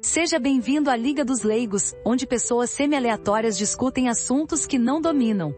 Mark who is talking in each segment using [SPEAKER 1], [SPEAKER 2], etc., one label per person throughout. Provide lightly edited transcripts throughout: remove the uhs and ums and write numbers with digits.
[SPEAKER 1] Seja bem-vindo à Liga dos Leigos, onde pessoas semi-aleatórias discutem assuntos que não dominam.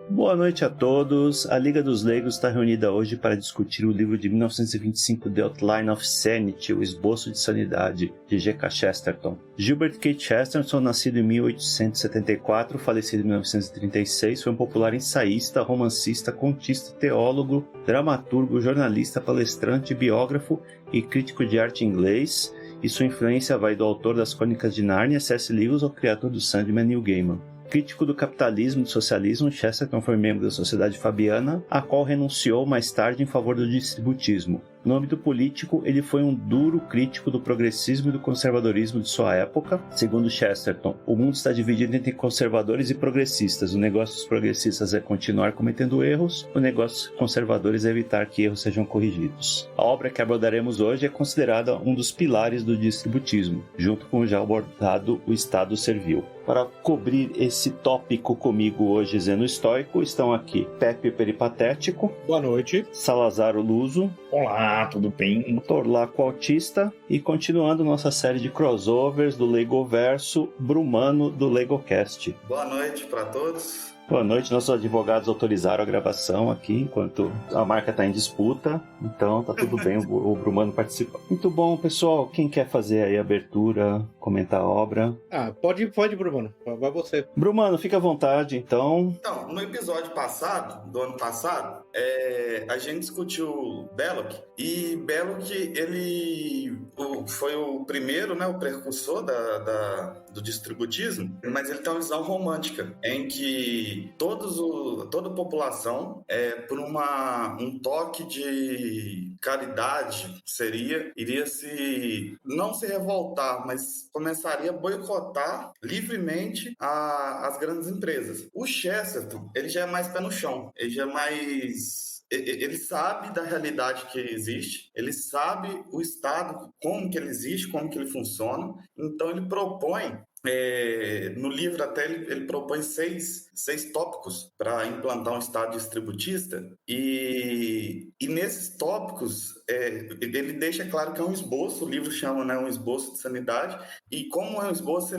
[SPEAKER 2] Boa noite a todos. A Liga dos Leigos está reunida hoje para discutir o livro de 1925, The Outline of Sanity, O Esboço de Sanidade, de G.K. Chesterton. Gilbert K. Chesterton, nascido em 1874, falecido em 1936, foi um popular ensaísta, romancista, contista, teólogo, dramaturgo, jornalista, palestrante, biógrafo e crítico de arte inglês, e sua influência vai do autor das Crônicas de Nárnia, C.S. Lewis, ao criador do Sandman, Neil Gaiman. Crítico do capitalismo e do socialismo, Chesterton foi membro da Sociedade Fabiana, a qual renunciou mais tarde em favor do distributismo. No âmbito político, ele foi um duro crítico do progressismo e do conservadorismo de sua época. Segundo Chesterton, o mundo está dividido entre conservadores e progressistas. O negócio dos progressistas é continuar cometendo erros, o negócio dos conservadores é evitar que erros sejam corrigidos. A obra que abordaremos hoje é considerada um dos pilares do distributismo, junto com o já abordado O Estado Servil. Para cobrir esse tópico comigo hoje, Zeno Estoico, estão aqui Pepe Peripatético.
[SPEAKER 3] Boa noite.
[SPEAKER 2] Salazar Luso.
[SPEAKER 3] Olá, tudo bem?
[SPEAKER 2] Torlaco Autista. E continuando nossa série de crossovers do Legoverso, Brumano do LegoCast.
[SPEAKER 4] Boa noite para todos.
[SPEAKER 2] Boa noite, nossos advogados autorizaram a gravação aqui, enquanto a marca está em disputa, então tá tudo bem, o Brumano participa. Muito bom, pessoal, quem quer fazer aí a abertura, comentar a obra?
[SPEAKER 3] Pode, Brumano, vai você.
[SPEAKER 2] Brumano, fica à vontade, então.
[SPEAKER 4] Então, no episódio passado, do ano passado, a gente discutiu Belloc, e Belloc, ele foi o primeiro, né, o precursor do distributismo, mas ele tem uma visão romântica, em que toda a população, por um toque de caridade, iria não se revoltar, mas começaria a boicotar livremente as grandes empresas. O Chesterton, ele já é mais pé no chão, ele sabe da realidade que existe, ele sabe o Estado, como que ele existe, como que ele funciona, então ele propõe, no livro até ele propõe seis tópicos para implantar um Estado distributista, e nesses tópicos ele deixa claro que é um esboço, o livro chama, né, um esboço de sanidade, e como é um esboço,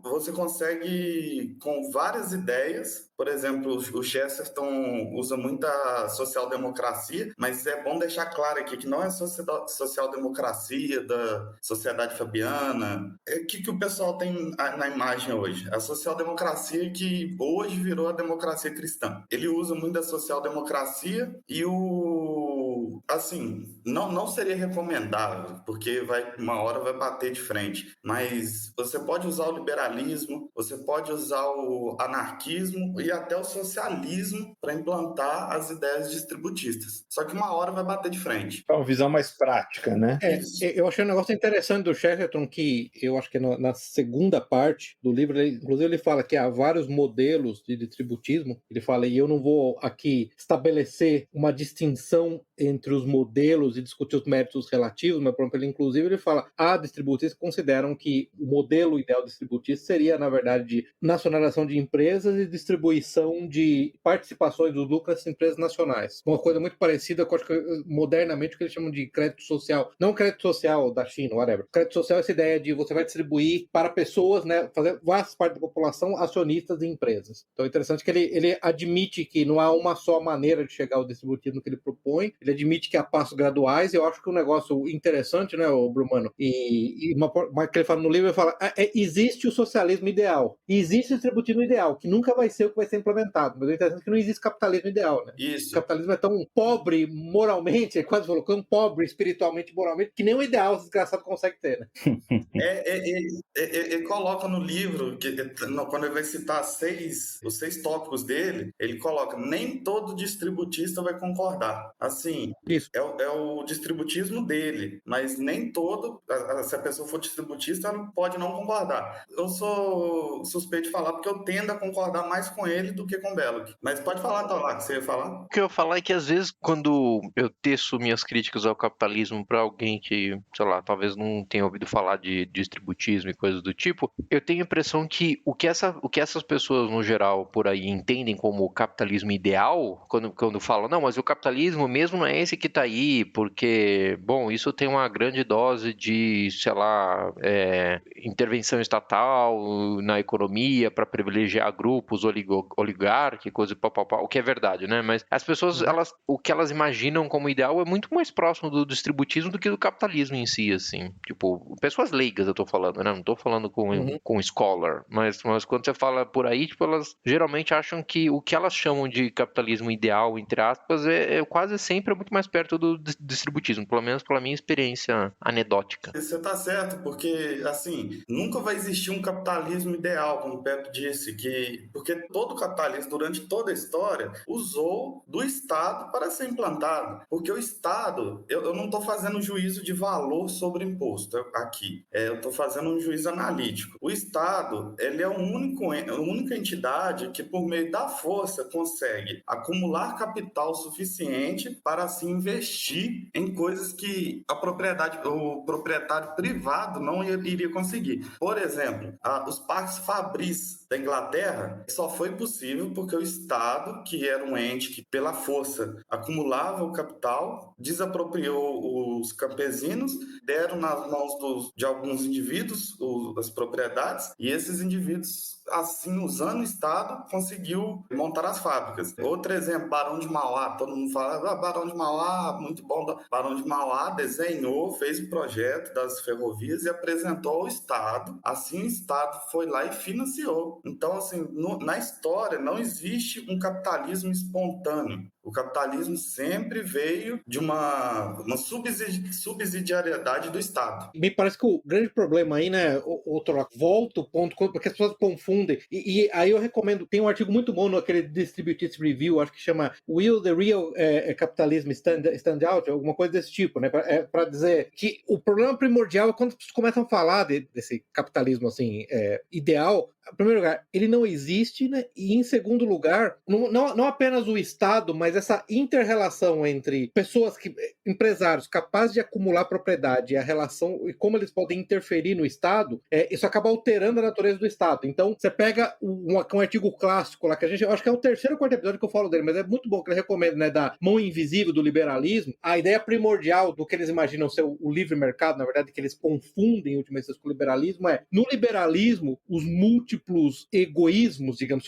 [SPEAKER 4] você consegue, com várias ideias. Por exemplo, o Chesterton usa muita social-democracia, mas é bom deixar claro aqui que não é social-democracia da Sociedade Fabiana. O que o pessoal tem na imagem hoje? A social-democracia que hoje virou a democracia cristã. Ele usa muito a social-democracia e assim, não seria recomendável, porque uma hora vai bater de frente, mas você pode usar o liberalismo, você pode usar o anarquismo e até o socialismo para implantar as ideias distributistas. Só que uma hora vai bater de frente.
[SPEAKER 3] É uma visão mais prática, né? Eu achei um negócio interessante do Chesterton, que eu acho que na segunda parte do livro, inclusive ele fala que há vários modelos de distributismo. Ele fala, e eu não vou aqui estabelecer uma distinção entre os modelos e discutir os méritos relativos, mas, por exemplo, ele fala, há distributistas que consideram que o modelo ideal distributista seria, na verdade, de nacionalização de empresas e distribuição de participações dos lucros das empresas nacionais. Uma coisa muito parecida com, modernamente, o que eles chamam de crédito social. Não crédito social da China, whatever. Crédito social é essa ideia de você vai distribuir para pessoas, né, fazer vasta parte da população acionistas de empresas. Então é interessante que ele admite que não há uma só maneira de chegar ao distributismo que ele propõe, ele admite que há passos graduais. Eu acho que um negócio interessante, né, o Brumano, e uma que ele fala no livro, ele fala, existe o socialismo ideal, e existe o distributismo ideal, que nunca vai ser o que vai ser implementado, mas o interessante é que não existe capitalismo ideal, né?
[SPEAKER 4] Isso.
[SPEAKER 3] O capitalismo é tão pobre moralmente, ele quase falou, tão pobre espiritualmente, moralmente, que nem o ideal esse desgraçado consegue ter, né?
[SPEAKER 4] Ele coloca no livro, quando ele vai citar os 6 tópicos dele, ele coloca, nem todo distributista vai concordar. Assim,
[SPEAKER 3] isso.
[SPEAKER 4] É o distributismo dele, mas nem todo, se a pessoa for distributista, ela pode não concordar. Eu sou suspeito de falar, porque eu tendo a concordar mais com ele do que com Belloc. Mas pode falar, Tolá, que você ia falar?
[SPEAKER 5] O que eu ia falar é que, às vezes, quando eu teço minhas críticas ao capitalismo para alguém que, sei lá, talvez não tenha ouvido falar de distributismo e coisas do tipo, eu tenho a impressão que o que essas pessoas, no geral, por aí, entendem como capitalismo ideal, quando falam, não, mas o capitalismo, mesmo é esse que está aí, porque, bom, isso tem uma grande dose de, sei lá, intervenção estatal na economia para privilegiar grupos oligárquicos e papapá, o que é verdade, né? Mas as pessoas, o que elas imaginam como ideal é muito mais próximo do distributismo do que do capitalismo em si, assim. Tipo, pessoas leigas eu tô falando, né? Não tô falando com scholar, mas quando você fala por aí, tipo, elas geralmente acham que o que elas chamam de capitalismo ideal, entre aspas, quase sempre muito mais perto do distributismo, pelo menos pela minha experiência anedótica.
[SPEAKER 4] Você tá certo, porque, assim, nunca vai existir um capitalismo ideal, como o Pepe disse, porque todo capitalismo, durante toda a história, usou do Estado para ser implantado. Porque o Estado, eu não estou fazendo juízo de valor sobre imposto aqui, eu estou fazendo um juízo analítico. O Estado, ele é a única entidade que, por meio da força, consegue acumular capital suficiente para se investir em coisas que o proprietário privado não iria conseguir. Por exemplo, os parques Fabris da Inglaterra só foi possível porque o Estado, que era um ente que pela força acumulava o capital, desapropriou os campesinos, deram nas mãos de alguns indivíduos as propriedades, e esses indivíduos, assim, usando o Estado, conseguiu montar as fábricas. Outro exemplo, Barão de Mauá. Todo mundo fala, Barão de Mauá, muito bom. Barão de Mauá desenhou, fez o projeto das ferrovias e apresentou ao Estado. Assim, o Estado foi lá e financiou. Então, assim, na história não existe um capitalismo espontâneo. O capitalismo sempre veio de uma subsidiariedade do Estado.
[SPEAKER 3] Me parece que o grande problema aí, né, volta o ponto, porque as pessoas confundem. E aí eu recomendo, tem um artigo muito bom naquele Distributive Review, acho que chama Will the Real Capitalism Stand Out? Alguma coisa desse tipo, né, para dizer que o problema primordial é quando as pessoas começam a falar desse capitalismo assim, ideal. Em primeiro lugar, ele não existe, né? E em segundo lugar, não apenas o Estado, mas essa inter-relação entre empresários capazes de acumular propriedade e a relação e como eles podem interferir no Estado, isso acaba alterando a natureza do Estado. Então, você pega um artigo clássico lá, que eu acho que é o terceiro ou quarto episódio que eu falo dele, mas é muito bom, que ele recomenda, né, da mão invisível do liberalismo. A ideia primordial do que eles imaginam ser o livre mercado, na verdade, que eles confundem ultimamente com o liberalismo, no liberalismo, os múltiplos egoísmos, digamos,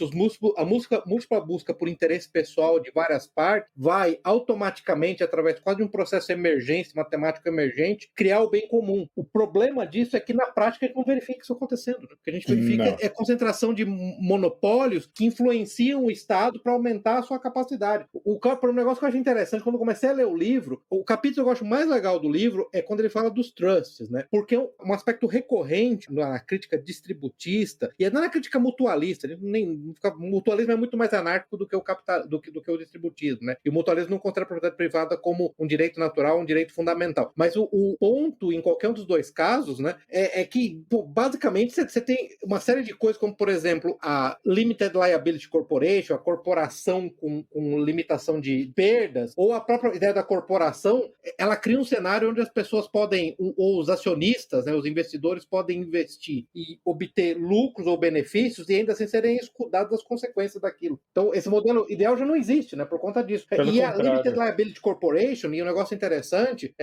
[SPEAKER 3] a múltipla busca por interesse pessoal de várias partes vai automaticamente, através quase de um processo emergente, matemático emergente, criar o bem comum. O problema disso é que na prática a gente não verifica isso acontecendo. Né? O que a gente verifica é a concentração de monopólios que influenciam o Estado para aumentar a sua capacidade. Um negócio que eu acho interessante, quando eu comecei a ler o livro, o capítulo que eu acho mais legal do livro é quando ele fala dos trusts, né? Porque um aspecto recorrente na crítica distributista, e na crítica mutualista, o mutualismo é muito mais anárquico do que o distributismo, né? E o mutualismo não considera a propriedade privada como um direito natural, um direito fundamental. Mas o ponto, em qualquer um dos dois casos, né, é que, basicamente, você tem uma série de coisas, como, por exemplo, a Limited Liability Corporation, a corporação com limitação de perdas, ou a própria ideia da corporação, ela cria um cenário onde as pessoas podem, ou os acionistas, né, os investidores, podem investir e obter lucros ou benefícios e ainda assim serem escudados das consequências daquilo. Então, esse modelo ideal já não existe, né, por conta disso. E a Limited Liability Corporation, e um negócio interessante,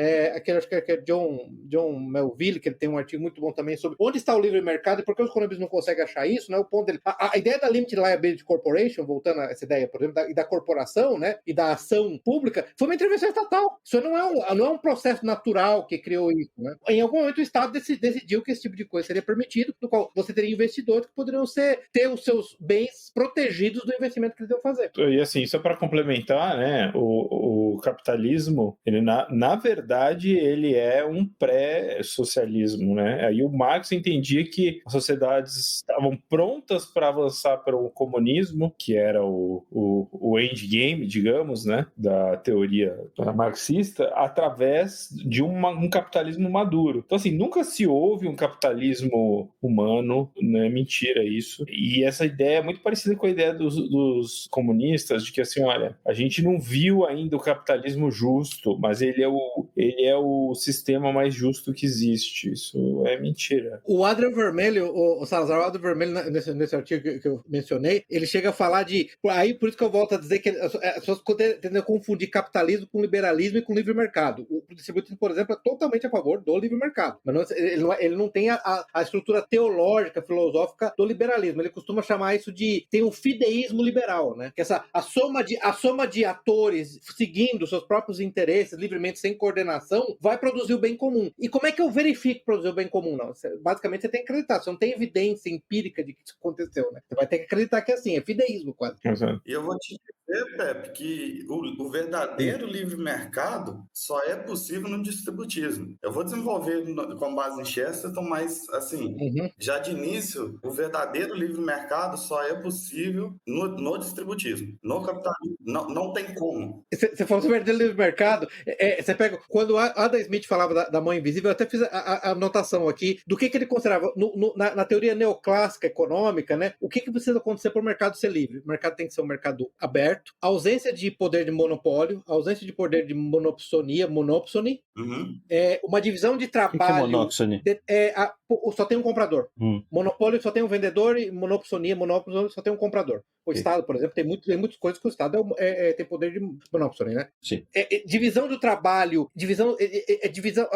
[SPEAKER 3] acho que é John Melville, que ele tem um artigo muito bom também sobre onde está o livre mercado e por que os economistas não conseguem achar isso, né, o ponto dele. A ideia da Limited Liability Corporation, voltando a essa ideia, por exemplo, da corporação, né, e da ação pública, foi uma intervenção estatal. Isso não é um processo natural que criou isso, né? Em algum momento o Estado decidiu que esse tipo de coisa seria permitido, no qual você teria investidores que poderiam ter os seus bens protegidos do investimento que eles iam fazer.
[SPEAKER 6] E assim, só para complementar, né, o capitalismo, ele na verdade, ele é um pré-socialismo, né? Aí o Marx entendia que as sociedades estavam prontas para avançar para o comunismo, que era o endgame, digamos, né, da teoria marxista, através de um capitalismo maduro. Então, assim, nunca se houve um capitalismo humano, né? Mentira isso. E essa ideia é muito parecida com a ideia dos comunistas, de que, assim, olha, a gente não viu ainda o capitalismo justo, mas ele é o sistema mais justo que existe. Isso é mentira.
[SPEAKER 3] O Adrian Vermelho, o Salazar, o Adrian Vermelho, nesse artigo que eu mencionei, ele chega a falar de... Aí, por isso que eu volto a dizer que as pessoas tendem a confundir capitalismo com liberalismo e com livre mercado. O distributivismo, por exemplo, é totalmente a favor do livre mercado. Mas ele não tem a estrutura teológica, filosófica do liberalismo. Ele costuma chamar isso de... Tem o fideísmo liberal, né? Que a soma de atores seguindo seus próprios interesses livremente, sem coordenação, vai produzir o bem comum. E como é que eu verifico produzir o bem comum? Não. Basicamente, você tem que acreditar. Você não tem evidência empírica de que isso aconteceu, né? Você vai ter que acreditar que é assim. É fideísmo, quase.
[SPEAKER 6] Exato.
[SPEAKER 4] E eu vou te dizer, Pepe, que o verdadeiro livre mercado só é possível no distributismo. Eu vou desenvolver com base em Chesterton, mas, assim, já de início, o verdadeiro livre mercado só é possível no distributismo. No capitalismo, não tem como.
[SPEAKER 3] Você falou sobre o verdadeiro livre mercado. Você pega... Quando Adam Smith falava da mão invisível, eu até fiz a anotação aqui do que ele considerava na teoria neoclássica econômica, né? O que precisa acontecer para o mercado ser livre? O mercado tem que ser um mercado aberto, ausência de poder de monopólio, ausência de poder de monopsonia, monopsony, uma divisão de trabalho...
[SPEAKER 2] O que é monopsony?
[SPEAKER 3] Só tem um comprador. Monopólio só tem um vendedor e monopsonia só tem um comprador. O Estado, por exemplo, tem muitas coisas que o Estado tem poder de monopsony, né?
[SPEAKER 2] Sim.
[SPEAKER 3] Divisão do trabalho,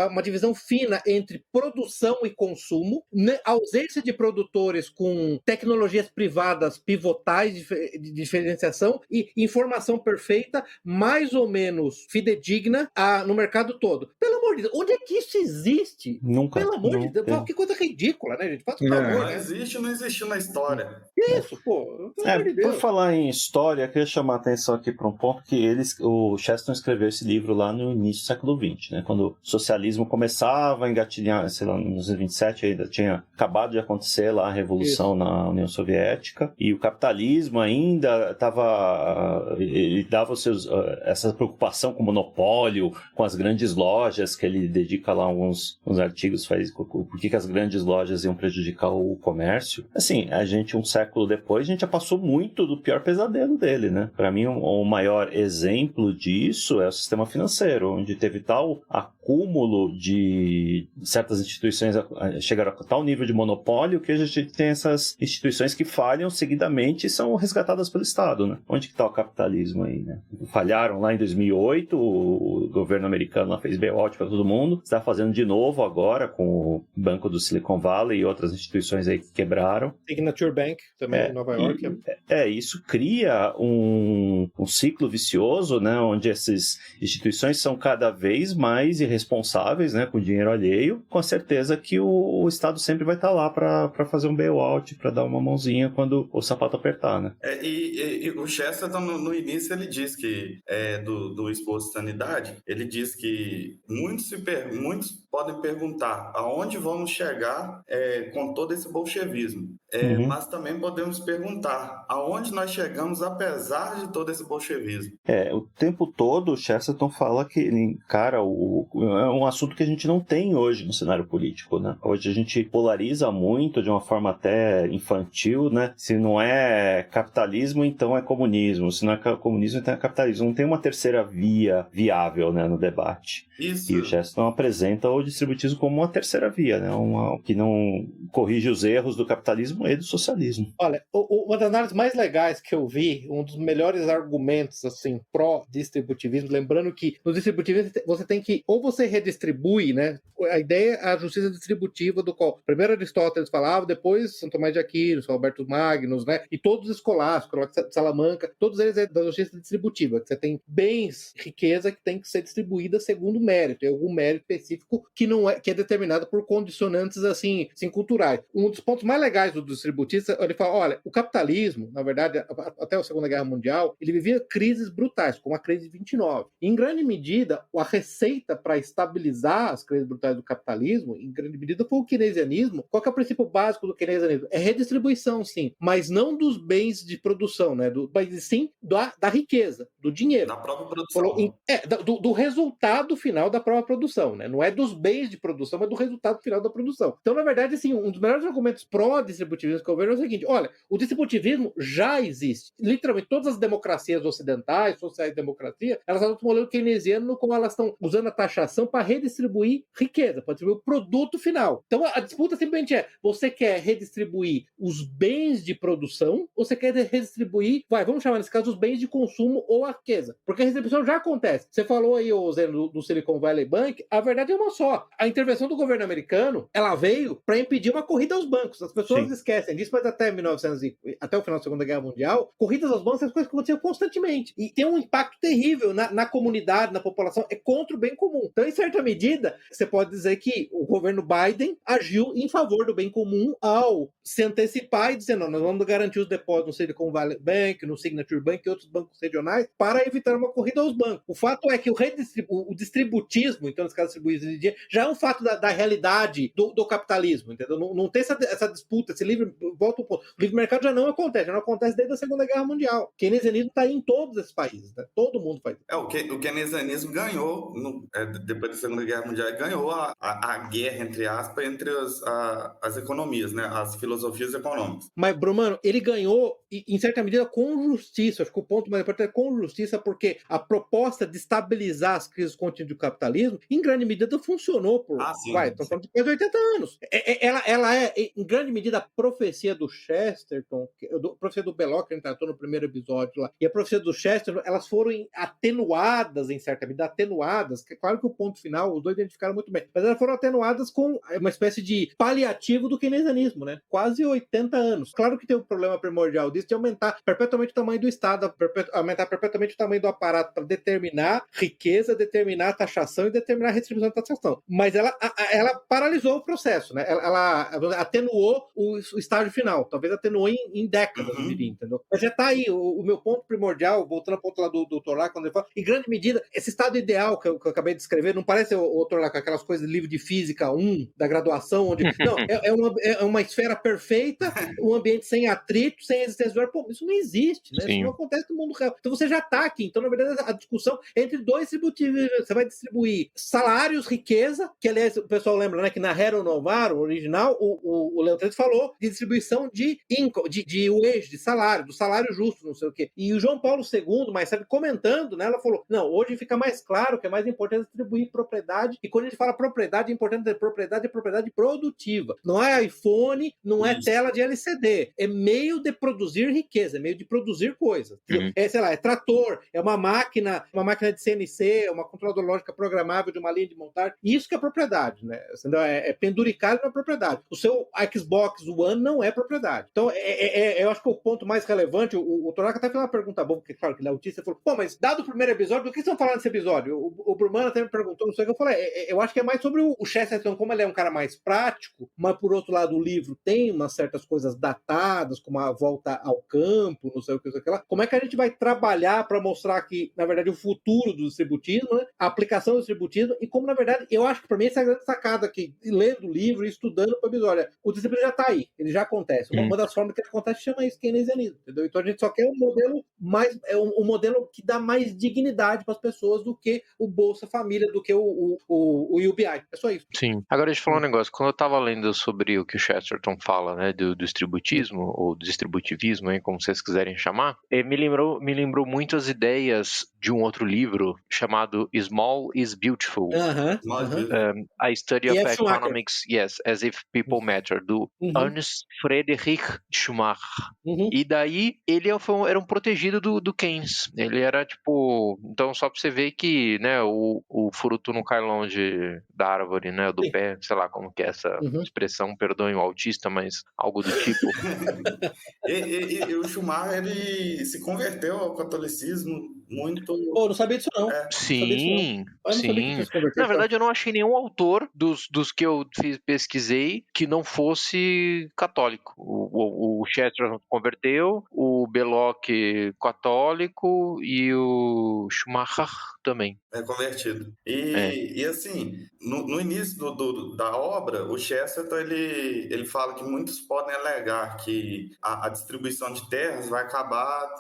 [SPEAKER 3] uma divisão fina entre produção e consumo, né? Ausência de produtores com tecnologias privadas pivotais de diferenciação e informação perfeita, mais ou menos fidedigna no mercado todo. Pelo amor de Deus, onde é que isso existe?
[SPEAKER 2] Nunca.
[SPEAKER 3] Pelo amor de Deus, que coisa ridícula, né, gente? Faz um favor,
[SPEAKER 4] Não
[SPEAKER 3] né?
[SPEAKER 4] existe, não existiu na história.
[SPEAKER 3] Isso, pô. Pelo amor de Deus.
[SPEAKER 2] Por falar em história, eu queria chamar a atenção aqui para um ponto que o Chesterton escreveu esse livro lá no início do século XX, né? Quando o socialismo começava a engatilhar, sei lá, nos anos 27 ainda tinha acabado de acontecer lá a revolução na União Soviética, e o capitalismo ainda estava... Ele dava essa preocupação com o monopólio, com as grandes lojas, que ele dedica lá uns artigos, por que as grandes lojas iam prejudicar o comércio. Assim, um século depois, a gente já passou muito do pior pesadelo dele, né? Para mim, o maior exemplo disso é o sistema financeiro, onde teve tal acúmulo de certas instituições chegaram a tal nível de monopólio que a gente tem essas instituições que falham seguidamente e são resgatadas pelo Estado, né? Onde que está o capitalismo aí, né? Falharam lá em 2008, o governo americano lá fez bailout para todo mundo, está fazendo de novo agora com o Banco do Silicon Valley e outras instituições aí que quebraram.
[SPEAKER 3] Signature Bank, também em Nova York.
[SPEAKER 2] Isso cria um ciclo vicioso, né? Onde essas instituições são cada vez mais irresponsáveis, né? Com dinheiro alheio, com a certeza que o Estado sempre vai estar lá para fazer um bailout, para dar uma mãozinha quando o sapato apertar, né?
[SPEAKER 4] E o Chesterton, no início, ele diz que, do esboço de sanidade, ele diz que muitos podem perguntar aonde vamos chegar com todo esse bolchevismo. Mas também podemos perguntar aonde nós chegamos apesar de todo esse bolchevismo.
[SPEAKER 2] O tempo todo o Chesterton fala que, cara, é um assunto que a gente não tem hoje no cenário político, né? Hoje a gente polariza muito de uma forma até infantil, né? Se não é capitalismo, então é comunismo. Se não é comunismo, então é capitalismo. Não tem uma terceira via viável, né, no debate.
[SPEAKER 4] Isso.
[SPEAKER 2] E o Chesterton apresenta o distributismo como uma terceira via, né? Que não corrige os erros do capitalismo e do socialismo.
[SPEAKER 3] Olha, uma das análises mais legais que eu vi, um dos melhores argumentos assim pró-distributivismo, lembrando que no distributivismo você tem que, ou você redistribui, né? A ideia é a justiça distributiva, do qual primeiro Aristóteles falava, depois São Tomás de Aquino, São Alberto Magnus, né? E todos os escolásticos, Salamanca, todos eles é da justiça distributiva, que você tem bens, riqueza que tem que ser distribuída segundo mérito, tem algum mérito específico que é determinado por condicionantes assim culturais. Um dos pontos mais legais do distributista, ele fala, olha, o capitalismo, na verdade, até a Segunda Guerra Mundial, ele vivia crises brutais, como a crise de 29. E, em grande medida, a receita para estabilizar as crises brutais do capitalismo, em grande medida, foi o keynesianismo. Qual que é o princípio básico do keynesianismo? É redistribuição, sim, mas não dos bens de produção, né? Mas sim da riqueza, do dinheiro.
[SPEAKER 4] Da própria produção.
[SPEAKER 3] Do resultado final da própria produção, né? Não é dos bens de produção, mas do resultado final da produção. Então, na verdade, assim, um dos melhores argumentos pró-distributivismo que eu vejo é o seguinte, olha, o distributivismo já existe. Literalmente, todas as democracias ocidentais, sociais-democracia, elas adotam o modelo keynesiano no qual elas estão usando a taxação para redistribuir riqueza, para distribuir o produto final. Então, a disputa simplesmente é, você quer redistribuir os bens de produção ou você quer redistribuir, vamos chamar nesse caso, os bens de consumo ou a riqueza? Porque a redistribuição já acontece. Você falou aí, Zeno, do Silicon Valley Bank, a verdade é uma só. A intervenção do governo americano, ela veio para impedir uma corrida aos bancos. As pessoas esquecem disso, mas até o final da Segunda Guerra Mundial, corridas aos bancos são coisas que aconteciam constantemente. E tem um impacto terrível na comunidade, na população, é contra o bem comum. Então, em certa medida, você pode dizer que o governo Biden agiu em favor do bem comum ao se antecipar e dizer, não, nós vamos garantir os depósitos no Silicon Valley Bank, no Signature Bank e outros bancos regionais para evitar uma corrida aos bancos. O fato é que o distributismo, então, nesse caso, distribuição de dinheiro, já é um fato da realidade do capitalismo, entendeu? Não tem essa disputa, esse livre, volta um ponto. O livre mercado já não acontece desde a Segunda Guerra Mundial. O keynesianismo está em todos esses países, né? Todo mundo faz isso.
[SPEAKER 4] O keynesianismo ganhou, depois da Segunda Guerra Mundial, ganhou a guerra, entre aspas, entre as economias, né? As filosofias econômicas.
[SPEAKER 3] Mas, Brumano, ele ganhou, em certa medida, com justiça. Acho que o ponto mais importante é com justiça, porque a proposta de estabilizar as crises contínuas do capitalismo, em grande medida, funcionou por... estamos falando de quase 80 anos. Ela é, em grande medida, a profecia do Chesterton, a profecia do Belloc, que a gente tratou no primeiro episódio lá, e a profecia do Chesterton, elas foram atenuadas, em certa medida, que é claro que o ponto final, os dois identificaram muito bem, mas elas foram atenuadas com uma espécie de paliativo do keynesianismo, né? Quase 80 anos. Claro que tem um problema primordial disso de aumentar perpetuamente o tamanho do Estado, aumentar perpetuamente o tamanho do aparato para determinar riqueza, determinar a taxação e determinar a redistribuição da taxação. Mas ela paralisou o processo, né? Ela atenuou o estágio final, talvez atenuou em décadas, eu diria, entendeu? Mas já está aí, o meu ponto primordial, voltando ao ponto lá do Dr. Lá, quando ele fala, em grande medida, esse estado ideal que eu acabei de descrever, não parece, Dr. Lá, com aquelas coisas de livro de física 1, da graduação, onde, não, é uma esfera perfeita, um ambiente sem atrito, sem existência do ar. Pô, isso não existe, né? Isso não acontece no mundo real. Então você já está aqui. Então, na verdade, a discussão é entre dois distributivos. Você vai distribuir salários, riqueza, que, aliás, o pessoal lembra, né, que na Hero Novaro, original, o Leonardo falou de distribuição de wage, de salário, do salário justo, não sei o quê. E o João Paulo II, mais sabe, comentando, né, ela falou, não, hoje fica mais claro que é mais importante distribuir propriedade, e quando a gente fala propriedade, é importante ter propriedade produtiva. Não é iPhone, não é tela de LCD, é meio de produzir riqueza, é meio de produzir coisas. É, sei lá, é trator, é uma máquina de CNC, é uma controladora lógica programável de uma linha de montagem. Isso que é propriedade, né? É penduricado na propriedade. O seu Xbox One não é propriedade. Então, eu acho que o ponto mais relevante, o Toraka até fez uma pergunta boa, porque claro que ele é autista, falou, pô, mas dado o primeiro episódio, do que estão falando nesse episódio? O Brumano até me perguntou, não sei o que eu falei, eu acho que é mais sobre o Chesterton, como ele é um cara mais prático, mas por outro lado o livro tem umas certas coisas datadas, como a volta ao campo, não sei o que lá. Como é que a gente vai trabalhar para mostrar que, na verdade, o futuro do distributismo, né? A aplicação do distributismo, e como, na verdade, eu acho que para mim essa é a grande sacada aqui, lendo o livro e estudando o episódio. O distributismo já está aí, ele já acontece. Uma das formas que ele acontece chama isso keynesianismo, entendeu? Então a gente só quer um modelo mais, um modelo que dá mais dignidade para as pessoas do que o Bolsa Família, do que o UBI. É só isso.
[SPEAKER 5] Sim. Agora deixa eu falar um negócio. Quando eu estava lendo sobre o que o Chesterton fala, né, do distributismo, ou distributivismo, hein, como vocês quiserem chamar, me lembrou muito as ideias de um outro livro chamado Small is Beautiful. A Study of Economics, yes, as if People Matter, do Ernst Friedrich Schumacher. E daí ele era um protegido do Keynes. Ele era tipo... Então só pra você ver que, né, o fruto não cai longe da árvore, né, do pé, sei lá como que é essa expressão, perdoem o autista, mas algo do tipo.
[SPEAKER 4] e o Schumacher, ele se converteu ao catolicismo muito...
[SPEAKER 3] Pô, não sabia disso não.
[SPEAKER 5] Sim. Na verdade, eu não achei nenhum autor dos que eu pesquisei que não fosse católico. O Chesterton converteu, o Belloc católico e o Schumacher também.
[SPEAKER 4] É convertido. E assim, no início da obra, o Chesterton ele fala que muitos podem alegar que a distribuição de terras vai acabar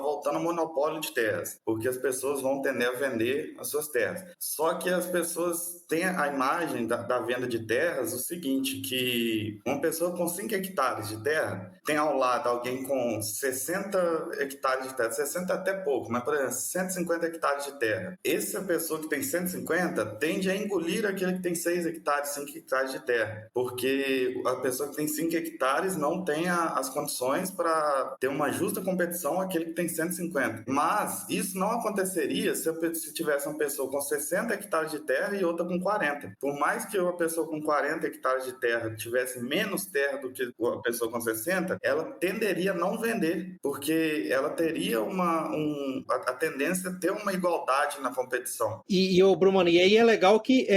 [SPEAKER 4] voltando ao monopólio de terras, porque as pessoas vão tender a vender as suas terras. Só que as pessoas têm a imagem da venda de terras o seguinte, que uma pessoa com 5 hectares de terra tem ao lado alguém com 60 hectares de terra, 60 até pouco, mas, por exemplo, 150 hectares de terra. Essa pessoa que tem 150 tende a engolir aquele que tem 6 hectares, 5 hectares de terra, porque a pessoa que tem 5 hectares não tem as condições para ter uma justa competição àquele que tem 150. Mas isso não aconteceria se tivesse uma pessoa com 60 hectares de terra e outra com 40. Por mais que uma pessoa com 40 hectares de terra tivesse menos terra do que a pessoa com 60, ela tenderia a não vender, porque ela teria a tendência a ter uma igualdade na competição.
[SPEAKER 3] E o Brumano, e aí é legal que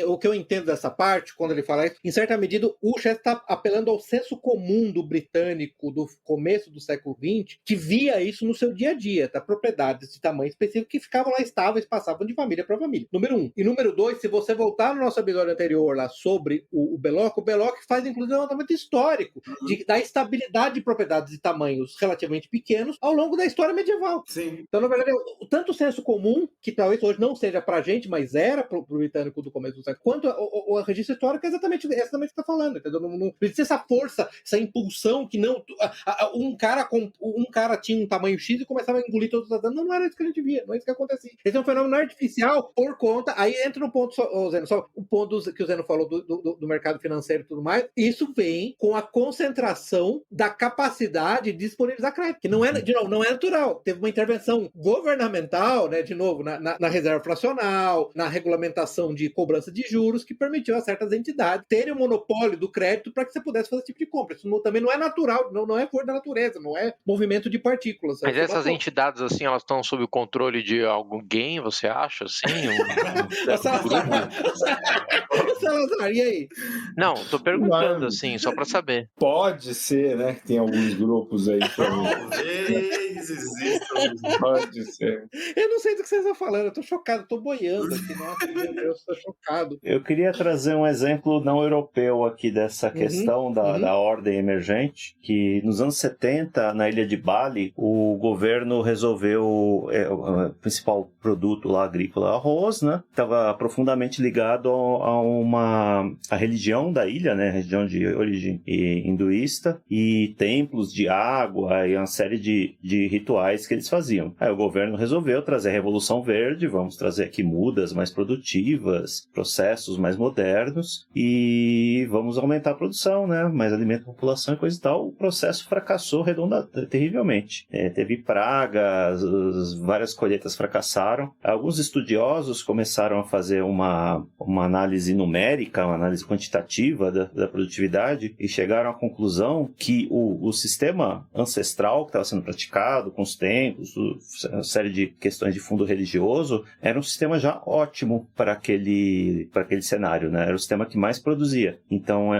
[SPEAKER 3] o que eu entendo dessa parte, quando ele fala isso, em certa medida o Chester está apelando ao senso comum do britânico do começo do século XX, que via isso no seu dia a dia, tá? Propriedades de tamanho específico que ficavam lá estáveis, passavam de família para família. Número 1. E número 2, se você voltar no nosso episódio anterior lá sobre o Belloc faz inclusive um levantamento histórico da estabilidade de propriedades de tamanhos relativamente pequenos ao longo da história medieval.
[SPEAKER 4] Sim.
[SPEAKER 3] Então, na verdade, tanto o senso comum, que talvez hoje não seja pra gente, mas era pro britânico do começo do século, quanto o registro histórico é exatamente o que você está falando, entendeu? Não existe essa força, essa impulsão que não... Um cara tinha um tamanho X e começava a engolir todos os danos. Não era isso que a gente via, não é isso que acontecia. Esse é um fenômeno artificial por conta... Aí entra no ponto, Zeno, só o ponto que o Zeno falou do mercado financeiro e tudo mais. Isso vem com a concentração da capacidade de disponibilizar crédito, que não é, de novo, não é natural. Teve uma intervenção governamental, né, de novo, na reserva fracional, na regulamentação de cobrança de juros, que permitiu a certas entidades terem o monopólio do crédito para que você pudesse fazer esse tipo de compra. Isso também não é natural, não é força da natureza, não é movimento de partículas.
[SPEAKER 5] Mas essas entidades, assim, elas estão sob o controle de alguém, você acha, assim?
[SPEAKER 3] Salazar, e aí?
[SPEAKER 5] Não, tô perguntando, assim, só para saber.
[SPEAKER 6] Pode ser, né, que tem alguns grupos aí
[SPEAKER 4] Talvez existam.
[SPEAKER 6] Pode ser.
[SPEAKER 3] Eu não sei do que vocês estão falando, eu tô chocado, tô boiando aqui, nossa, meu Deus, tô chocado.
[SPEAKER 2] Eu queria trazer um exemplo não europeu aqui dessa questão da ordem emergente, que nos anos 70, na ilha de Bali, o governo resolveu o principal produto lá agrícola, arroz, né? Estava profundamente ligado a religião da ilha, né? Religião de origem hinduísta, e templos de água e uma série de rituais que eles faziam. Aí o governo resolveu trazer a Revolução Verde, vamos trazer aqui mudas mais produtivas, processos mais modernos, e vamos aumentar a produção, né? Mais alimento à população e coisa e tal. O processo fracassou terrivelmente. Teve pragas, várias colheitas fracassaram. Alguns estudiosos começaram a fazer uma análise numérica, uma análise quantitativa da produtividade, e chegaram à conclusão que o sistema ancestral que estava sendo praticado, com os templos, uma série de questões de fundo religioso, era um sistema já ótimo para aquele cenário, né? Era o sistema que mais produzia. Então,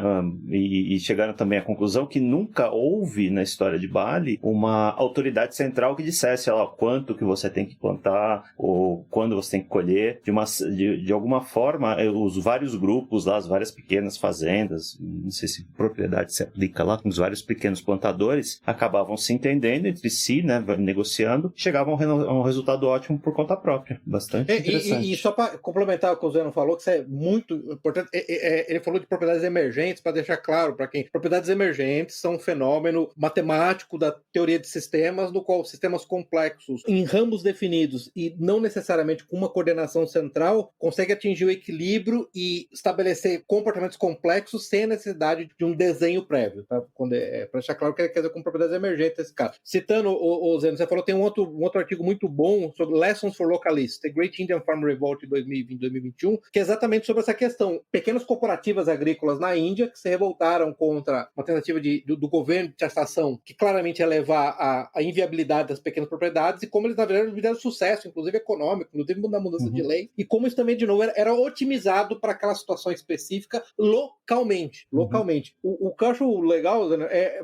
[SPEAKER 2] e chegaram também à conclusão que nunca houve na história de Bali uma autoridade central que dissesse quanto que você tem que plantar ou quando você tem que colher. De alguma forma, os vários grupos lá, as várias pequenas fazendas, não sei se propriedade se aplica lá, os vários pequenos plantadores acabavam se entendendo entre si, né, negociando, chegavam a um resultado ótimo por conta própria. Bastante interessante.
[SPEAKER 3] E só para complementar o que o Zeno falou, que isso é muito importante, ele falou de propriedades emergentes, para deixar claro para quem... Propriedades emergentes são um fenômeno matemático da teoria de sistemas, no qual sistemas complexos, em ramos definidos e não necessariamente com uma coordenação central, conseguem atingir o equilíbrio e estabelecer comportamentos complexos sem a necessidade de um desenho prévio, tá? Para deixar claro o que ele quer dizer com propriedades emergentes nesse caso. Citando o Zeno, você falou, tem um outro artigo muito bom sobre Lessons for Localists, The Great Indian Farm Revolt de 2020-2021, que é exatamente sobre essa questão. Pequenas cooperativas agrícolas na Índia que se revoltaram contra uma tentativa do governo de taxação, que claramente ia levar à inviabilidade das pequenas propriedades, e como eles, na verdade, tiveram sucesso, inclusive econômico, inclusive na mudança de lei, e como isso também, de novo, era otimizado para aquela situação específica localmente. O que eu acho legal,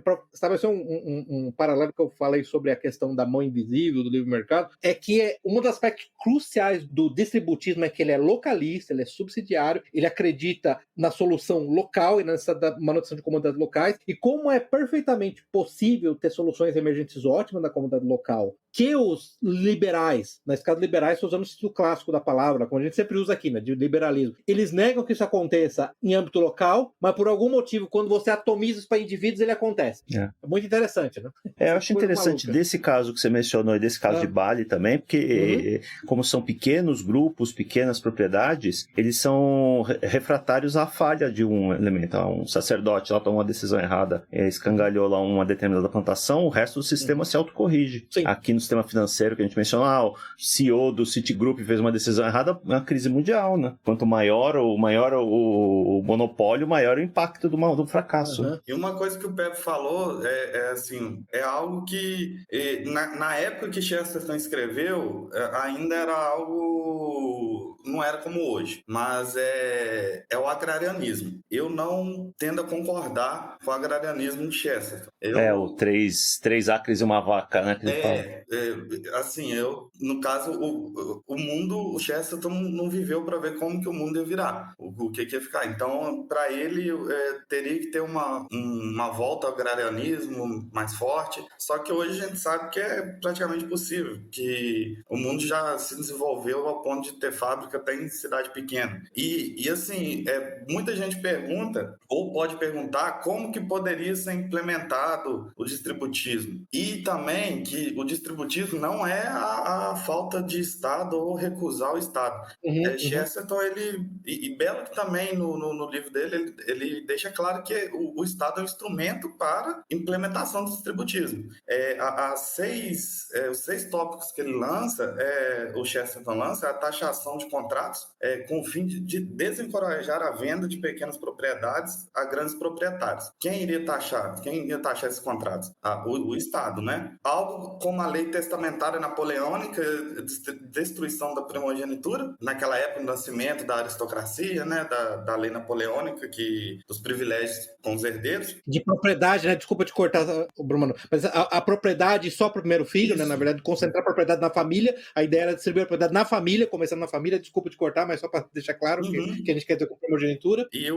[SPEAKER 3] para estabelecer um paralelo que eu falei sobre a questão da mão invisível do livre mercado, é que um dos aspectos cruciais do distributismo é que ele é localista, ele é subsidiário, ele acredita na solução local e na necessidade da manutenção de comunidades locais, e como é perfeitamente possível ter soluções emergentes ótimas na comunidade local, que os liberais, na escala liberais, estou usando o sentido clássico da palavra, como a gente sempre usa aqui, né, de liberalismo, eles negam que isso aconteça em âmbito local, mas por algum motivo, quando você atomiza isso para indivíduos, ele acontece. É muito interessante, né?
[SPEAKER 2] Eu acho interessante desse caso que você mencionou e desse caso de Bali também, porque como são pequenos grupos, pequenas propriedades, eles são refratários à falha de um elemento. Um sacerdote lá tomou uma decisão errada, escangalhou lá uma determinada plantação, o resto do sistema se autocorrige. Sim. Aqui no sistema financeiro que a gente mencionou, o CEO do Citigroup fez uma decisão errada, é uma crise mundial, né? Quanto maior o monopólio, maior o impacto do fracasso.
[SPEAKER 4] E uma coisa que o Pepe falou é algo que na época que Chesterton escreveu ainda era algo, não era como hoje, mas é o agrarianismo. Eu não tendo a concordar com o agrarianismo de Chesterton.
[SPEAKER 2] O 3 acres e uma vaca, né?
[SPEAKER 4] No caso, o mundo, o Chesterton não viveu para ver como que o mundo ia virar, o que ia ficar. Então, para ele, teria que ter uma volta ao agrarianismo mais forte, só que hoje a gente sabe que é praticamente possível, que o mundo já se desenvolveu ao ponto de ter fábrica até em cidade pequena. E assim, muita gente pergunta, ou pode perguntar, como que poderia ser implementado o distributismo. E também que o distributismo não é a falta de Estado ou recusar o Estado. Chesterton, e Belloc também, no livro dele, ele deixa claro que o Estado é um instrumento para implementação do distributismo. Os 6 tópicos que ele lança, o Chesterton lança, é a taxação de contratos, com o fim de desencorajar a venda de pequenas propriedades a grandes proprietários. Quem iria taxar esses contratos? O Estado, né? Algo como a lei testamentária napoleônica, destruição da primogenitura, naquela época, o nascimento da aristocracia, né? Da lei napoleônica, dos privilégios com os herdeiros.
[SPEAKER 3] De propriedade, né? Desculpa te cortar, Bruno, mas a propriedade só para o primeiro filho, né? Na verdade, concentrar a propriedade na família, a ideia era distribuir a propriedade na família, começando na família, desculpa te cortar, mas só para deixar claro que a gente quer ter com primogenitura.
[SPEAKER 4] E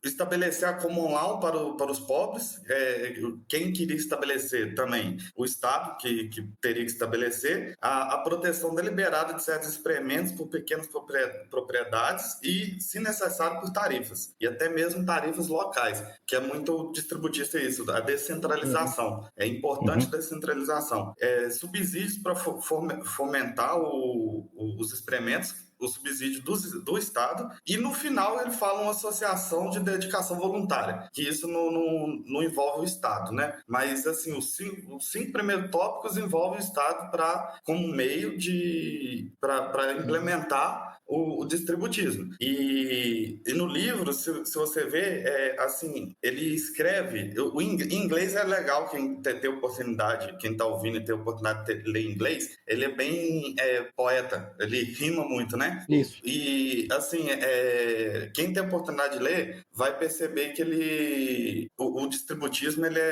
[SPEAKER 4] estabelecer a common law para os pobres, quem queria estabelecer também? O Estado, que teria que estabelecer a proteção deliberada de certos experimentos por pequenas propriedades e, se necessário, por tarifas, e até mesmo tarifas locais, que é muito distributista isso, a descentralização. É importante a descentralização. Subsídios para fomentar os experimentos, o subsídio do Estado, e no final ele fala uma associação de dedicação voluntária, que isso não envolve o Estado, né? Mas assim, os 5 primeiros tópicos envolvem o Estado como meio para implementar o distributismo. E no livro, se você vê, ele escreve, em inglês é legal quem tem oportunidade, quem está ouvindo e tem oportunidade de ler inglês, ele é bem poeta, ele rima muito, né?
[SPEAKER 3] Isso.
[SPEAKER 4] E, assim, quem tem a oportunidade de ler vai perceber que o distributismo, ele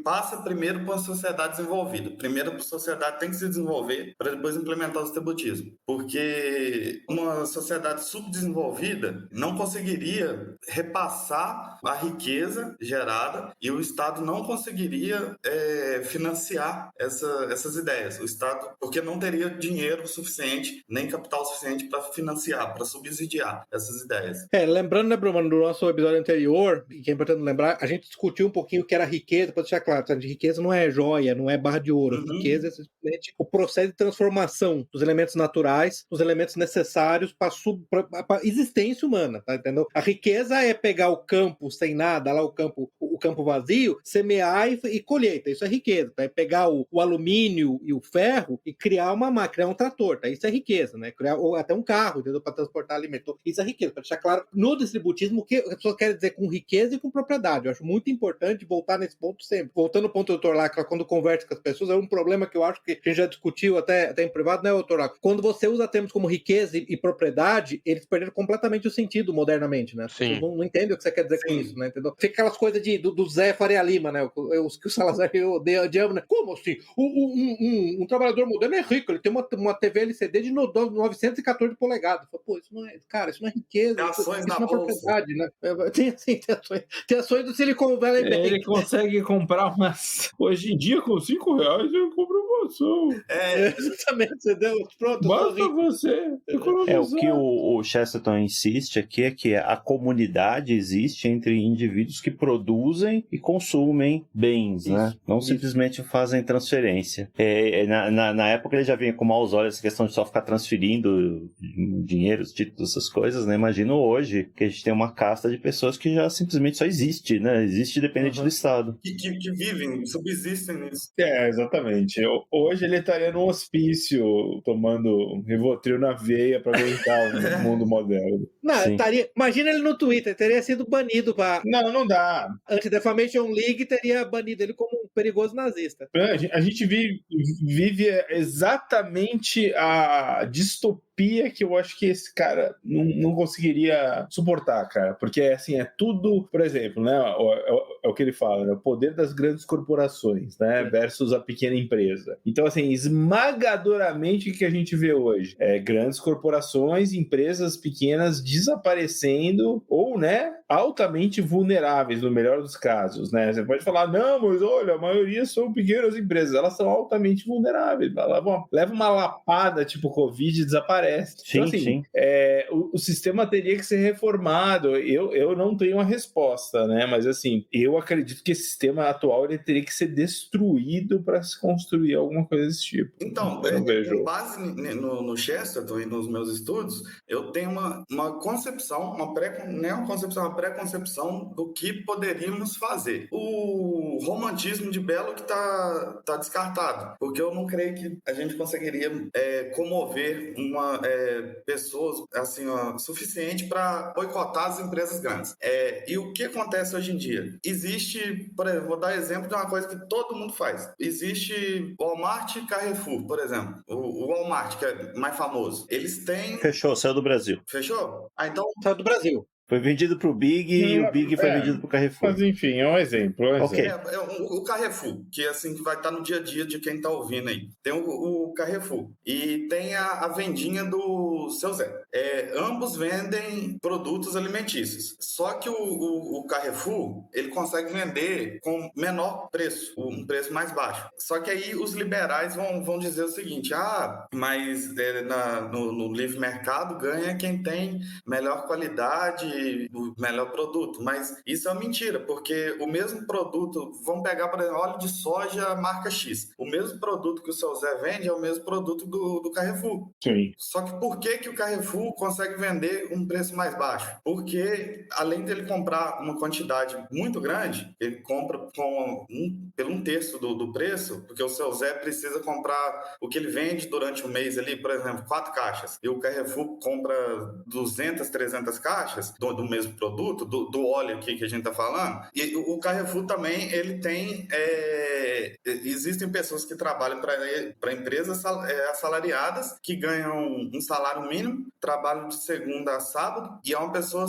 [SPEAKER 4] passa primeiro para uma sociedade desenvolvida. Primeiro a sociedade tem que se desenvolver para depois implementar o distributismo. Porque uma sociedade subdesenvolvida não conseguiria repassar a riqueza gerada e o Estado não conseguiria financiar essas ideias. O Estado, porque não teria dinheiro suficiente, nem capital suficiente para financiar, para subsidiar essas ideias.
[SPEAKER 3] Lembrando, né, Bruno, no nosso episódio anterior, e que é importante lembrar, a gente discutiu um pouquinho o que era riqueza, para deixar claro, de riqueza não é joia, não é barra de ouro. Riqueza é simplesmente o processo de transformação dos elementos naturais, dos elementos necessários para a existência humana, tá entendendo? A riqueza é pegar o campo sem nada, lá o campo vazio, semear e colheita, isso é riqueza, tá? É pegar o alumínio e o ferro e criar uma máquina, criar um trator, tá? Isso é riqueza, né? Criar até um carro, entendeu? Para transportar alimento. Isso é riqueza, para deixar claro no distributismo o que a pessoa quer dizer com riqueza e com propriedade. Eu acho muito importante voltar nesse ponto sempre. Voltando ao ponto do Dr. Lacra, quando conversa com as pessoas, é um problema que eu acho que a gente já discutiu até em privado, né, Dr. Lacra? Quando você usa termos como riqueza e propriedade, eles perderam completamente o sentido modernamente, né?
[SPEAKER 5] Sim.
[SPEAKER 3] Não entendem o que você quer dizer com isso, né? Entendeu? Fica aquelas coisas do Zé Faria Lima, né? Os que o Salazar odeia, né? Como assim? Um trabalhador moderno é rico, ele tem uma TV LCD de 914 polegadas. Pô, isso não é, cara, isso não é riqueza, isso não é propriedade, né? Tem ações do Silicon Valley Bank.
[SPEAKER 6] Ele consegue comprar umas... Hoje em dia, com R$5, eu compro uma ação.
[SPEAKER 3] Exatamente, você deu pronto.
[SPEAKER 6] Basta você economizar.
[SPEAKER 2] O que o Chesterton insiste aqui é que a comunidade existe entre indivíduos que produzem e consumem bens, isso, né? Não simplesmente fazem transferência. Na época ele já vinha com maus olhos essa questão de só ficar transferindo dinheiro, títulos, essas coisas, né? Imagino hoje que a gente tem uma casta de pessoas que já simplesmente só existe, né? Existe independente do Estado.
[SPEAKER 4] Que vivem, subsistem nisso.
[SPEAKER 6] Exatamente. Hoje ele estaria num hospício tomando Rivotril na veia para aguentar o mundo moderno.
[SPEAKER 3] Não, imagina ele no Twitter, teria sido banido para...
[SPEAKER 6] Não dá.
[SPEAKER 3] Anti-Defamation League teria banido ele como um perigoso nazista.
[SPEAKER 6] A gente vive exatamente a distopia que eu acho que esse cara não conseguiria suportar, cara. Porque, assim, é tudo... Por exemplo, né? É o que ele fala, né? O poder das grandes corporações, né? Versus a pequena empresa. Então, assim, esmagadoramente o que a gente vê hoje é grandes corporações, empresas pequenas desaparecendo ou, né? Altamente vulneráveis, no melhor dos casos, né? Você pode falar, não, mas olha, a maioria são pequenas empresas, elas são altamente vulneráveis, leva uma lapada tipo Covid e desaparece.
[SPEAKER 2] Sim,
[SPEAKER 6] então, assim,
[SPEAKER 2] sim.
[SPEAKER 6] O sistema teria que ser reformado. Eu não tenho uma resposta, né? Mas, assim, eu acredito que esse sistema atual ele teria que ser destruído para se construir alguma coisa desse tipo.
[SPEAKER 4] Então, com base no Chesterton e nos meus estudos, eu tenho uma concepção, uma pré-concepção do que poderíamos fazer. O romantismo de Belloc tá descartado, porque eu não creio que a gente conseguiria comover pessoas assim, suficiente para boicotar as empresas grandes. E o que acontece hoje em dia? Existe, por exemplo, vou dar exemplo de uma coisa que todo mundo faz. Existe Walmart e Carrefour, por exemplo. O Walmart, que é mais famoso. Eles têm...
[SPEAKER 2] Fechou, saiu do Brasil.
[SPEAKER 4] Fechou? Então...
[SPEAKER 3] Saiu do Brasil.
[SPEAKER 2] Foi vendido pro Big e o Big foi vendido pro Carrefour.
[SPEAKER 6] Mas enfim, é um exemplo.
[SPEAKER 2] Okay.
[SPEAKER 4] O Carrefour, que assim que vai estar no dia a dia de quem tá ouvindo aí. Tem o Carrefour. E tem a vendinha do Seu Zé. Ambos vendem produtos alimentícios. Só que o Carrefour, ele consegue vender com menor preço, um preço mais baixo. Só que aí os liberais vão dizer o seguinte, mas no livre mercado ganha quem tem melhor qualidade, o melhor produto, mas isso é uma mentira, porque o mesmo produto, vamos pegar, por exemplo, óleo de soja marca X, o mesmo produto que o Seu Zé vende é o mesmo produto do Carrefour.
[SPEAKER 6] Sim.
[SPEAKER 4] Só que por que o Carrefour consegue vender um preço mais baixo? Porque, além dele comprar uma quantidade muito grande, ele compra pelo 1/3 do preço, porque o Seu Zé precisa comprar o que ele vende durante o mês ali, por exemplo, 4 caixas, e o Carrefour compra 200, 300 caixas do mesmo produto, do óleo aqui que a gente está falando. E o Carrefour também, ele tem... existem pessoas que trabalham para empresas assalariadas, que ganham um salário mínimo, trabalham de segunda a sábado, e é uma pessoa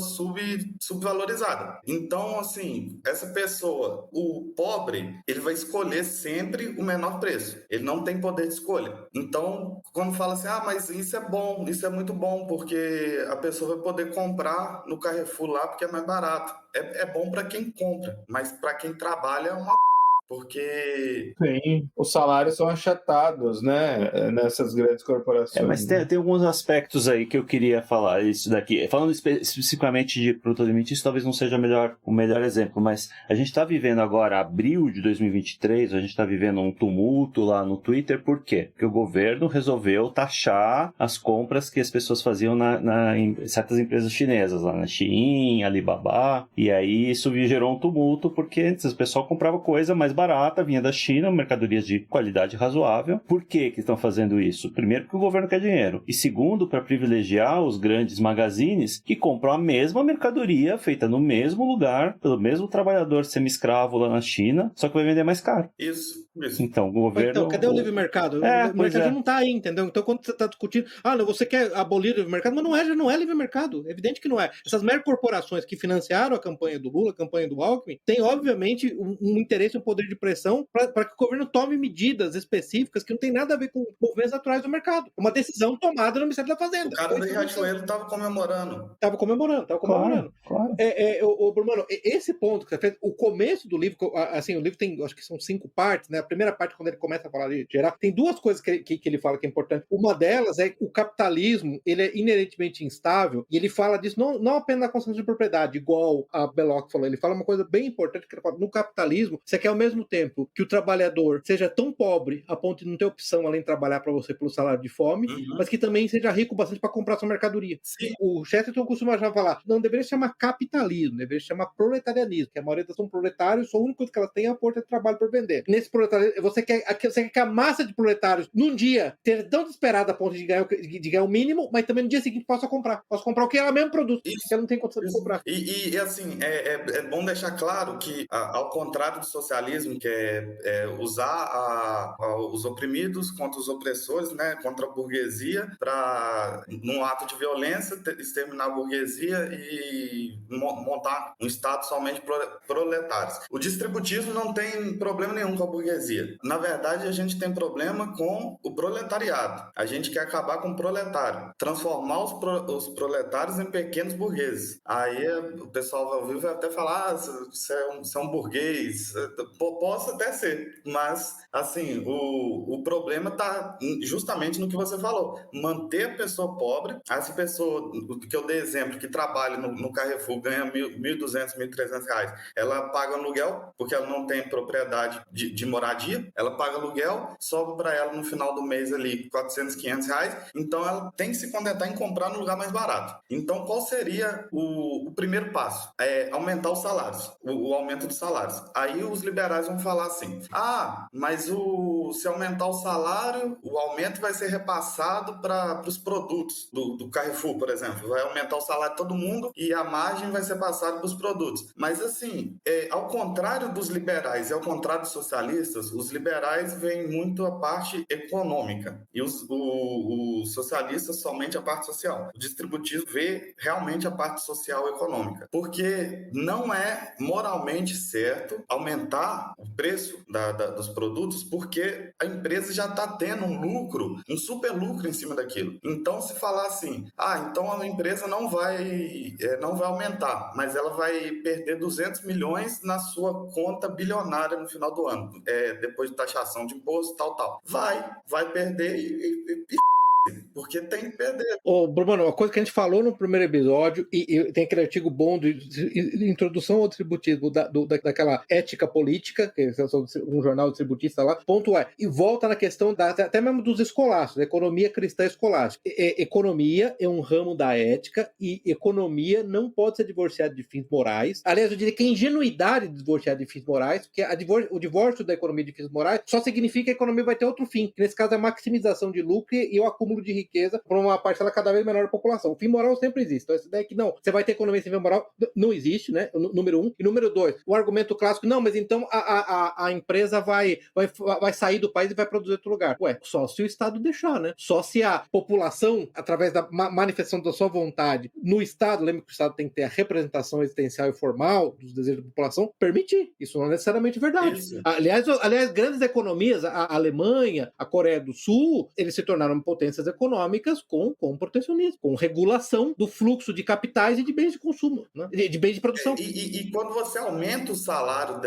[SPEAKER 4] subvalorizada. Então, assim, essa pessoa, o pobre, ele vai escolher sempre o menor preço. Ele não tem poder de escolha. Então, quando fala assim, mas isso é bom, isso é muito bom, porque a pessoa vai poder comprar no Carrefour lá porque é mais barato. É bom para quem compra, mas para quem trabalha é uma porque...
[SPEAKER 6] Sim, os salários são achatados, né, nessas grandes corporações.
[SPEAKER 2] Mas tem alguns aspectos aí que eu queria falar isso daqui. Falando especificamente de produto alimentício, talvez não seja o melhor exemplo, mas a gente está vivendo agora, abril de 2023, a gente está vivendo um tumulto lá no Twitter, por quê? Porque o governo resolveu taxar as compras que as pessoas faziam em certas empresas chinesas, lá na Shein, Alibaba, e aí isso gerou um tumulto, porque antes o pessoal comprava coisa mais barata, vinha da China, mercadorias de qualidade razoável. Por que estão fazendo isso? Primeiro, porque o governo quer dinheiro. E segundo, para privilegiar os grandes magazines que compram a mesma mercadoria feita no mesmo lugar, pelo mesmo trabalhador semi-escravo lá na China, só que vai vender mais caro.
[SPEAKER 4] Isso. Isso.
[SPEAKER 2] Então, o governo...
[SPEAKER 3] Então, cadê o livre mercado? O mercado não está aí, entendeu? Então, quando você está discutindo, não, você quer abolir o livre mercado, mas já não é livre mercado. É evidente que não é. Essas megacorporações que financiaram a campanha do Lula, a campanha do Alckmin, têm, obviamente, um interesse, um poder de pressão para que o governo tome medidas específicas que não tem nada a ver com movimentos naturais do mercado. Uma decisão tomada no Ministério da Fazenda.
[SPEAKER 4] O cara do Riachuelo estava comemorando.
[SPEAKER 3] Tava comemorando.
[SPEAKER 2] Claro.
[SPEAKER 3] Bruno, esse ponto que você fez, o começo do livro, assim, o livro tem, acho que são 5 partes, né? A primeira parte, quando ele começa a falar de geral, tem 2 coisas que ele fala que é importante. Uma delas é que o capitalismo, ele é inerentemente instável, e ele fala disso não apenas na concentração de propriedade, igual a Belloc falou, ele fala uma coisa bem importante, que ele fala, no capitalismo, você quer ao mesmo tempo que o trabalhador seja tão pobre a ponto de não ter opção além de trabalhar para você pelo salário de fome, mas que também seja rico bastante para comprar sua mercadoria.
[SPEAKER 4] Sim.
[SPEAKER 3] O Chesterton costuma já falar, não deveria se chamar capitalismo, deveria se chamar proletarianismo, que a maioria são proletários, só a única coisa que elas têm é a força de trabalho para vender. Nesse proletariado, você quer que a massa de proletários, num dia, esteja tão desesperada a ponto de ganhar o mínimo, mas também no dia seguinte possa comprar. Posso comprar o que ela mesmo produz, que ela não tem condição de comprar.
[SPEAKER 4] E assim, é bom deixar claro que, ao contrário do socialismo, que é usar os oprimidos contra os opressores, né, contra a burguesia, para, num ato de violência, exterminar a burguesia e montar um Estado somente proletários. O distributismo não tem problema nenhum com a burguesia. Na verdade, a gente tem problema com o proletariado. A gente quer acabar com o proletário, transformar os proletários em pequenos burgueses. Aí o pessoal vai ouvir, vai até falar, você é um burguês. Posso até ser, mas assim, o problema está justamente no que você falou. Manter a pessoa pobre, essa pessoa que eu dei exemplo, que trabalha no Carrefour, ganha R$1.200, R$1.300, ela paga aluguel, porque ela não tem propriedade de moradia, ela paga aluguel, sobra para ela no final do mês ali R$400, R$500, então ela tem que se contentar em comprar no lugar mais barato. Então, qual seria o primeiro passo? É aumentar os salários, o aumento dos salários. Aí os liberais vão falar assim, mas se aumentar o salário, o aumento vai ser repassado para os produtos do Carrefour, por exemplo. Vai aumentar o salário de todo mundo e a margem vai ser passada para os produtos. Mas assim, ao contrário dos liberais e ao contrário dos socialistas, os liberais veem muito a parte econômica e os socialistas somente a parte social. O distributismo vê realmente a parte social e econômica, porque não é moralmente certo aumentar o preço dos produtos, porque a empresa já está tendo um lucro, um super lucro em cima daquilo. Então, se falar assim, então a empresa não vai aumentar, mas ela vai perder 200 milhões na sua conta bilionária no final do ano, depois de taxação de imposto, tal. Vai perder porque tem que perder.
[SPEAKER 3] Bruno, uma coisa que a gente falou no primeiro episódio, e tem aquele artigo bom de introdução ao tributismo, daquela ética política, que é um jornal tributista lá, ponto e volta na questão até mesmo dos escolásticos, economia cristã escolástica. Economia é um ramo da ética, e economia não pode ser divorciada de fins morais. Aliás, eu diria que a ingenuidade de divorciar de fins morais, porque o divórcio da economia de fins morais só significa que a economia vai ter outro fim, que nesse caso é a maximização de lucro e o acúmulo de riqueza para uma parcela cada vez menor da população. O fim moral sempre existe. Então, essa ideia que não, você vai ter economia sem fim moral, não existe, né? Número 1. E número 2, o argumento clássico, não, mas então a empresa vai sair do país e vai produzir em outro lugar. Só se o Estado deixar, né? Só se a população, através da manifestação da sua vontade no Estado, lembra que o Estado tem que ter a representação existencial e formal dos desejos da população, permitir. Isso não é necessariamente verdade. Aliás, grandes economias, a Alemanha, a Coreia do Sul, eles se tornaram potências econômicas com protecionismo, com regulação do fluxo de capitais e de bens de consumo, né? De bens de produção.
[SPEAKER 4] E quando você aumenta o salário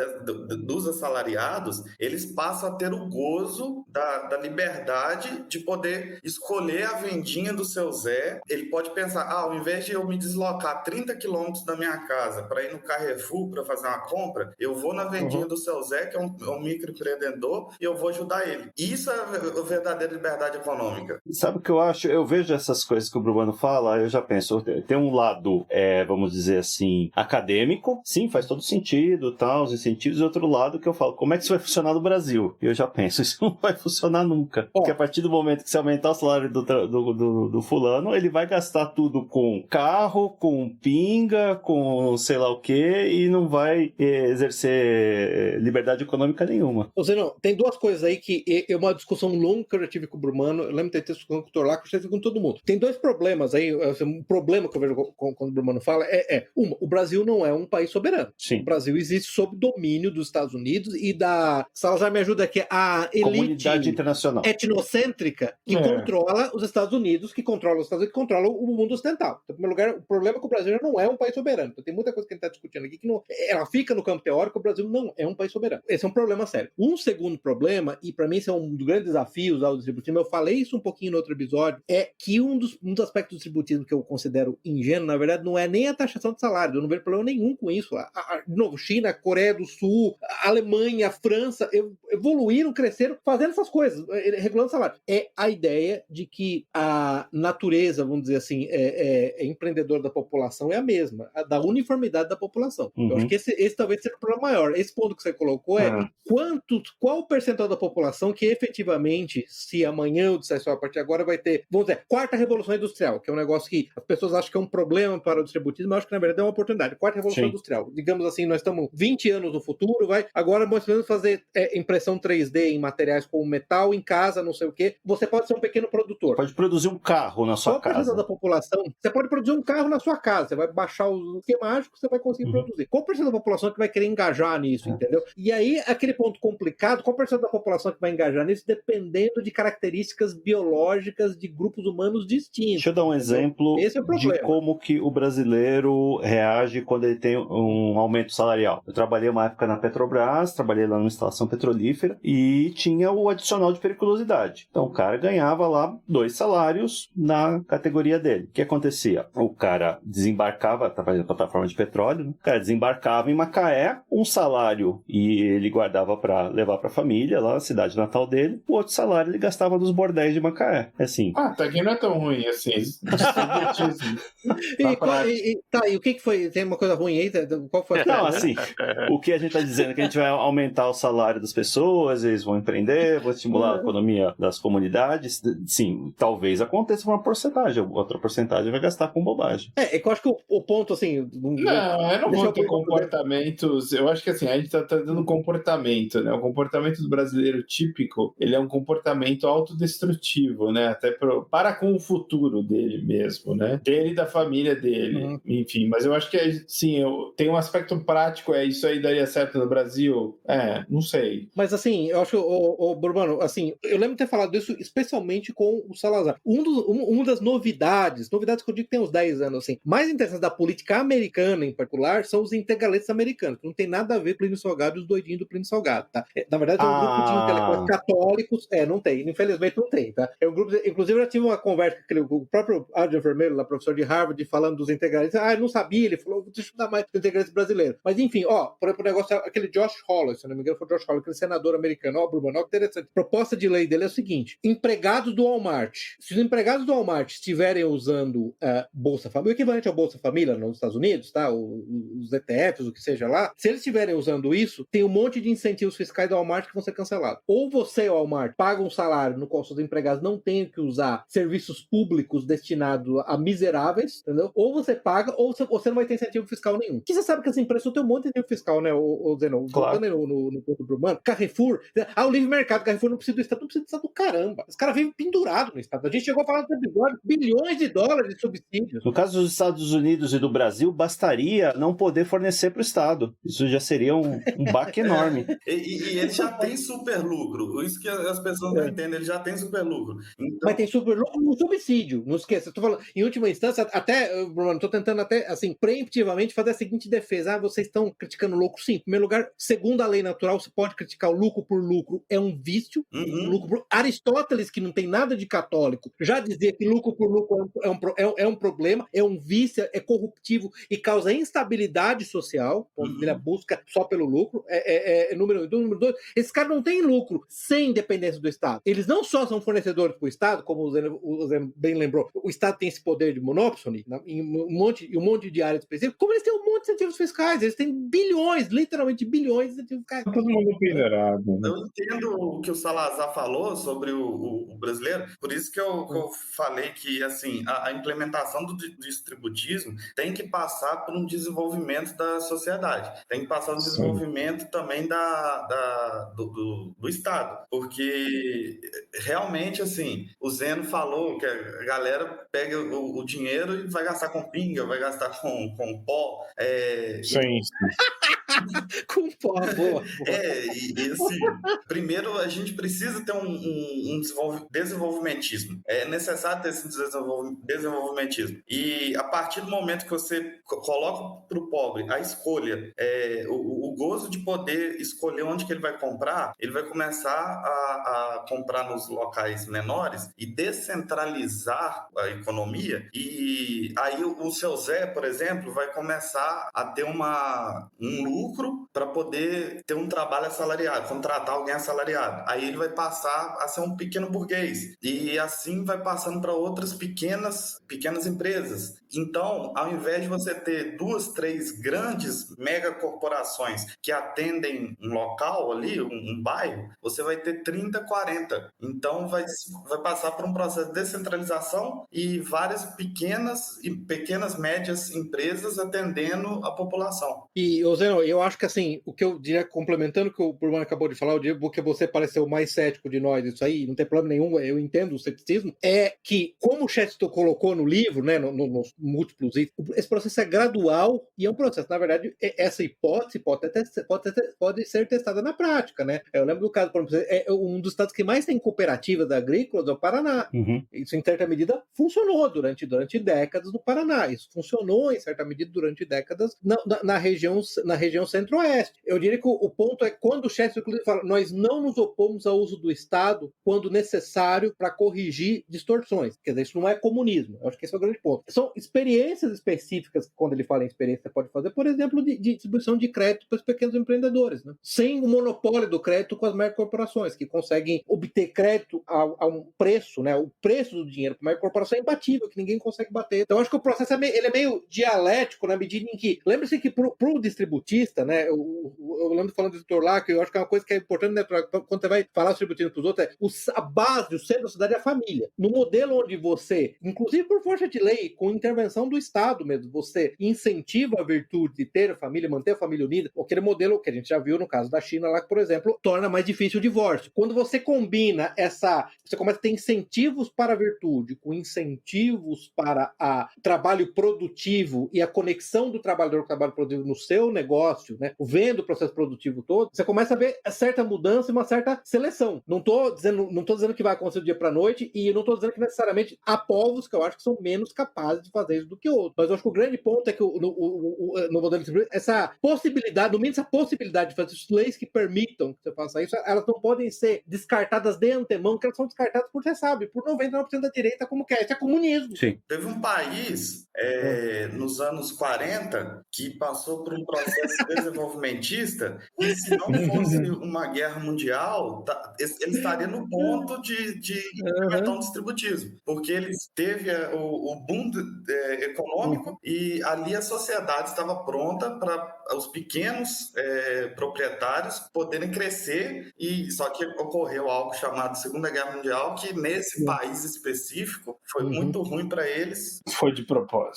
[SPEAKER 4] dos assalariados, eles passam a ter o gozo da liberdade de poder escolher a vendinha do seu Zé. Ele pode pensar, ao invés de eu me deslocar 30 quilômetros da minha casa para ir no Carrefour para fazer uma compra, eu vou na vendinha do seu Zé, que é um microempreendedor, e eu vou ajudar ele. Isso é a verdadeira liberdade econômica.
[SPEAKER 2] Sabe o que eu acho, eu vejo essas coisas que o Bruno fala, eu já penso, tem um lado, vamos dizer assim, acadêmico, sim, faz todo sentido, tal, os incentivos, e outro lado que eu falo, como é que isso vai funcionar no Brasil? E eu já penso, isso não vai funcionar nunca. Porque a partir do momento que você aumentar o salário do fulano, ele vai gastar tudo com carro, com pinga, com sei lá o quê, e não vai exercer liberdade econômica nenhuma.
[SPEAKER 3] Ou seja, não, tem duas coisas aí que é uma discussão longa que eu já tive com o Brumano, eu lembro de ter discussão com o Dr. Laco, eu já tive com todo mundo. Tem dois problemas aí, um problema que eu vejo quando o Brumano fala o Brasil não é um país soberano.
[SPEAKER 2] Sim.
[SPEAKER 3] O Brasil existe sob domínio dos Estados Unidos e da, Salazar me ajuda aqui, a elite
[SPEAKER 2] comunidade internacional
[SPEAKER 3] etnocêntrica que controla os Estados Unidos, que controla o mundo ocidental. Então, em primeiro lugar, o problema é que o Brasil já não é um país soberano. Então, tem muita coisa que a gente está discutindo aqui que não, ela fica no campo teórico, o Brasil não é um país soberano. Esse é um problema sério. Um segundo problema, e para mim esse é um dos grandes desafios ao distributismo, eu falei isso um pouquinho no outro episódio, é que um dos aspectos do distributismo que eu considero ingênuo, na verdade, não é nem a taxação de salário. Eu não vejo problema nenhum com isso. De novo, China, Coreia do Sul, Alemanha, França, evoluíram, cresceram fazendo essas coisas, regulando salário. É a ideia de que a natureza, vamos dizer assim, empreendedora da população é a mesma, a da uniformidade da população. Eu acho que esse talvez seja o problema maior. Esse ponto que você colocou qual o percentual da população que efetivamente, se amanhã eu disser só a partir de agora, vai ter, vamos dizer, quarta revolução industrial, que é um negócio que as pessoas acham que é um problema para o distributismo, mas eu acho que na verdade é uma oportunidade. Quarta revolução industrial. Digamos assim, nós estamos 20 anos no futuro, agora nós podemos fazer impressão 3D em materiais como metal, em casa, não sei o quê. Você pode ser um pequeno produtor.
[SPEAKER 2] Pode produzir um carro na sua casa.
[SPEAKER 3] Qual da população? Você pode produzir um carro na sua casa. Você vai baixar o esquema mágico, você vai conseguir produzir. Qual percentual da população que vai querer engajar nisso, entendeu? E aí, aquele ponto complicado, qual percentual da população que vai engajar nisso, dependendo de características biológicas de grupos humanos distintos.
[SPEAKER 2] Deixa eu dar um exemplo de como que o brasileiro reage quando ele tem um aumento salarial. Eu trabalhei uma época na Petrobras, trabalhei lá numa instalação petrolífera e tinha o adicional de periculosidade. Então o cara ganhava lá 2 salários na categoria dele. O que acontecia? O cara desembarcava, trabalhando na plataforma de petróleo, né? O cara desembarcava em Macaé, um salário e ele guardava para levar para a família lá, a cidade natal dele, o outro salário ele gastava nos bordéis de Macaé. Assim.
[SPEAKER 6] Tá aqui não é tão ruim assim.
[SPEAKER 3] E o que foi? Tem uma coisa ruim aí? Qual foi?
[SPEAKER 2] Não, assim, o que a gente está dizendo é que a gente vai aumentar o salário das pessoas, eles vão empreender, vão estimular a economia das comunidades. Sim, talvez aconteça uma porcentagem, outra porcentagem vai gastar com bobagem.
[SPEAKER 3] Eu acho que o ponto, assim...
[SPEAKER 6] Não, eu não vou ter comportamentos... Eu acho que, assim, a gente está dando comportamento, né? O comportamento do brasileiro típico, ele é um comportamento autodestrutivo, né? Até para com o futuro dele mesmo, né? Dele e da família dele, enfim. Mas eu acho que, sim, tem um aspecto prático, isso aí daria certo no Brasil? Não sei.
[SPEAKER 3] Mas, assim, eu acho, Borbano, assim, eu lembro de ter falado isso especialmente com o Salazar. Uma das novidades que eu digo que tem uns 10 anos, assim, mais interessantes da política americana, em particular, são os integralistas americanos, que não tem nada a ver com o Plínio Salgado e os doidinhos do Plínio Salgado, tá? Na verdade, é um grupo de intelectuais católicos, não tem, infelizmente não tem, tá? É um grupo, inclusive, eu já tive uma conversa com o próprio Adrian Vermelho, lá, professor de Harvard, falando dos integralistas. Eu não sabia, ele falou, deixa eu estudar mais do integralista brasileiro. Mas, enfim, por exemplo, o negócio, aquele Josh Hawley, se não me engano, foi o Josh Hawley, aquele senador americano, Bruno, interessante. A proposta de lei dele é o seguinte: empregados do Walmart, se os empregados do Walmart estiverem usando Bolsa Família, o equivalente ao Bolsa Família nos Estados Unidos, tá? Os ETFs, o que seja lá, se eles estiverem usando isso, tem um monte de incentivos fiscais do Walmart que vão ser cancelados. Ou você, Walmart, paga um salário no qual seus empregados não tenham que usar serviços públicos destinados a miseráveis, entendeu? Ou você paga, ou você não vai ter incentivo fiscal nenhum. Que você sabe que as empresas têm um monte de incentivo fiscal, né, o Zenon?
[SPEAKER 2] Claro.
[SPEAKER 3] No ponto do humano. Carrefour, o livre mercado, Carrefour não precisa do Estado, não precisa do Estado do caramba. Os caras vivem pendurados no Estado. A gente chegou a falar no episódio, bilhões de dólares de subsídios.
[SPEAKER 2] No caso dos Estados Unidos e do Brasil, bastaria não poder fornecer para o Estado. Isso já seria um baque enorme.
[SPEAKER 4] E ele já tem super lucro. Isso que as pessoas não entendem, ele já tem super lucro. Então...
[SPEAKER 3] Mas tem super lucro no subsídio. Não esqueça, eu tô falando, em última instância, até, Bruno, estou tentando até, assim, preemptivamente fazer a seguinte defesa. Vocês estão criticando o lucro? Sim. Em primeiro lugar, segundo a lei natural, você pode criticar o lucro por lucro. É um vício. Aristóteles, que não tem nada de católico, já dizia que lucro por lucro é um problema, é um vício, é corruptivo e causa instabilidade social. Ele busca só pelo lucro. Número 1. Número 2, esses caras não têm lucro sem dependência do Estado. Eles não só são fornecedores para o Estado, Estado, como o Zeno bem lembrou, o Estado tem esse poder de monopsony em um monte de áreas específicas, como eles têm um monte de incentivos fiscais, eles têm bilhões, literalmente bilhões de incentivos fiscais.
[SPEAKER 6] Todo mundo pendurado. Né?
[SPEAKER 4] Eu entendo o que o Salazar falou sobre o brasileiro, por isso que eu falei que assim, a implementação do distributismo tem que passar por um desenvolvimento da sociedade, tem que passar por um desenvolvimento também do Estado, porque realmente assim, o Zeno falou que a galera pega o dinheiro e vai gastar com pinga, vai gastar com pó.
[SPEAKER 6] Sim.
[SPEAKER 3] Com pó, boa.
[SPEAKER 4] E assim, primeiro a gente precisa ter um desenvolvimentismo. É necessário ter esse desenvolvimentismo. E a partir do momento que você coloca para o pobre a escolha, o gozo de poder escolher onde que ele vai comprar, ele vai começar a comprar nos locais menores e descentralizar a economia. E aí o seu Zé, por exemplo, vai começar a ter um lucro para poder ter um trabalho assalariado, contratar alguém assalariado. Aí ele vai passar a ser um pequeno burguês. E assim vai passando para outras pequenas empresas. Então, ao invés de você ter 2, 3 grandes megacorporações que atendem um local ali, um bairro, você vai ter 30, 40. Então, vai passar por um processo de descentralização e várias pequenas, médias empresas atendendo a população.
[SPEAKER 3] E, Zeno, eu acho que assim, o que eu diria, complementando o que o Bruno acabou de falar, eu diria porque você pareceu o mais cético de nós, isso aí, não tem problema nenhum, eu entendo o ceticismo, é que, como o Chesterton colocou no livro, né, nos múltiplos itens, esse processo é gradual e é um processo, na verdade, essa hipótese pode ser testada na prática, né? Eu lembro do caso, por exemplo, um dos estados que mais tem cooperativas agrícolas é o Paraná.
[SPEAKER 2] Uhum.
[SPEAKER 3] Isso, em certa medida, funcionou durante décadas no Paraná. Isso funcionou, em certa medida, durante décadas na região centro-oeste. Eu diria que o ponto é quando o Chesterton, inclusive, fala, nós não nos opomos ao uso do Estado quando necessário para corrigir distorções. Quer dizer, isso não é comunismo. Eu acho que esse é o grande ponto. São experiências específicas, quando ele fala em experiência, você pode fazer, por exemplo, de distribuição de crédito para os pequenos empreendedores, né? Sem o monopólio do crédito com as megacorporações, que conseguem obter crédito a um preço, né? O preço do dinheiro para a megacorporação é imbatível, que ninguém consegue bater. Então, eu acho que o processo ele é meio dialético na medida em que, lembre-se que para o distributista, né? Eu lembro falando do editor lá, que eu acho que é uma coisa que é importante, né, quando você vai falar distributindo para os outros, a base, o centro da sociedade é a família. No modelo onde você, inclusive por força de lei, com intervenção do Estado mesmo, você incentiva a virtude de ter a família, manter a família unida, aquele modelo que a gente já viu no caso da China lá, que, por exemplo, torna mais difícil o divórcio. Quando você combina você começa a ter incentivos para a virtude com incentivos para o trabalho produtivo e a conexão do trabalhador com o trabalho produtivo no seu negócio, né, vendo o processo produtivo todo, você começa a ver certa mudança e uma certa seleção. Não estou dizendo que vai acontecer do dia para a noite, e eu não estou dizendo que necessariamente há povos que eu acho que são menos capazes de fazer isso do que outros. Mas eu acho que o grande ponto é que no modelo de essa possibilidade, no mínimo essa possibilidade de fazer leis que permitam que você faça isso, elas não podem ser descartadas de antemão, que elas são descartadas por, você sabe, por 99% da direita, como que é. Isso é comunismo.
[SPEAKER 2] Sim.
[SPEAKER 4] Teve um país nos anos 40 que passou por um processo desenvolvimentista, e se não fosse uma guerra mundial, ele estaria no ponto de implementar um distributismo, porque ele teve o boom econômico e ali a sociedade estava pronta para os pequenos proprietários poderem crescer, e só que ocorreu algo chamado Segunda Guerra Mundial, que nesse país específico foi muito ruim para eles.
[SPEAKER 6] Foi de propósito.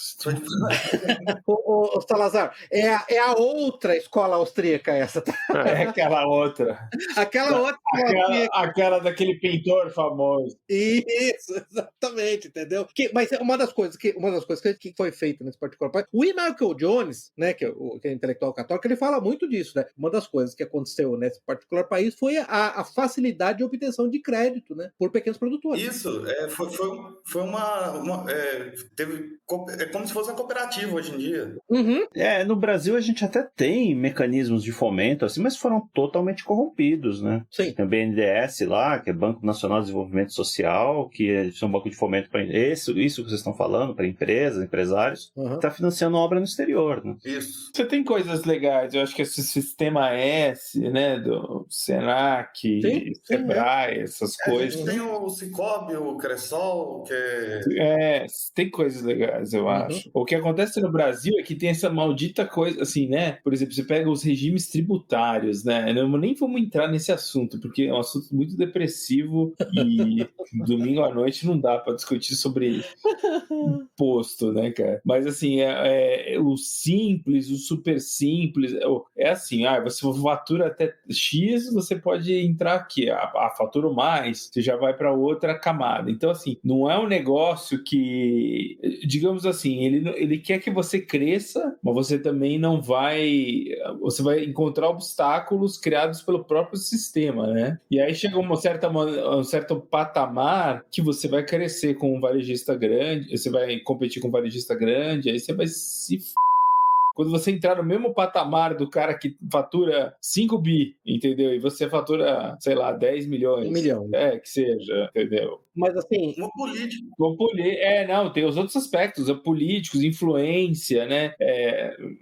[SPEAKER 3] O Salazar, é a outra escola austríaca essa, tá?
[SPEAKER 6] É aquela outra. Aquela daquele pintor famoso.
[SPEAKER 3] Isso, exatamente, entendeu? Mas uma das coisas que foi feita nesse particular país, o E. Michael Jones, né, que é intelectual católico, ele fala muito disso, né? Uma das coisas que aconteceu nesse particular país foi a facilidade de obtenção de crédito, né, por pequenos produtores.
[SPEAKER 4] Isso, foi é como se fosse uma cooperativa hoje em dia.
[SPEAKER 2] No Brasil a gente até tem mecanismos de fomento, assim, mas foram totalmente corrompidos, né?
[SPEAKER 3] Sim.
[SPEAKER 2] Tem o BNDES lá, que é Banco Nacional de Desenvolvimento Social, que é um banco de fomento para isso que vocês estão falando, para empresas. empresas, empresários, que está financiando obra no exterior, né?
[SPEAKER 4] Isso.
[SPEAKER 6] Você tem coisas legais, eu acho que esse sistema S, né, do Senac, Sebrae, essas coisas.
[SPEAKER 4] A gente tem o Cicobi, o Cressol, que
[SPEAKER 6] tem coisas legais, eu acho. O que acontece no Brasil é que tem essa maldita coisa, assim, né? Por exemplo, você pega os regimes tributários, né? Nem vamos entrar nesse assunto, porque é um assunto muito depressivo e domingo à noite não dá para discutir sobre imposto, né, cara? Mas, assim, o simples, o super simples, é assim, você fatura até X, você pode entrar aqui, a fatura mais, você já vai para outra camada. Então, assim, não é um negócio que, digamos assim, ele quer que você cresça, mas você também não vai, você vai encontrar obstáculos criados pelo próprio sistema, né? E aí chega um certo patamar que você vai crescer com um varejista grande, você vai competir com um varejista grande, aí você vai se quando você entrar no mesmo patamar do cara que fatura 5 bi, entendeu? E você fatura, sei lá, 10 milhões.
[SPEAKER 3] 1 milhão.
[SPEAKER 6] Que seja, entendeu?
[SPEAKER 3] Mas assim...
[SPEAKER 4] O político.
[SPEAKER 6] Não, tem os outros aspectos, políticos, influência, né?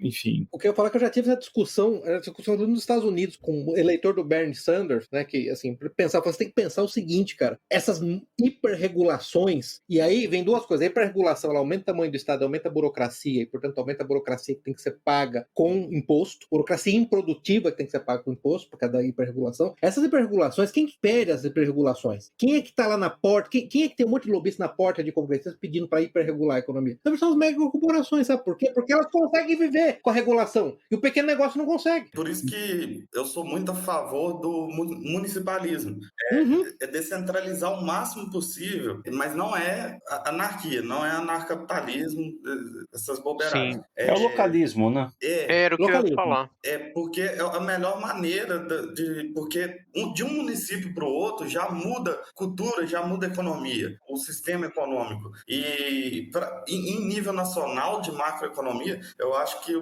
[SPEAKER 6] Enfim.
[SPEAKER 3] O que eu falo é que eu já tive essa discussão nos Estados Unidos com o eleitor do Bernie Sanders, né? Que, assim, você tem que pensar o seguinte, cara, essas hiperregulações, e aí vem duas coisas, a hiperregulação, ela aumenta o tamanho do Estado, aumenta a burocracia, e portanto aumenta a burocracia que tem que ser paga com imposto, burocracia improdutiva que tem que ser paga com imposto, por causa da hiperregulação. Essas hiperregulações, quem que pede as hiperregulações? Quem é que tá lá na porta? Quem é que tem um monte de lobista na porta de congressistas pedindo para hiperregular a economia? São as mega corporações, sabe por quê? Porque elas conseguem viver com a regulação e o pequeno negócio não consegue.
[SPEAKER 4] Por isso que eu sou muito a favor do municipalismo. É descentralizar o máximo possível, mas não é anarquia, não é anarcapitalismo, essas bobeiragens.
[SPEAKER 5] Sim.
[SPEAKER 2] É o localismo, né?
[SPEAKER 5] Era o que eu ia falar.
[SPEAKER 4] Porque é a melhor maneira porque de um município para o outro já muda cultura, já muda economia, o sistema econômico. E em nível nacional de macroeconomia, eu acho que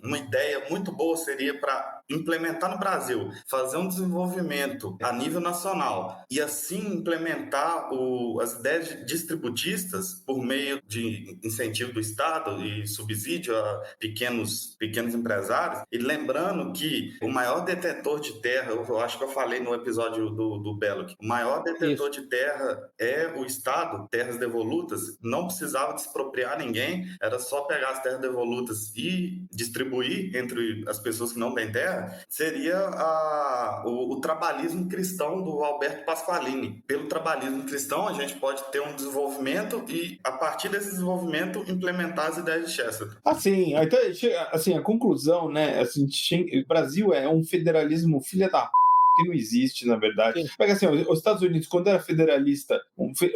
[SPEAKER 4] uma ideia muito boa seria para implementar no Brasil, fazer um desenvolvimento a nível nacional e assim implementar as ideias distributistas por meio de incentivo do Estado e subsídio a pequenos empresários. E lembrando que o maior detetor de terra, eu acho que eu falei no episódio do Belloc, o maior detetor de terra é o Estado, terras devolutas, não precisava expropriar ninguém, era só pegar as terras devolutas e distribuir entre as pessoas que não têm terra, seria o trabalhismo cristão do Alberto Pasqualini. Pelo trabalhismo cristão, a gente pode ter um desenvolvimento e, a partir desse desenvolvimento, implementar as ideias de Chesterton.
[SPEAKER 6] Então, assim, a conclusão, né, assim, o Brasil é um federalismo filha da que não existe, na verdade. Pega assim, os Estados Unidos, quando era federalista,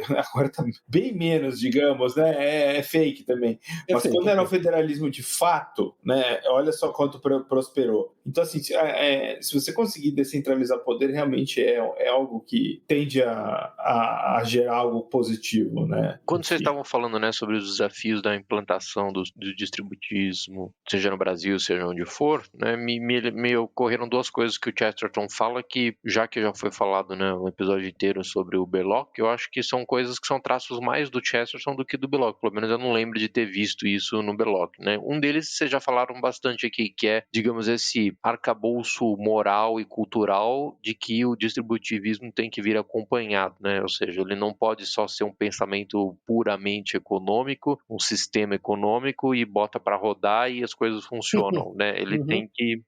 [SPEAKER 6] agora tá bem menos, digamos, né? É fake também. Mas quando era um federalismo de fato, né? Olha só quanto prosperou. Então, assim, se você conseguir descentralizar poder, realmente é algo que tende a gerar algo positivo, né?
[SPEAKER 5] Quando vocês estavam falando, né, sobre os desafios da implantação do distributismo, seja no Brasil, seja onde for, né, me ocorreram duas coisas que o Chesterton fala que já foi falado, né, um episódio inteiro sobre o Belloc, eu acho que são coisas que são traços mais do Chesterton do que do Belloc, pelo menos eu não lembro de ter visto isso no Belloc, né. Um deles vocês já falaram bastante aqui, que é, digamos, esse arcabouço moral e cultural de que o distributivismo tem que vir acompanhado, né, ou seja, ele não pode só ser um pensamento puramente econômico, um sistema econômico e bota para rodar e as coisas funcionam, né, ele tem que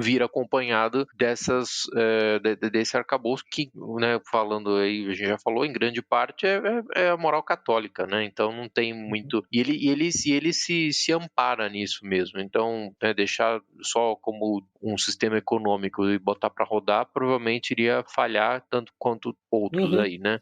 [SPEAKER 5] vir acompanhado desse arcabouço que, né, falando aí, a gente já falou, em grande parte é a moral católica, né, então não tem muito, e ele se ampara nisso mesmo, então, né, deixar só como um sistema econômico e botar para rodar, provavelmente iria falhar tanto quanto outros aí, né,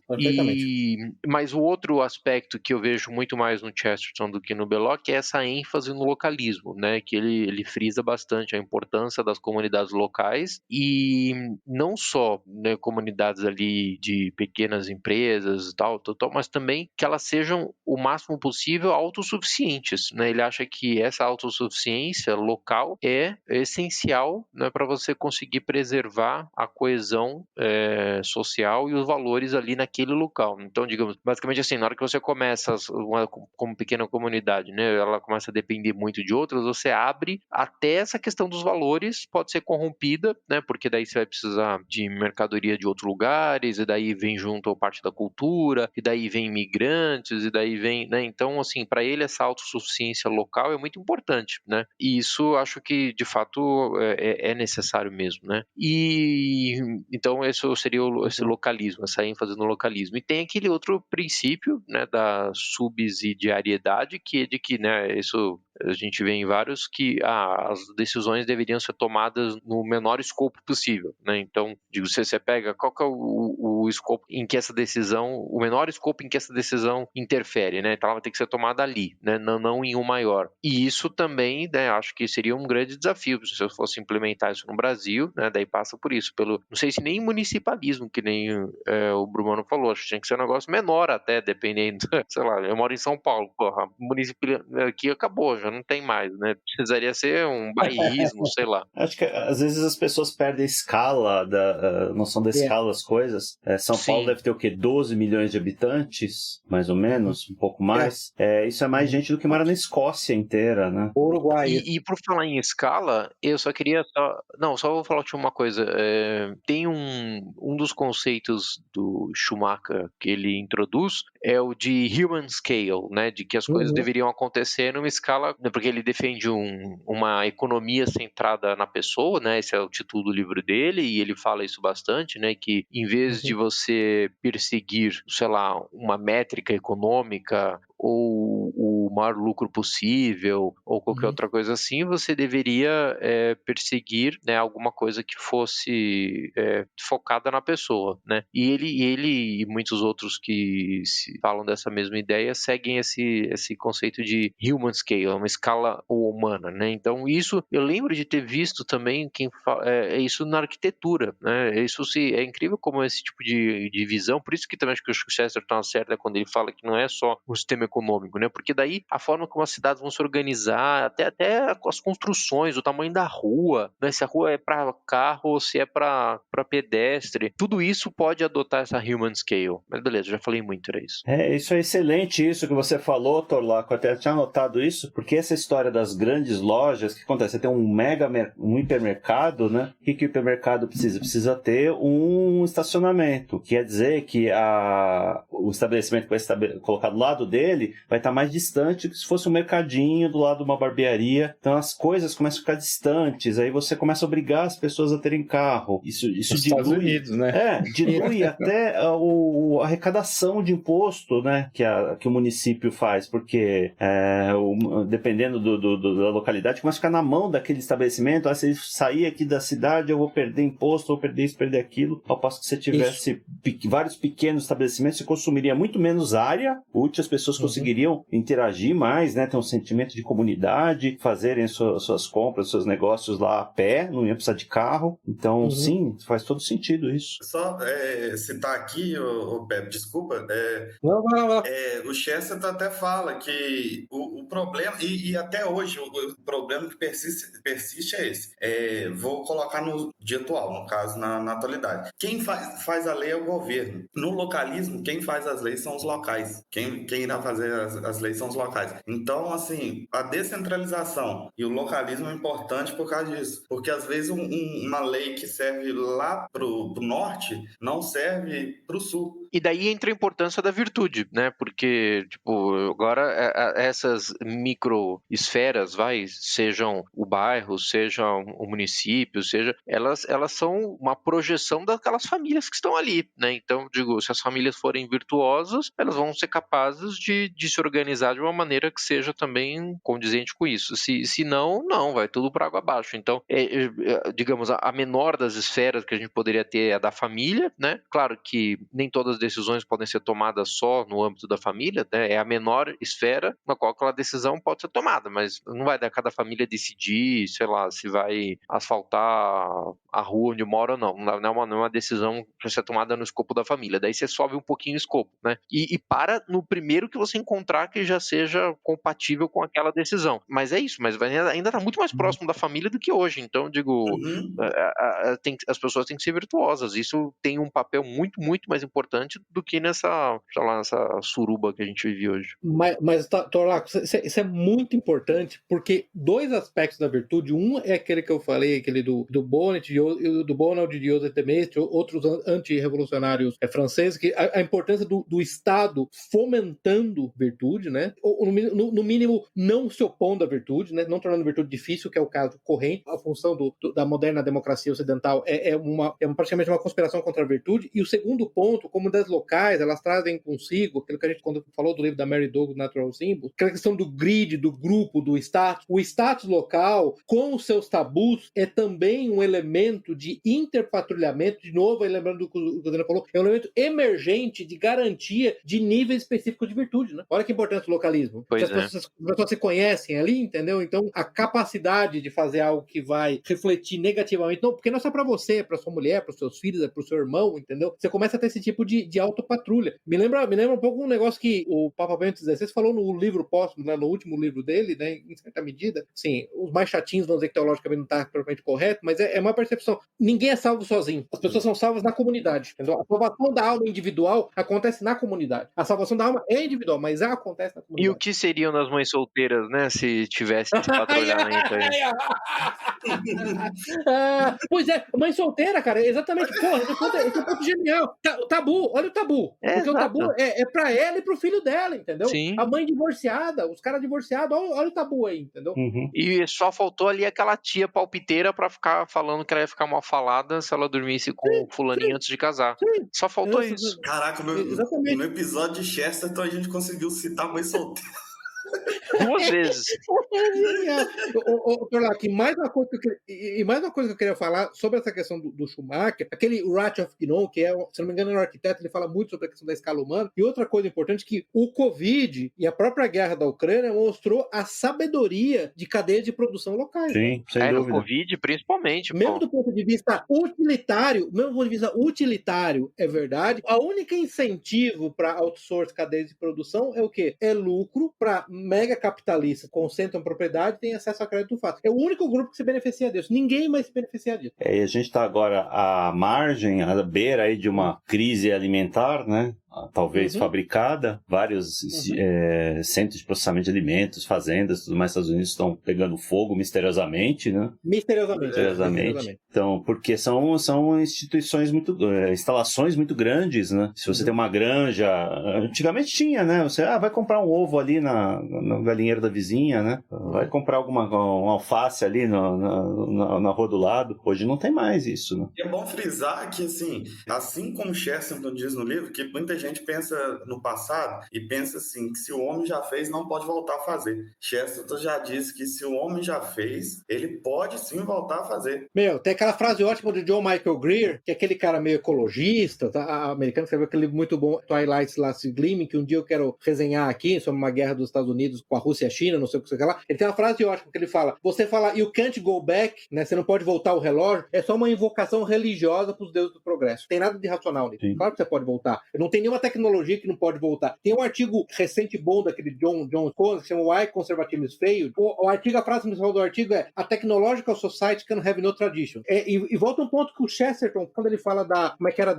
[SPEAKER 5] mas o outro aspecto que eu vejo muito mais no Chesterton do que no Belloc é essa ênfase no localismo, né, que ele frisa bastante a importância das comunidades locais e não só, né, comunidades ali de pequenas empresas e tal, mas também que elas sejam o máximo possível autossuficientes, né? Ele acha que essa autossuficiência local é é essencial, né, para você conseguir preservar a coesão social e os valores ali naquele local. Então, digamos, basicamente assim, na hora que você começa como pequena comunidade, né, ela começa a depender muito de outras, você abre até essa questão dos valores, pode ser corrompida, né, porque daí você vai precisar de mercadoria de outros lugares, e daí vem junto a parte da cultura, e daí vem imigrantes, e daí vem, né, então, assim, para ele essa autossuficiência local é muito importante, né, e isso acho que, de fato, é necessário mesmo, né, e então esse seria esse localismo, essa ênfase no localismo, e tem aquele outro princípio, né, da subsidiariedade, que é de que, né, isso a gente vê em vários, que as decisões deveriam ser tomadas no menor escopo possível, né? Então, digo, você pega qual que é o escopo em que essa decisão, o menor escopo em que essa decisão interfere, né? Então ela vai ter que ser tomada ali, né? Não em um maior. E isso também, né, acho que seria um grande desafio se eu fosse implementar isso no Brasil, né? Daí passa por isso, não sei se nem municipalismo, que nem o Brumano falou, acho que tinha que ser um negócio menor até, dependendo, sei lá, eu moro em São Paulo, porra, município aqui acabou, já não tem mais, né? Precisaria ser um bairrismo, sei lá.
[SPEAKER 2] Acho que às vezes as pessoas perdem a escala, a noção da escala das coisas. São Paulo deve ter o quê? 12 milhões de habitantes, mais ou menos, um pouco mais. Isso é mais gente do que mora na Escócia inteira, né?
[SPEAKER 3] Uruguai.
[SPEAKER 5] E por falar em escala, eu só queria só vou falar uma coisa. Tem um dos conceitos do Schumacher que ele introduz, é o de human scale, né? De que as coisas deveriam acontecer numa escala, porque ele defende uma economia centrada na pessoa, né? Esse é o título do livro dele, e ele fala isso bastante, né? Que em vez de você perseguir, sei lá, uma métrica econômica ou o maior lucro possível, ou qualquer outra coisa assim, você deveria perseguir, né, alguma coisa que fosse focada na pessoa, né? E ele e muitos outros que falam dessa mesma ideia seguem esse conceito de human scale, uma escala humana, né? Então isso eu lembro de ter visto também isso na arquitetura, né? É incrível como esse tipo de visão, por isso que também acho que o Chesterton acerta quando ele fala que não é só o sistema econômico, né? Porque daí a forma como as cidades vão se organizar, até as construções, o tamanho da rua, né? Se a rua é para carro ou se é para pedestre, tudo isso pode adotar essa human scale. Mas beleza, já falei muito, era isso.
[SPEAKER 2] Isso é excelente isso que você falou, Torlaco, até tinha notado isso, porque essa história das grandes lojas, que acontece? Você tem um hipermercado, né? O que o hipermercado precisa? Precisa ter um estacionamento, quer dizer que o estabelecimento que vai ser colocado do lado dele vai estar mais distante que se fosse um mercadinho do lado de uma barbearia. Então as coisas começam a ficar distantes, aí você começa a obrigar as pessoas a terem carro. Isso dilui,
[SPEAKER 6] Estados Unidos, né?
[SPEAKER 2] Dilui até a arrecadação de imposto, né, que o município faz, porque dependendo da localidade, começa a ficar na mão daquele estabelecimento. Se ele sair aqui da cidade, eu vou perder imposto, vou perder isso, perder aquilo. Ao passo que se tivesse vários pequenos estabelecimentos, você consumiria muito menos área útil, as pessoas conseguiriam interagir mais, né, ter um sentimento de comunidade, fazerem suas compras, seus negócios lá a pé, não ia precisar de carro. Então, sim, faz todo sentido isso.
[SPEAKER 4] Só citar aqui, o Pepe, desculpa,
[SPEAKER 3] Não.
[SPEAKER 4] o Chesterton até fala que o problema, e até hoje o problema que persiste é esse. Vou colocar no dia atual, no caso, na atualidade. Quem faz a lei é o governo. No localismo, quem faz as leis são os locais. Quem irá fazer as leis são os locais. Então, assim, a descentralização e o localismo é importante por causa disso. Porque, às vezes, uma lei que serve lá pro norte não serve pro sul.
[SPEAKER 5] E daí entra a importância da virtude, né? Porque, tipo, agora essas microesferas, sejam o bairro, sejam o município, elas são uma projeção daquelas famílias que estão ali, né? Então, digo, se as famílias forem virtuosas, elas vão ser capazes de se organizar de uma maneira que seja também condizente com isso. Se não, vai tudo para água abaixo. Então, digamos, a menor das esferas que a gente poderia ter é a da família, né? Claro que nem todas decisões podem ser tomadas só no âmbito da família, né? É a menor esfera na qual aquela decisão pode ser tomada, mas não vai dar cada família decidir, sei lá, se vai asfaltar a rua onde mora ou não. Não é uma decisão para ser tomada no escopo da família. Daí você sobe um pouquinho o escopo, né? E para no primeiro que você encontrar que já seja compatível com aquela decisão. Mas é isso, mas ainda está muito mais próximo da família do que hoje. Então, eu digo, as pessoas têm que ser virtuosas. Isso tem um papel muito, muito mais importante do que nessa suruba que a gente vive hoje.
[SPEAKER 3] Mas Torlaco, isso é muito importante, porque dois aspectos da virtude, um é aquele que eu falei, aquele do Bonnet, do Bonald de Joseph de Maistre, outros anti-revolucionários franceses, que a importância do Estado fomentando virtude, né? Ou, no mínimo, não se opondo à virtude, né? Não tornando a virtude difícil, que é o caso corrente. A função da moderna democracia ocidental é praticamente uma conspiração contra a virtude. E o segundo ponto, comunidades locais, elas trazem consigo, aquilo que a gente, quando falou do livro da Mary Douglas, Natural Symbols, aquela questão do grid, do grupo, do status. O status local, com os seus tabus, é também um elemento de interpatrulhamento, de novo, aí lembrando do que o Daniel falou, é um elemento emergente de garantia de níveis específicos de virtude, né? Olha que importante o localismo. As pessoas se conhecem ali, entendeu? Então, a capacidade de fazer algo que vai refletir negativamente, não, porque não é só para você, é para sua mulher, para os seus filhos, é para o seu irmão, entendeu? Você começa a ter esse tipo de autopatrulha. Me lembra um pouco um negócio que o Papa Bento XVI falou no livro póstumo, né, no último livro dele, né, em certa medida. Sim, os mais chatinhos vão dizer que teologicamente não está propriamente correto, mas é uma percepção. Ninguém é salvo sozinho. As pessoas são salvas na comunidade. Entendeu? A salvação da alma individual acontece na comunidade. A salvação da alma é individual, mas ela acontece na comunidade.
[SPEAKER 5] E o que seriam das mães solteiras, né, se tivesse esse patrulhamento aí?
[SPEAKER 3] Pois é, mãe solteira, cara, exatamente. Porra, esse é um ponto genial. Tabu, olha o tabu. Porque o tabu é pra ela e pro filho dela, entendeu?
[SPEAKER 5] Sim.
[SPEAKER 3] A mãe divorciada, os caras divorciados, olha o tabu aí, entendeu?
[SPEAKER 5] E só faltou ali aquela tia palpiteira pra ficar falando que ela ia ficar mal falada se ela dormisse com o fulaninho antes de casar. Só faltou isso.
[SPEAKER 4] Caraca, no episódio de Chesterton a gente conseguiu citar a mãe solteira.
[SPEAKER 5] 2 vezes.
[SPEAKER 3] Torlac, mais uma coisa que eu queria falar sobre essa questão do Schumacher, aquele Ratcliffe Gnon, que é, se não me engano, é um arquiteto, ele fala muito sobre a questão da escala humana. E outra coisa importante, que o Covid e a própria guerra da Ucrânia mostrou a sabedoria de cadeias de produção locais.
[SPEAKER 2] Sim, sem dúvida.
[SPEAKER 5] No Covid, principalmente.
[SPEAKER 3] Mesmo do ponto de vista utilitário, é verdade. A única incentivo para outsource cadeias de produção é o quê? É lucro para mega capitalistas, concentram propriedade e têm acesso a crédito fácil. É o único grupo que se beneficia disso. Ninguém mais se beneficia disso.
[SPEAKER 2] E a gente está agora à margem, à beira aí de uma crise alimentar, né? Talvez fabricada, vários centros de processamento de alimentos, fazendas, tudo mais, Estados Unidos estão pegando fogo misteriosamente, né? Misteriosamente. Então, porque são instituições instalações muito grandes, né? Se você tem uma granja, antigamente tinha, né? Você vai comprar um ovo ali no galinheiro da vizinha, né? Vai comprar uma alface ali na rua do lado. Hoje não tem mais isso, né?
[SPEAKER 4] É bom frisar que, assim como Chesterton diz no livro, que muita gente pensa no passado e pensa assim, que se o homem já fez, não pode voltar a fazer. Chesterton já disse que se o homem já fez, ele pode sim voltar a fazer.
[SPEAKER 3] Tem aquela frase ótima do John Michael Greer, que é aquele cara meio ecologista, tá? A americana escreveu aquele livro muito bom, Twilight's Last Gleaming, que um dia eu quero resenhar aqui, sobre uma guerra dos Estados Unidos com a Rússia e a China, não sei o que lá. Ele tem uma frase ótima que ele fala, você fala, you can't go back, né? Você não pode voltar o relógio, é só uma invocação religiosa para os deuses do progresso. Não tem nada de racional nisso. Claro que você pode voltar. Não tem nenhuma tecnologia que não pode voltar. Tem um artigo recente bom daquele John Coase, que chama Why Conservatism is Failed. O artigo, a frase principal do artigo é a technological society can have no tradition. E volta um ponto que o Chesterton, quando ele fala como é que era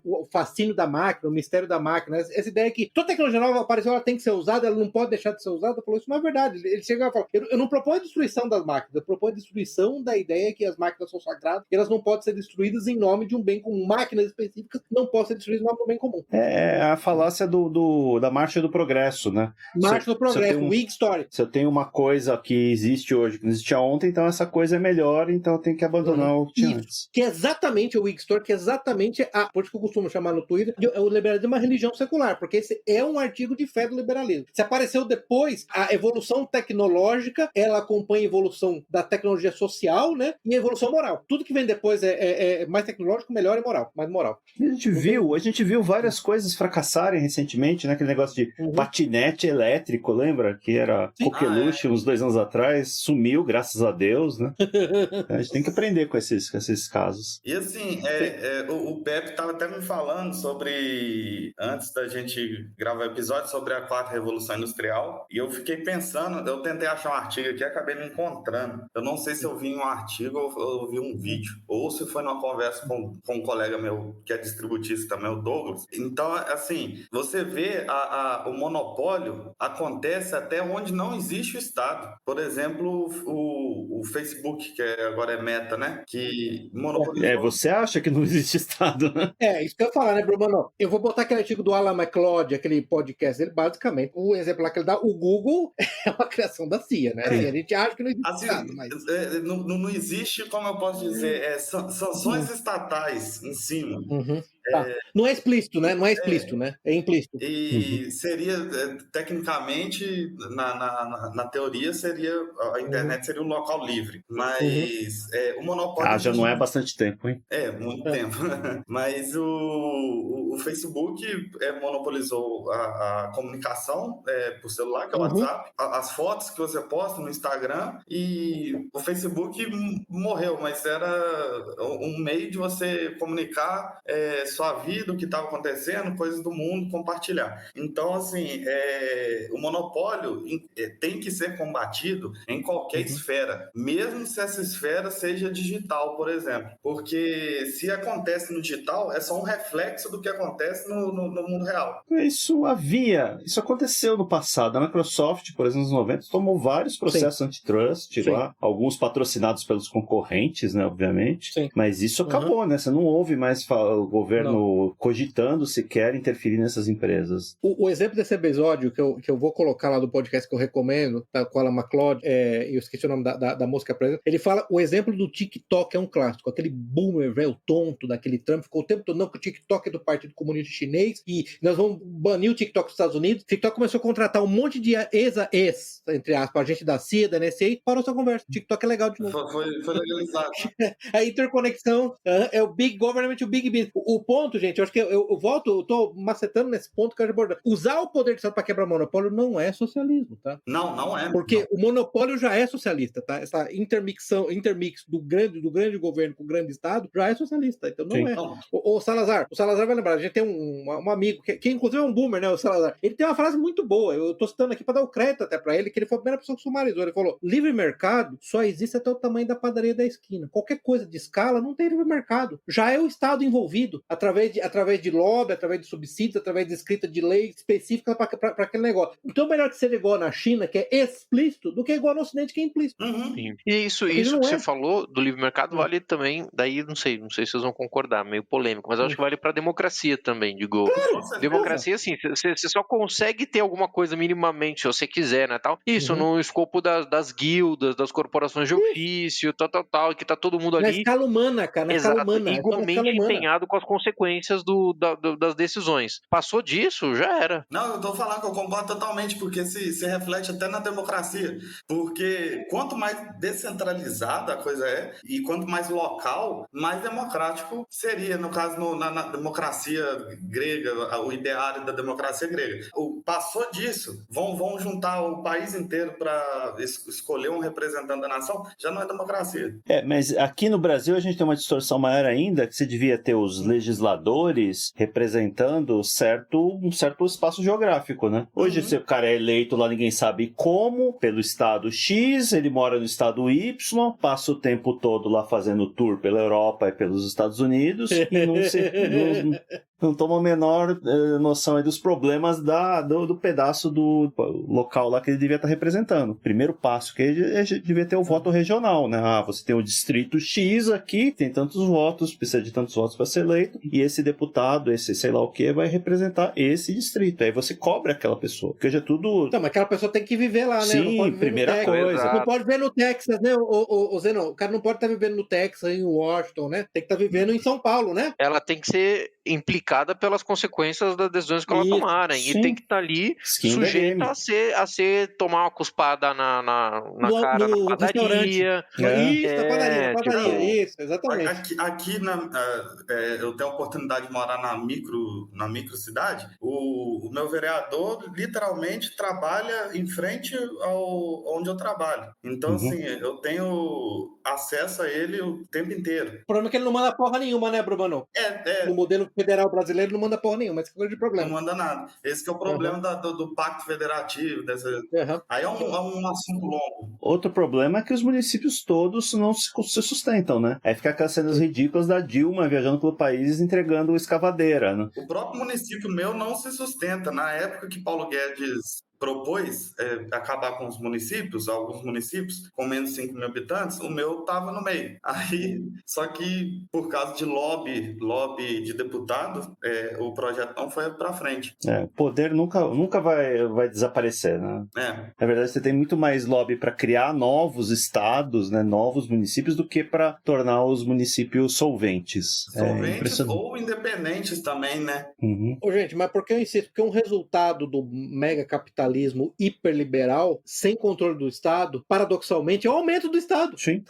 [SPEAKER 3] o fascínio da máquina, o mistério da máquina, essa ideia que toda tecnologia nova apareceu, ela tem que ser usada, ela não pode deixar de ser usada, falou, isso não é verdade. Ele chega e fala, eu não proponho a destruição das máquinas, eu proponho a destruição da ideia que as máquinas são sagradas e elas não podem ser destruídas em nome de um bem comum. Máquinas específicas não podem ser destruídas em nome do bem comum.
[SPEAKER 2] É a falácia da marcha do progresso, né?
[SPEAKER 3] Marcha do progresso, Whig Story. Se
[SPEAKER 2] eu tenho uma coisa que existe hoje, que não existia ontem, então essa coisa é melhor, então eu tenho que abandonar o que tinha antes.
[SPEAKER 3] Que é exatamente o Whig Story, que é exatamente por isso que eu costumo chamar no Twitter, o liberalismo é uma religião secular, porque esse é um artigo de fé do liberalismo. Se apareceu depois, a evolução tecnológica, ela acompanha a evolução da tecnologia social, né? E a evolução moral. Tudo que vem depois é mais tecnológico, melhor e moral, mais moral.
[SPEAKER 2] A gente viu várias várias coisas fracassaram recentemente, né? Aquele negócio de patinete elétrico, lembra? Que era coqueluche uns 2 anos atrás, sumiu, graças a Deus, né? A gente tem que aprender com esses casos.
[SPEAKER 4] E assim, o Pepe estava até me falando sobre, antes da gente gravar o episódio, sobre a 4ª Revolução Industrial, e eu fiquei pensando, eu tentei achar um artigo aqui e acabei não encontrando. Eu não sei se eu vi um artigo ou eu vi um vídeo, ou se foi numa conversa com um colega meu que é distributista também, o Douglas. Então, assim, você vê o monopólio acontece até onde não existe o Estado. Por exemplo, o Facebook, que agora é Meta, né? Que monopolizou.
[SPEAKER 2] Você acha que não existe Estado, né?
[SPEAKER 3] Isso que eu ia falar, né, Bruno? Eu vou botar aquele artigo do Alan McLeod, aquele podcast dele, basicamente, o exemplo lá que ele dá, o Google é uma criação da CIA, né? Assim, a gente acha que não existe
[SPEAKER 4] assim,
[SPEAKER 3] Estado, mas...
[SPEAKER 4] não existe, como eu posso dizer, sanções estatais em cima.
[SPEAKER 3] Tá. Não é explícito, né? Não é explícito, né? É implícito.
[SPEAKER 4] E seria, tecnicamente, na teoria, a internet seria um local livre. Mas o monopólio...
[SPEAKER 2] já não é bastante tempo, hein?
[SPEAKER 4] Muito tempo. Mas o Facebook monopolizou a comunicação por celular, que é o WhatsApp, as fotos que você posta no Instagram, e o Facebook morreu, mas era um meio de você comunicar sua vida, o que estava acontecendo, coisas do mundo, compartilhar. Então, assim, o monopólio tem que ser combatido em qualquer esfera, mesmo se essa esfera seja digital, por exemplo. Porque se acontece no digital, é só um reflexo do que acontece no mundo real.
[SPEAKER 2] Isso aconteceu no passado. A Microsoft, por exemplo, nos 90, tomou vários processos antitrust lá, alguns patrocinados pelos concorrentes, né, obviamente.
[SPEAKER 3] Sim.
[SPEAKER 2] Mas isso acabou, né? Você não ouve mais o governo cogitando sequer interferir nessas empresas.
[SPEAKER 3] O exemplo desse episódio que eu vou colocar lá do podcast que eu recomendo, tá, com a Alan McLeod, eu esqueci o nome da moça que apresenta, ele fala, o exemplo do TikTok é um clássico, aquele boomer velho tonto daquele Trump, ficou o tempo todo, não, que o TikTok é do Partido Comunista Chinês e nós vamos banir o TikTok dos Estados Unidos. O TikTok começou a contratar um monte de entre aspas, a gente da CIA, da NSA, parou essa conversa. O TikTok é legal de novo.
[SPEAKER 4] Foi legalizado.
[SPEAKER 3] A interconexão é o Big Government, o Big Business. O ponto, gente, eu acho que eu volto, eu tô macetando nesse ponto que eu abordar. Usar o poder do Estado para quebrar monopólio não é socialismo, tá?
[SPEAKER 4] Não é.
[SPEAKER 3] Porque o monopólio já é socialista, tá? Essa intermix do grande governo com o grande Estado já é socialista, então não é. O Salazar vai lembrar, a gente tem um amigo, que inclusive é um boomer, né, o Salazar. Ele tem uma frase muito boa, eu tô citando aqui para dar o crédito até para ele, que ele foi a primeira pessoa que sumarizou. Ele falou, livre mercado só existe até o tamanho da padaria da esquina. Qualquer coisa de escala não tem livre mercado. Já é o Estado envolvido, através de lobby, através de subsídios, através de escrita de lei específica para aquele negócio. Então é melhor que seja igual na China, que é explícito, do que igual no Ocidente, que é implícito.
[SPEAKER 5] Sim. E isso que você falou do livre mercado vale também, daí não sei se vocês vão concordar, meio polêmico, mas eu acho que vale para democracia também, digo.
[SPEAKER 3] Claro,
[SPEAKER 5] democracia, assim, você só consegue ter alguma coisa minimamente, se você quiser, né, tal. Isso no escopo das guildas, das corporações de ofício, tal, que tá todo mundo ali.
[SPEAKER 3] Na escala humana, cara, na escala humana.
[SPEAKER 5] Igualmente empenhado com as consequências das decisões. Passou disso, já era.
[SPEAKER 4] Não, eu tô falando que eu concordo totalmente, porque se reflete até na democracia. Porque quanto mais descentralizada a coisa e quanto mais local, mais democrático seria. No caso, na democracia grega, o ideário da democracia grega. Passou disso, vão juntar o país inteiro para escolher um representante da nação, já não é democracia.
[SPEAKER 2] Mas aqui no Brasil a gente tem uma distorção maior ainda, que você devia ter os legisladores representando um certo espaço geográfico, né? Hoje, se o cara é eleito lá, ninguém sabe como, pelo estado X, ele mora no estado Y, passa o tempo todo lá fazendo tour pela Europa e pelos Estados Unidos, e não toma a menor noção aí dos problemas do pedaço do local lá que ele devia estar representando. O primeiro passo que ele devia ter o voto regional, né? Você tem o distrito X aqui, tem tantos votos, precisa de tantos votos para ser eleito, e esse deputado, esse sei lá o que, vai representar esse distrito. Aí você cobra aquela pessoa, porque já tudo...
[SPEAKER 3] Não, mas aquela pessoa tem que viver lá, né?
[SPEAKER 2] Sim, primeira coisa.
[SPEAKER 3] Não pode viver no Texas, né? O Zeno, o cara não pode estar vivendo no Texas, em Washington, né? Tem que estar vivendo em São Paulo, né?
[SPEAKER 5] Ela tem que ser implicada pelas consequências das decisões que ela tomarem.
[SPEAKER 2] sim.
[SPEAKER 5] E tem que estar ali sujeita a ser tomar uma cuspada na cara na padaria.
[SPEAKER 3] Isso, na padaria, isso, exatamente.
[SPEAKER 4] Aqui eu tenho a oportunidade de morar na micro cidade. O meu vereador literalmente trabalha em frente ao onde eu trabalho. Então, assim, eu tenho acesso a ele o tempo inteiro.
[SPEAKER 3] O problema é que ele não manda porra nenhuma, né, Bruno? No modelo federal brasileiro não manda porra nenhuma, esse é o grande problema.
[SPEAKER 4] Não manda nada. Esse que é o problema do Pacto Federativo. Aí é um assunto longo.
[SPEAKER 2] Outro problema é que os municípios todos não se sustentam, né? Aí fica aquelas cenas ridículas da Dilma viajando pelo país entregando escavadeira, né?
[SPEAKER 4] O próprio município meu não se sustenta. Na época que Paulo Guedes propôs acabar com os municípios, alguns municípios com menos de 5 mil habitantes, o meu estava no meio. Aí, só que por causa de lobby de deputado, o projeto não foi para frente.
[SPEAKER 2] O poder nunca vai desaparecer, né? Na verdade, você tem muito mais lobby para criar novos estados, né, novos municípios, do que para tornar os municípios solventes.
[SPEAKER 4] Solventes ou independentes também, né?
[SPEAKER 3] Gente, mas por que eu insisto? Porque um resultado do mega capitalismo hiperliberal, sem controle do Estado, paradoxalmente, é o aumento do Estado.
[SPEAKER 2] Sim.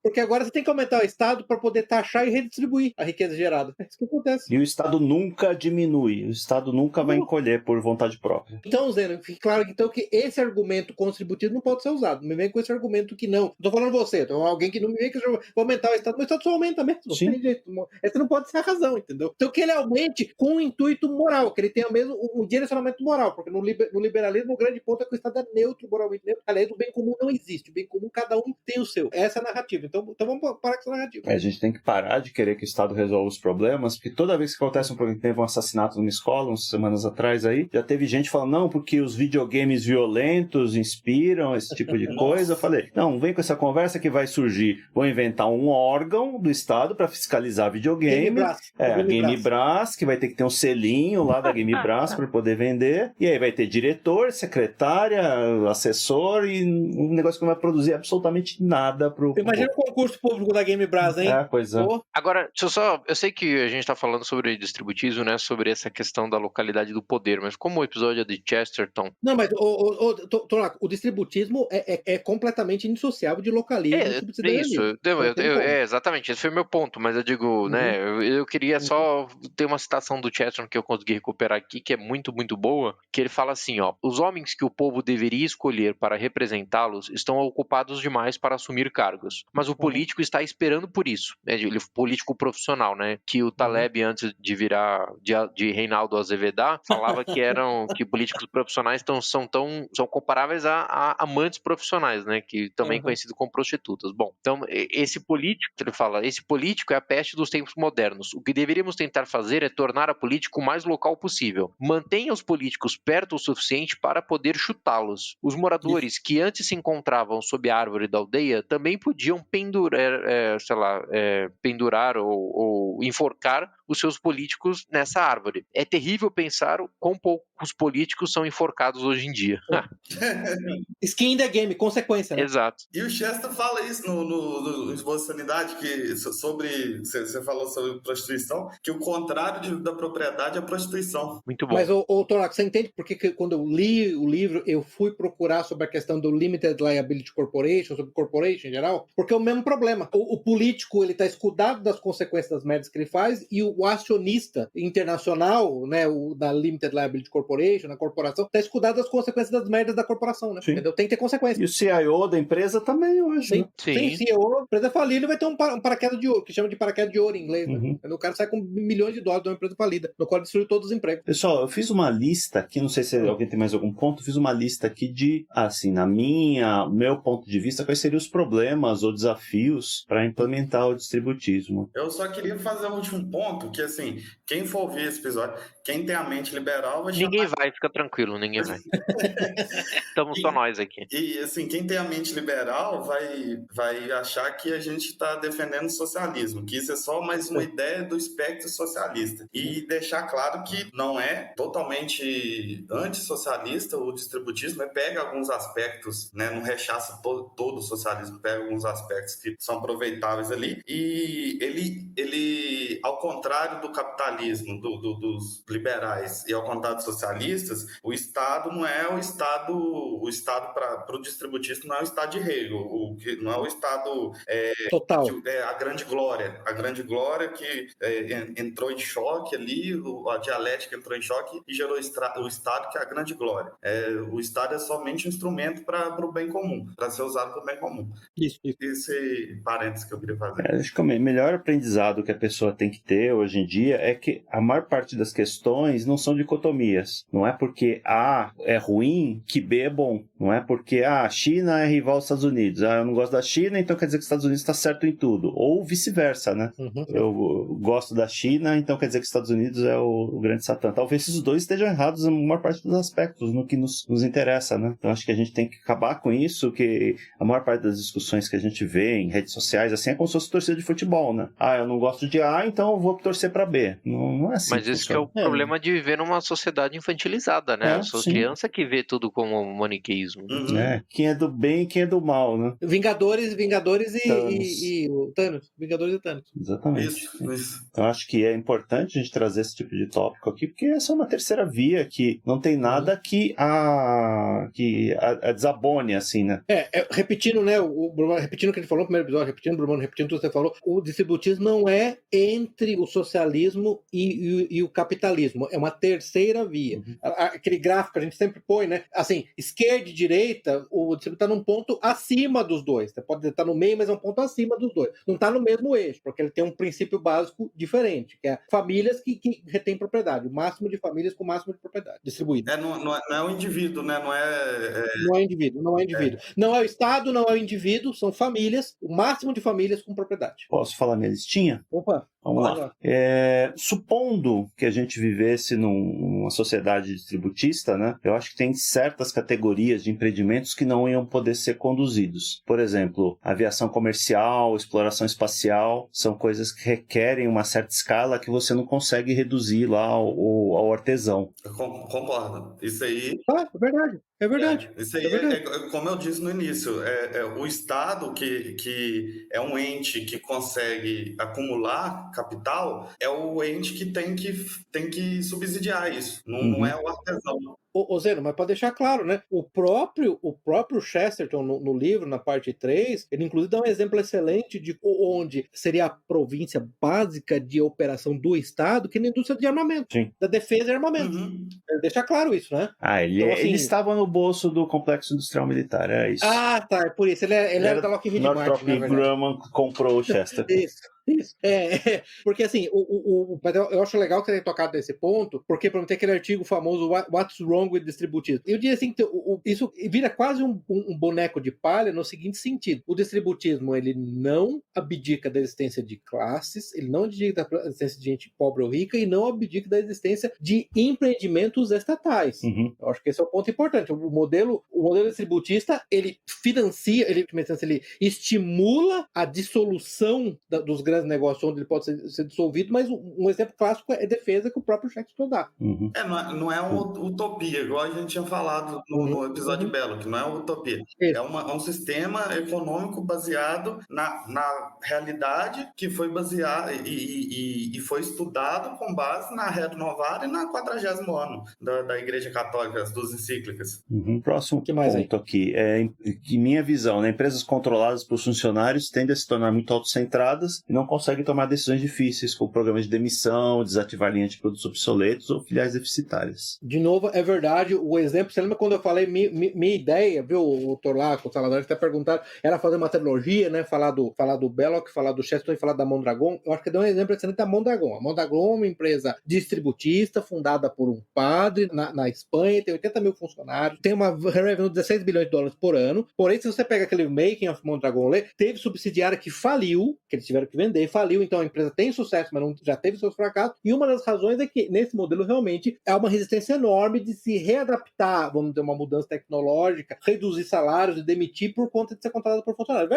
[SPEAKER 3] Porque agora você tem que aumentar o Estado para poder taxar e redistribuir a riqueza gerada. É isso que acontece.
[SPEAKER 2] E o Estado nunca diminui, o Estado nunca vai encolher por vontade própria.
[SPEAKER 3] Então, Zeno, fique claro então que esse argumento contributivo não pode ser usado. Não me vem com esse argumento que não. Estou falando você, então alguém que não me vem que vou aumentar o Estado, mas o Estado só aumenta mesmo. Não tem jeito. Essa não pode ser a razão, entendeu? Então que ele aumente com um intuito moral, que ele tenha mesmo um direcionamento moral, porque no liberalismo o grande ponto é que o Estado é neutro, moralmente neutro. Aliás, o bem comum não existe. O bem comum, cada um tem o seu. Essa é a narrativa. Então vamos parar com essa narrativa.
[SPEAKER 2] A gente tem que parar de querer que o Estado resolva os problemas, porque toda vez que acontece um problema, teve um assassinato numa escola, umas semanas atrás aí, já teve gente falando, não, porque os videogames violentos inspiram esse tipo de coisa. Eu falei, não, vem com essa conversa que vai surgir. Vou inventar um órgão do Estado para fiscalizar videogame. A Game Brás, que vai ter que ter um selinho lá da Game Brás para poder vender. E aí vai ter diretor, secretária, assessor e um negócio que não vai produzir absolutamente nada pro...
[SPEAKER 3] Imagina o concurso público da Game Brás, hein?
[SPEAKER 2] Pois é.
[SPEAKER 5] Agora, eu sei que a gente tá falando sobre distributismo, né, sobre essa questão da localidade do poder, mas como o episódio é de Chesterton...
[SPEAKER 3] Não, mas o distributismo é completamente indissociável de localismo.
[SPEAKER 5] Exatamente, esse foi o meu ponto, mas eu digo, né, eu queria só ter uma citação do Chesterton que eu consegui recuperar aqui, que é muito, muito boa, que ele fala assim, os homens que o povo deveria escolher para representá-los estão ocupados demais para assumir cargos, mas o político está esperando por isso, né, ele político profissional, né, que o Taleb, antes de virar de Reinaldo Azevedá, falava que políticos profissionais são comparáveis a amantes profissionais, né, que também é conhecido como prostitutas. Bom, então esse político, ele fala, esse político é a peste dos tempos modernos. O que deveríamos tentar fazer é tornar a política o mais local possível. Mantenha os políticos perto o suficiente para poder chutá-los. Os moradores que antes se encontravam sob a árvore da aldeia também podiam pendurar ou enforcar os seus políticos nessa árvore. É terrível pensar quão poucos políticos são enforcados hoje em dia.
[SPEAKER 3] Skin in the game, consequência, né?
[SPEAKER 5] Exato.
[SPEAKER 4] E o Chester fala isso no Esboço de Sanidade, você falou sobre prostituição, que o contrário da propriedade é a prostituição.
[SPEAKER 5] Muito bom.
[SPEAKER 3] Mas, Tonaco, você entende por que quando eu li o livro, eu fui procurar sobre a questão do Limited Liability Corporation, sobre corporation em geral? Porque é o mesmo problema. O político, ele está escudado das consequências das merdas que ele faz, e o acionista internacional, né, da Limited Liability Corporation, na corporação, está escudado das consequências das merdas da corporação, né? Entendeu? Tem que ter consequências.
[SPEAKER 2] E o CIO da empresa também, eu acho.
[SPEAKER 3] Sim, CEO, a empresa falida, ele vai ter um paraquedas de ouro, que chama de paraquedas de ouro em inglês, né? O cara sai com milhões de dólares de uma empresa falida, no qual destruiu todos os empregos.
[SPEAKER 2] Pessoal, eu fiz uma lista aqui, não sei se alguém tem mais algum ponto, fiz uma lista aqui de, assim, meu ponto de vista, quais seriam os problemas ou desafios para implementar o distributismo.
[SPEAKER 4] Eu só queria fazer um último ponto, que assim, quem for ouvir esse episódio, quem tem a mente liberal vai
[SPEAKER 5] Ninguém
[SPEAKER 4] chamar...
[SPEAKER 5] vai, fica tranquilo, ninguém vai. Estamos só nós aqui.
[SPEAKER 4] E, assim, quem tem a mente liberal vai achar que a gente está defendendo o socialismo, que isso é só mais uma ideia do espectro socialista. E deixar claro que não é totalmente antissocialista o distributismo, pega alguns aspectos, né, não rechaça todo o socialismo, pega alguns aspectos que são aproveitáveis ali, e ele ao contrário do capitalismo, dos liberais, e ao contrário dos socialistas, o Estado não é o Estado para o distributista não é o Estado de Hegel, não é o Estado
[SPEAKER 3] total.
[SPEAKER 4] A grande glória que entrou em choque ali, a dialética entrou em choque e gerou o Estado, que é a grande glória. O Estado é somente um instrumento para o bem comum, para ser usado para o bem comum.
[SPEAKER 3] Isso.
[SPEAKER 4] Esse parênteses que eu queria fazer.
[SPEAKER 2] Acho que o melhor aprendizado que a pessoa tem que ter hoje em dia é que a maior parte das questões não são dicotomias. Não é porque A é ruim que B é bom. Não é porque a China é rival dos Estados Unidos. Eu não gosto da China, então quer dizer que os Estados Unidos está certo em tudo. Ou vice-versa, né?
[SPEAKER 3] Uhum.
[SPEAKER 2] Eu gosto da China, então quer dizer que os Estados Unidos é o grande satã. Talvez esses dois estejam errados na maior parte dos aspectos, no que nos interessa, né? Então acho que a gente tem que acabar com isso, que a maior parte das discussões que a gente vê em redes sociais, assim, é como se fosse torcida de futebol, né? Eu não gosto de A, então eu vou torcer para B. Não é assim.
[SPEAKER 5] Mas esse que é o problema de viver numa sociedade infantilizada, né? A sua criança que vê tudo como maniqueísmo.
[SPEAKER 4] Uhum.
[SPEAKER 2] Quem é do bem e quem é do mal, né?
[SPEAKER 3] Vingadores e o Thanos. Vingadores e Thanos.
[SPEAKER 2] Exatamente.
[SPEAKER 4] Isso.
[SPEAKER 2] Então acho que é importante a gente trazer esse tipo de tópico aqui, porque essa é uma terceira via que não tem nada que a desabone, assim, né?
[SPEAKER 3] Repetindo, né, repetindo o que ele falou no primeiro episódio, repetindo o que você falou, o distributismo não é entre o socialismo e o capitalismo, é uma terceira via.
[SPEAKER 2] Uhum.
[SPEAKER 3] Aquele gráfico que a gente sempre põe, né, assim, esquerda e direita, o distributismo está num ponto acima dos dois, você pode estar no meio, mas é um ponto acima dos dois, não está no mesmo eixo, porque ele tem um princípio básico diferente, que é famílias que retêm propriedade, o máximo de famílias com o máximo de propriedade distribuída.
[SPEAKER 4] Não é o indivíduo, né? Não
[SPEAKER 3] é indivíduo. Não é o Estado, não é o indivíduo, são famílias, o máximo de famílias com propriedade.
[SPEAKER 2] Posso falar minha listinha?
[SPEAKER 3] Opa!
[SPEAKER 2] Vamos lá. Supondo que a gente vivesse numa sociedade distributista, né, eu acho que tem certas categorias de empreendimentos que não iam poder ser conduzidos. Por exemplo, aviação comercial, exploração espacial, são coisas que requerem uma certa escala que você não consegue reduzir lá ao artesão.
[SPEAKER 4] Eu concordo. Isso aí...
[SPEAKER 3] É verdade. É verdade.
[SPEAKER 4] Isso aí como eu disse no início, o Estado, que é um ente que consegue acumular capital, é o ente que tem que subsidiar isso, não é o artesão.
[SPEAKER 3] Zeno, mas para deixar claro, né? O próprio Chesterton, no livro, na parte 3, ele inclusive dá um exemplo excelente de onde seria a província básica de operação do Estado, que é na indústria de armamento, da defesa e armamento.
[SPEAKER 4] Uhum.
[SPEAKER 3] Ele deixa claro isso, né?
[SPEAKER 2] Ele estava no bolso do complexo industrial militar, é isso.
[SPEAKER 3] Tá, é por isso. Ele era da Lockheed Martin.
[SPEAKER 2] Northrop Grumman comprou o Chesterton.
[SPEAKER 3] Isso. Porque assim, eu acho legal que ele tenha tocado nesse ponto, porque prometeu aquele artigo famoso What's Wrong with Distributism. Eu diria assim, que isso vira quase um boneco de palha no seguinte sentido: o distributismo, ele não abdica da existência de classes, ele não abdica da existência de gente pobre ou rica, e não abdica da existência de empreendimentos estatais.
[SPEAKER 2] Uhum.
[SPEAKER 3] Eu acho que esse é o ponto importante. O modelo distributista, ele financia, ele estimula a dissolução dos grandes negócios onde ele pode ser dissolvido, mas um exemplo clássico é a defesa que o próprio Chesterton dá.
[SPEAKER 2] Uhum.
[SPEAKER 4] Não é uma utopia, igual a gente tinha falado no episódio Belo, que não é uma utopia. É um sistema econômico baseado na realidade, que foi baseado e foi estudado com base na Rerum Novarum e na 40º ano da Igreja Católica, as duas encíclicas.
[SPEAKER 2] Uhum. Próximo ponto aqui que minha visão, né, empresas controladas por funcionários tendem a se tornar muito autocentradas e não conseguem tomar decisões difíceis, como programas de demissão, desativar linhas de produtos obsoletos ou filiais deficitárias.
[SPEAKER 3] De novo, é verdade, o exemplo, você lembra quando eu falei minha ideia, viu, o Torlaco, o Salazar, até perguntaram, era fazer uma trilogia, né, falar do Belloc, falar do Chesterton e falar da Mondragon. Eu acho que deu um exemplo excelente da Mondragon. A Mondragon é uma empresa distributista, fundada por um padre na Espanha, tem 80 mil funcionários, tem uma revenue de 16 bilhões de dólares por ano, porém, se você pega aquele Making of Mondragon, teve subsidiária que faliu, que eles tiveram que vender, vender, faliu, então a empresa tem sucesso, mas já teve seus fracassos, e uma das razões é que nesse modelo realmente há uma resistência enorme de se readaptar, vamos ter uma mudança tecnológica, reduzir salários e demitir por conta de ser contratado por funcionário. É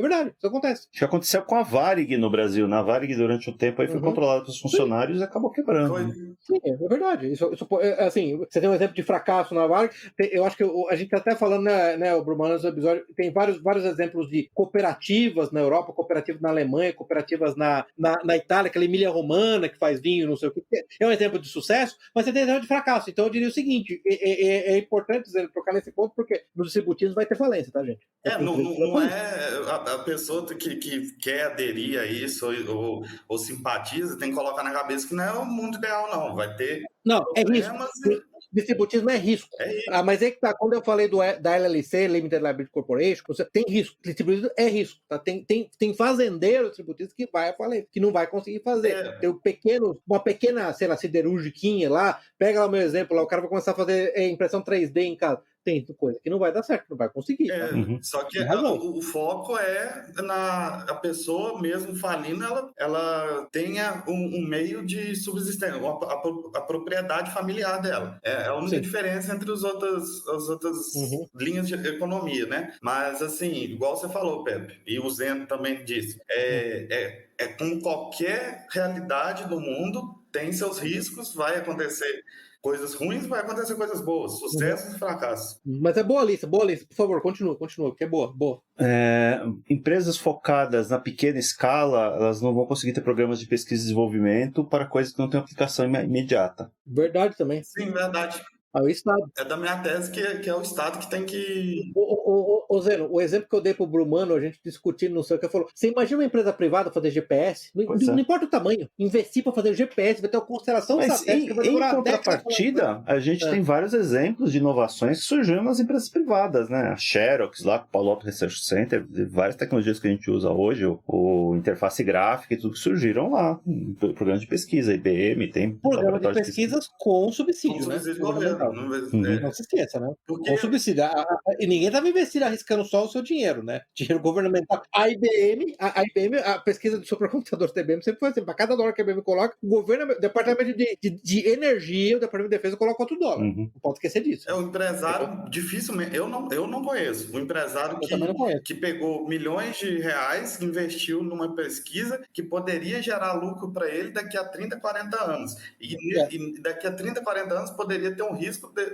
[SPEAKER 3] verdade, isso acontece.
[SPEAKER 2] Isso aconteceu com a Varig no Brasil. Na Varig, durante um tempo, aí foi controlado pelos funcionários e acabou quebrando.
[SPEAKER 3] Sim, é verdade. Isso, assim, você tem um exemplo de fracasso na Varig, eu acho que a gente está até falando, né, o Brumano, no episódio, tem vários exemplos de cooperativas na Europa, cooperativas na Alemanha, cooperativas na Itália, aquela Emília-Romana que faz vinho, não sei o que. É um exemplo de sucesso, mas você tem exemplo de fracasso. Então eu diria o seguinte, é importante tocar nesse ponto, porque nos distributivos vai ter falência, tá, gente?
[SPEAKER 4] Não é a pessoa que quer aderir a isso ou simpatiza, tem que colocar na cabeça que não é o mundo ideal, não. Vai ter
[SPEAKER 3] problemas. Distributismo é risco. Mas é que tá, quando eu falei da LLC, Limited Liability Corporation, você tem risco. Distributismo é risco. Tá? Tem fazendeiro distributista que vai a falência, que não vai conseguir fazer. Tem uma pequena, sei lá, siderúrgica lá, pega lá o meu exemplo, lá, o cara vai começar a fazer impressão 3D em casa. Tem coisa que não vai dar certo, não vai conseguir.
[SPEAKER 4] Só que o foco é a pessoa mesmo falindo, ela tenha um meio de subsistência, a propriedade familiar dela. É a única diferença entre as outras linhas de economia, né? Mas, assim, igual você falou, Pepe, e o Zeno também disse, como qualquer realidade do mundo, tem seus riscos, vai acontecer coisas ruins, vai acontecer coisas boas, sucessos e fracassos.
[SPEAKER 3] Mas é boa lista, por favor, continua, porque é boa.
[SPEAKER 2] Empresas focadas na pequena escala, elas não vão conseguir ter programas de pesquisa e desenvolvimento para coisas que não têm aplicação imediata.
[SPEAKER 3] Verdade também.
[SPEAKER 4] Sim, verdade.
[SPEAKER 3] É o Estado.
[SPEAKER 4] É da minha tese que é o Estado que tem que...
[SPEAKER 3] Ô Zeno, o exemplo que eu dei pro Brumano, a gente discutindo, não sei o que, falou, você imagina uma empresa privada fazer GPS? Não importa o tamanho, investir para fazer GPS, vai ter uma constelação
[SPEAKER 2] satélite. Mas em contrapartida, a gente tem vários exemplos de inovações que surgiram nas empresas privadas, né? A Xerox, lá com o Palo Alto Research Center, várias tecnologias que a gente usa hoje, o interface gráfica e tudo que surgiram lá, programas de pesquisa, IBM, tem...
[SPEAKER 3] Programa de pesquisas com subsídio, né?
[SPEAKER 4] Não
[SPEAKER 3] se esqueça, né? Com subsídio. E ninguém estava investindo, arriscando só o seu dinheiro, né? Dinheiro governamental. A IBM, a pesquisa do supercomputador da IBM sempre foi assim: para cada dólar que a IBM coloca, o governo, o departamento de energia, o departamento de defesa coloca outro dólar. Não pode esquecer disso.
[SPEAKER 4] O empresário, dificilmente, eu não conheço. O empresário que pegou milhões de reais, investiu numa pesquisa que poderia gerar lucro para ele daqui a 30, 40 anos. E daqui a 30, 40 anos poderia ter um risco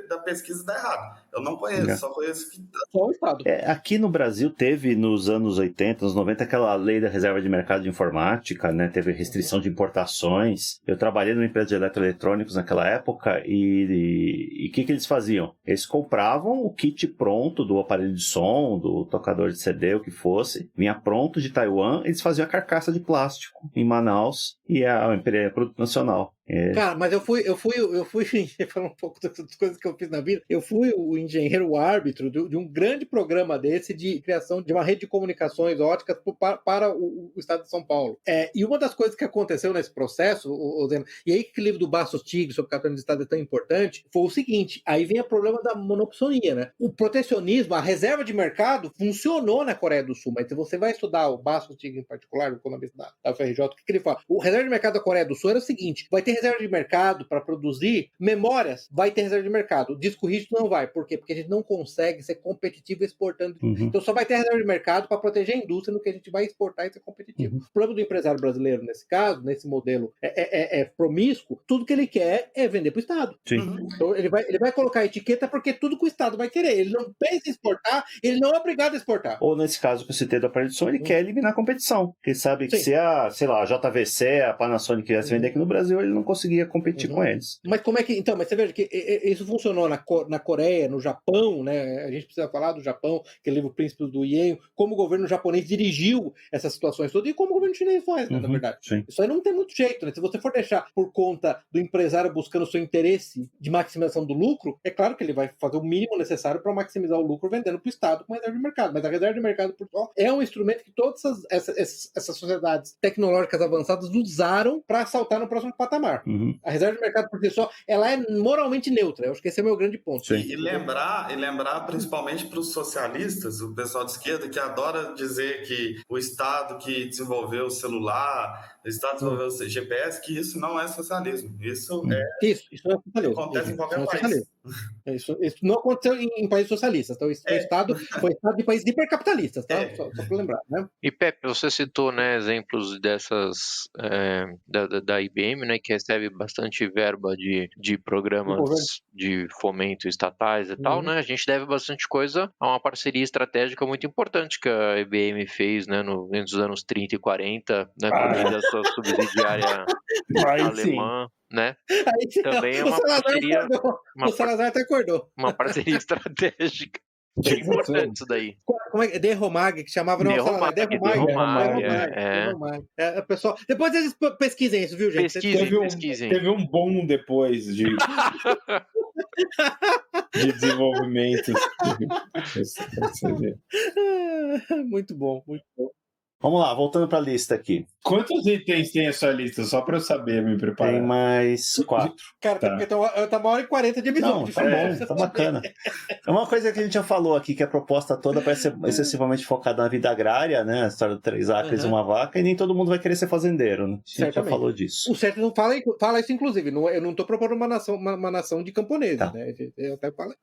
[SPEAKER 4] da pesquisa dar errado. Eu não conheço, só conheço que...
[SPEAKER 3] Só o Estado.
[SPEAKER 2] Aqui no Brasil teve, nos anos 80, anos 90, aquela lei da reserva de mercado de informática, né? Teve restrição de importações. Eu trabalhei numa empresa de eletroeletrônicos naquela época e o que eles faziam? Eles compravam o kit pronto do aparelho de som, do tocador de CD, o que fosse, vinha pronto de Taiwan, eles faziam a carcaça de plástico em Manaus e a empresa produto nacional.
[SPEAKER 3] Cara, mas eu fui falar um pouco das coisas que eu fiz na vida. Eu fui o engenheiro árbitro de um grande programa desse de criação de uma rede de comunicações óticas para o estado de São Paulo. E uma das coisas que aconteceu nesse processo, e aí que o livro do Bastos Tigre sobre o capitalismo de Estado é tão importante, foi o seguinte: aí vem o problema da monopsonia, né? O protecionismo, a reserva de mercado funcionou na Coreia do Sul, mas se você vai estudar o Bastos Tigre em particular, o economista da UFRJ, o que ele fala? O reserva de mercado da Coreia do Sul era o seguinte: vai ter reserva de mercado para produzir memórias, vai ter reserva de mercado. O disco rígido não vai. Por quê? Porque a gente não consegue ser competitivo exportando. Então só vai ter reserva de mercado para proteger a indústria no que a gente vai exportar e ser competitivo. O problema do empresário brasileiro, nesse caso, nesse modelo promíscuo, tudo que ele quer é vender para o Estado. Então ele vai colocar a etiqueta porque tudo que o Estado vai querer. Ele não pensa em exportar, ele não é obrigado a exportar.
[SPEAKER 2] Ou nesse caso que eu citei do aparelho de som, ele quer eliminar a competição. Ele sabe que se a JVC, a Panasonic quisesse vender aqui no Brasil, ele não conseguia competir com eles.
[SPEAKER 3] Mas como é que... Então, mas você veja que isso funcionou na Coreia, no Japão, né? A gente precisa falar do Japão, aquele livro Príncipes do Ien, como o governo japonês dirigiu essas situações todas e como o governo chinês faz, né, na verdade.
[SPEAKER 2] Sim.
[SPEAKER 3] Isso aí não tem muito jeito, né? Se você for deixar por conta do empresário buscando o seu interesse de maximização do lucro, é claro que ele vai fazer o mínimo necessário para maximizar o lucro vendendo para o Estado com reserva de mercado. Mas a reserva de mercado, por só, é um instrumento que todas essas sociedades tecnológicas avançadas usaram para saltar no próximo patamar. lugar. A reserva de mercado por si só, ela é moralmente neutra. Eu acho que esse é o meu grande ponto.
[SPEAKER 4] E lembrar principalmente para os socialistas, o pessoal de esquerda que adora dizer que o Estado que desenvolveu o celular, o Estado desenvolveu o GPS, que isso não é socialismo. Isso não é socialismo. Acontece em qualquer país.
[SPEAKER 3] Isso não aconteceu em países socialistas. Então, foi Estado de países hipercapitalistas, tá? Só para lembrar, né?
[SPEAKER 5] E Pepe, você citou, né, exemplos dessas da IBM, né, que recebe bastante verba de programas de fomento estatais e tal, né? A gente deve bastante coisa a uma parceria estratégica muito importante que a IBM fez, né, entre os anos 30 e 40, né, por meio da sua subsidiária alemã. Né?
[SPEAKER 3] Aí,
[SPEAKER 5] também é uma parceria.
[SPEAKER 3] O Salazar até acordou.
[SPEAKER 5] Uma parceria estratégica. É importante isso daí.
[SPEAKER 3] Como é que Derromag, que chamava
[SPEAKER 5] Derromag.
[SPEAKER 3] Pessoal, depois eles pesquisem isso, viu, gente?
[SPEAKER 5] Pesquisem.
[SPEAKER 6] Teve um boom depois de desenvolvimento.
[SPEAKER 3] Muito bom, muito bom.
[SPEAKER 2] Vamos lá, voltando para a lista aqui.
[SPEAKER 6] Quantos itens tem a sua lista? Só para eu saber, me preparar.
[SPEAKER 2] Tem mais 4.
[SPEAKER 3] Cara, tá 1h40 de episódio.
[SPEAKER 2] Tá bom, tá bacana. É uma coisa que a gente já falou aqui, que a proposta toda parece ser excessivamente focada na vida agrária, né? A história do 3 acres e uma vaca, e nem todo mundo vai querer ser fazendeiro, né? A gente já falou disso.
[SPEAKER 3] O certo não fala isso, inclusive. Eu não estou propondo uma nação de camponeses, né? Eu até falei.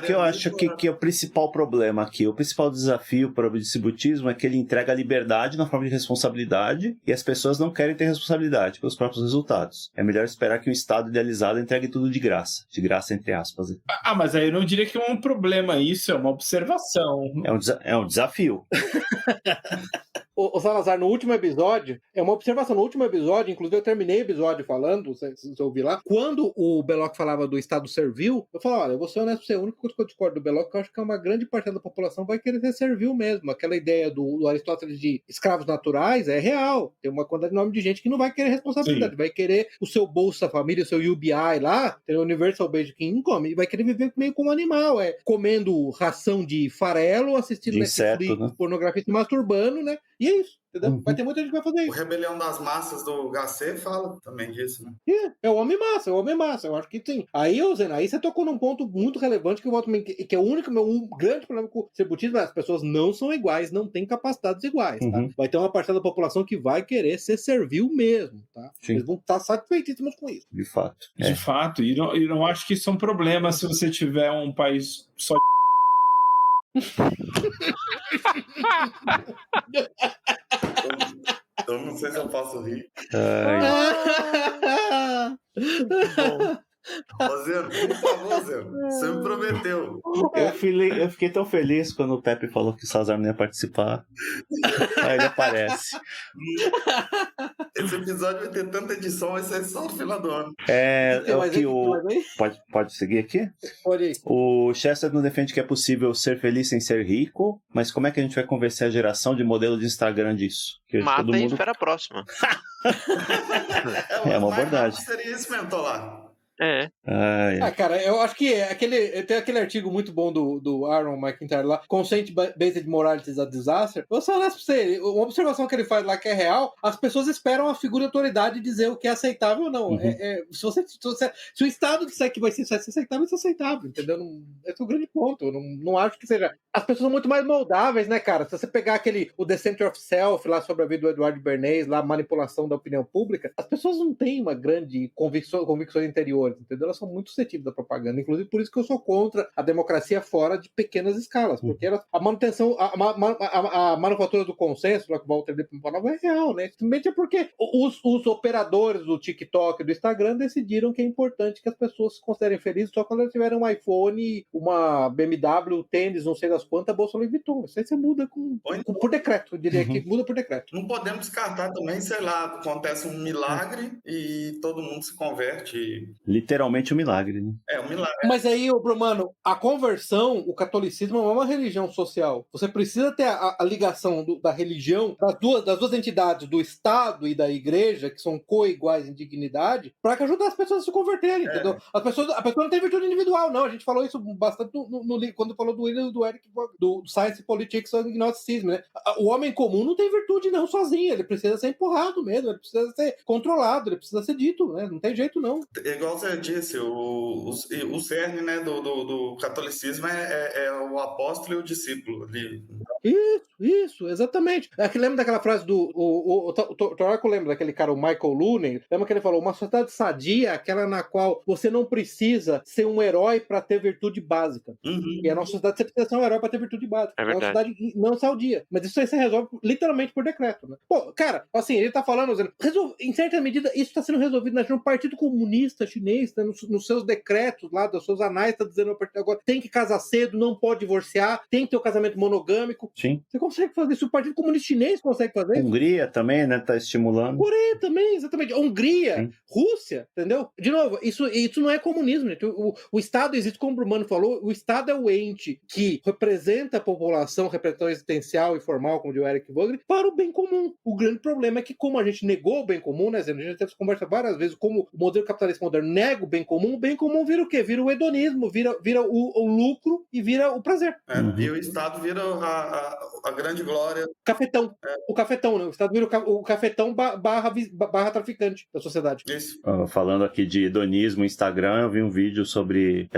[SPEAKER 2] Que eu acho que é o principal problema aqui. O principal desafio para o distributismo é que ele entrega a liberdade na forma de responsabilidade e as pessoas não querem ter responsabilidade pelos próprios resultados. É melhor esperar que o Estado idealizado entregue tudo de graça entre aspas.
[SPEAKER 6] Mas aí eu não diria que é um problema isso, é uma observação.
[SPEAKER 2] É um desafio.
[SPEAKER 3] O Salazar, no último episódio, é uma observação, no último episódio, inclusive eu terminei o episódio falando, se você ouvir lá, quando o Belloc falava do Estado servil, eu falava, olha, eu vou ser honesto pra você, a única coisa que eu discordo do Belloc, que eu acho que é uma grande parte da população vai querer ser servil mesmo. Aquela ideia do Aristóteles de escravos naturais é real. Tem uma quantidade enorme de gente que não vai querer responsabilidade, vai querer o seu Bolsa Família, o seu UBI lá, tem o Universal Basic Income, e vai querer viver meio como animal, comendo ração de farelo, assistindo Netflix, né? Pornografia, se masturbando, né? E é isso, entendeu? Vai ter muita gente que vai fazer isso.
[SPEAKER 4] O Rebelião das Massas do HC fala também disso, né?
[SPEAKER 3] É o homem massa, eu acho que sim. Aí você tocou num ponto muito relevante que eu volto, que é um grande problema com o distributismo, as pessoas não são iguais, não têm capacidades iguais, tá? Vai ter uma parcela da população que vai querer ser servil mesmo, tá? Sim. Eles vão estar satisfeitíssimos com isso.
[SPEAKER 2] De fato.
[SPEAKER 6] De fato, e não acho que isso é um problema se você tiver um país só
[SPEAKER 4] Eu não sei se eu posso rir. Ô, Zeno, por favor, Zeno, você me prometeu.
[SPEAKER 2] Eu fiquei tão feliz quando o Pepe falou que o Salazar não ia participar. Aí ele aparece.
[SPEAKER 4] Esse episódio vai ter tanta edição, vai ser só no final do ano.
[SPEAKER 2] Pode seguir aqui?
[SPEAKER 3] Pode ir.
[SPEAKER 2] O Chester não defende que é possível ser feliz sem ser rico, mas como é que a gente vai convencer a geração de modelo de Instagram disso?
[SPEAKER 5] Mata e espera a próxima.
[SPEAKER 2] É uma abordagem.
[SPEAKER 4] Seria isso mesmo, tô lá.
[SPEAKER 3] Cara, eu acho que tem aquele artigo muito bom do Aaron McIntyre lá, Consent-Based Morality is a Disaster. Eu só honesto pra você, uma observação que ele faz lá que é real, as pessoas esperam a figura de autoridade dizer o que é aceitável ou não. Se o Estado disser que vai ser aceitável, isso é aceitável, entendeu? Esse é o grande ponto. Eu não acho que seja. As pessoas são muito mais moldáveis, né, cara? Se você pegar o The Center of Self lá sobre a vida do Eduardo Bernays, lá, manipulação da opinião pública, as pessoas não têm uma grande convicções interiores, entendeu? Elas são muito suscetíveis da propaganda. Inclusive, por isso que eu sou contra a democracia fora de pequenas escalas, porque a manutenção, a manufatura do consenso, lá que o Walter Lippmann falava, é real, né? Simplesmente é porque os operadores do TikTok e do Instagram decidiram que é importante que as pessoas se considerem felizes só quando elas tiverem um iPhone, uma BMW, tênis, não sei das quantas, a bolsa Louis Vuitton. Isso aí você muda por decreto, eu diria que muda por decreto.
[SPEAKER 4] Não podemos descartar também, sei lá, acontece um milagre e todo mundo se converte.
[SPEAKER 2] literalmente um milagre, né?
[SPEAKER 4] É um milagre.
[SPEAKER 3] Mas aí, Brumano, a conversão, o catolicismo não é uma religião social. Você precisa ter a ligação da religião, das duas entidades, do Estado e da Igreja, que são co-iguais em dignidade, para ajudar as pessoas a se converterem, entendeu? A pessoa não tem virtude individual, não. A gente falou isso bastante no livro, quando falou do William e do Eric, do Science, Politics and Gnosticism, né? O homem comum não tem virtude não sozinho, ele precisa ser empurrado mesmo, ele precisa ser controlado, ele precisa ser dito, né? Não tem jeito não.
[SPEAKER 4] Igual você disse, o cerne, né, do catolicismo é o apóstolo e o discípulo.
[SPEAKER 3] Isso, exatamente. Aqui lembra daquela frase do... O Toraco lembra daquele cara, o Michael Looney? Lembra que ele falou, uma sociedade sadia é aquela na qual você não precisa ser um herói para ter virtude básica. E a nossa sociedade você precisa ser um herói para ter virtude básica.
[SPEAKER 5] É
[SPEAKER 3] uma
[SPEAKER 5] verdade.
[SPEAKER 3] sociedade não sadia. Mas isso aí se resolve literalmente por decreto, né? Pô, cara, assim, ele tá falando, em certa medida, isso está sendo resolvido no Partido Comunista Chinês, né, nos seus decretos lá, dos seus anais, tá dizendo agora, tem que casar cedo, não pode divorciar, tem que ter um casamento monogâmico.
[SPEAKER 2] Sim.
[SPEAKER 3] Você consegue fazer isso, o Partido Comunista Chinês consegue fazer isso.
[SPEAKER 2] Hungria também, né, tá estimulando.
[SPEAKER 3] Coreia também, exatamente. Hungria,
[SPEAKER 2] Sim.
[SPEAKER 3] Rússia, entendeu? De novo, isso não é comunismo, gente. O Estado existe, como o Brumano falou, o Estado é o ente que representa a população, representação existencial e formal, como diz o Eric Vogel, para o bem comum. O grande problema é que, como a gente negou o bem comum, né, a gente já teve essa conversa várias vezes, como o modelo capitalista moderno nega o bem comum vira o quê? Vira o hedonismo, vira o lucro e vira o prazer.
[SPEAKER 4] E o Estado vira a grande glória.
[SPEAKER 3] Cafetão. O cafetão, né? O Estado vira o cafetão barra traficante da sociedade.
[SPEAKER 4] Isso.
[SPEAKER 2] Falando aqui de hedonismo, Instagram, eu vi um vídeo sobre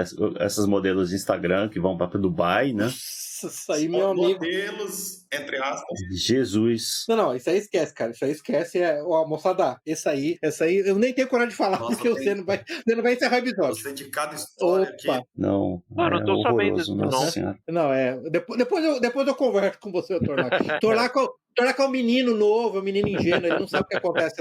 [SPEAKER 2] esses modelos de Instagram que vão para Dubai, né?
[SPEAKER 3] Isso aí, meu amigo.
[SPEAKER 4] Modelos, entre aspas.
[SPEAKER 2] Jesus.
[SPEAKER 3] Não, isso aí esquece, cara. Isso aí esquece. Moçada, essa aí, eu nem tenho coragem de falar, porque você não vai encerrar o episódio.
[SPEAKER 4] Você de cada história aqui.
[SPEAKER 2] Não,
[SPEAKER 5] não tô sabendo disso,
[SPEAKER 2] nossa senhora.
[SPEAKER 3] Não, depois eu converso com você, Torlaco. Torlaco é um menino novo, é um menino ingênuo, ele não sabe o que acontece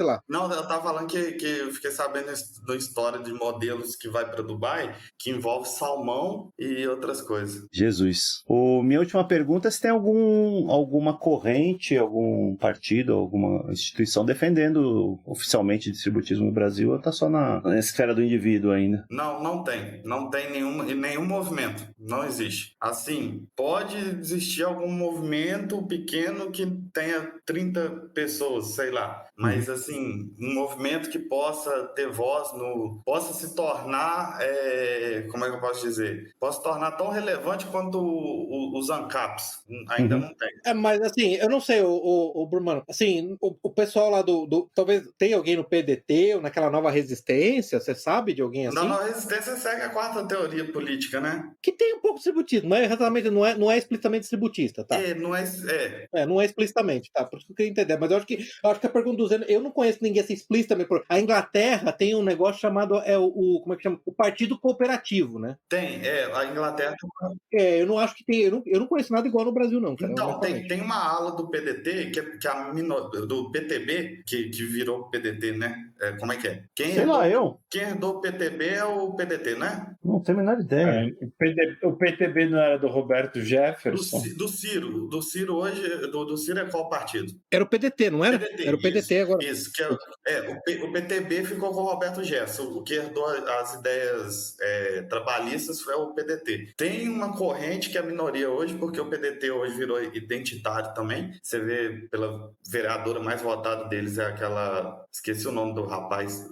[SPEAKER 3] lá.
[SPEAKER 4] Não, eu tava falando que eu fiquei sabendo da história de modelos que vai para Dubai, que envolve salmão e outras coisas.
[SPEAKER 2] Jesus. Minha última pergunta é se tem alguma corrente, algum partido, alguma instituição defendendo oficialmente distributismo no Brasil, ou tá só na esfera do indivíduo ainda?
[SPEAKER 4] Não tem. Não tem nenhum movimento. Não existe. Assim, pode existir algum movimento pequeno que tenha 30 pessoas, sei lá. Mas, assim, um movimento que possa ter voz, possa se tornar, como é que eu posso dizer? Possa se tornar tão relevante quanto os ANCAPs. Ainda não tem.
[SPEAKER 3] Mas, assim, eu não sei, o Brumano, assim, o pessoal lá talvez tenha alguém no PDT ou naquela Nova Resistência, você sabe de alguém assim?
[SPEAKER 4] Na Nova Resistência segue a quarta teoria política, né?
[SPEAKER 3] Que tem um pouco de distributismo, mas exatamente não é explicitamente distributista, tá?
[SPEAKER 4] Não é
[SPEAKER 3] explicitamente, tá? Por isso que eu queria entender. Mas eu acho que a pergunta do Zeno, eu não conheço ninguém assim explicitamente. A Inglaterra tem um negócio chamado, como é que chama? O Partido Cooperativo, né?
[SPEAKER 4] Tem, a Inglaterra...
[SPEAKER 3] eu não acho que tem, eu não conheço nada igual no Brasil, não, cara.
[SPEAKER 4] Então, tem uma ala do PDT, que é do PTB, que virou PDT, né? Como é que é? Quem herdou o PTB é o PDT, né?
[SPEAKER 2] Não tenho a menor ideia.
[SPEAKER 6] O PTB não era do Roberto Jefferson?
[SPEAKER 4] Do Ciro. Do Ciro hoje, do Ciro é qual partido?
[SPEAKER 3] Era o PDT, não era? Era o PDT agora.
[SPEAKER 4] Isso, o PTB ficou com o Roberto Jefferson. O que herdou as ideias trabalhistas foi o PDT. Tem uma corrente que é a minoria hoje, porque o PDT hoje virou identitário também. Você vê pela vereadora mais votada deles, é aquela... Esqueci o nome do rapaz.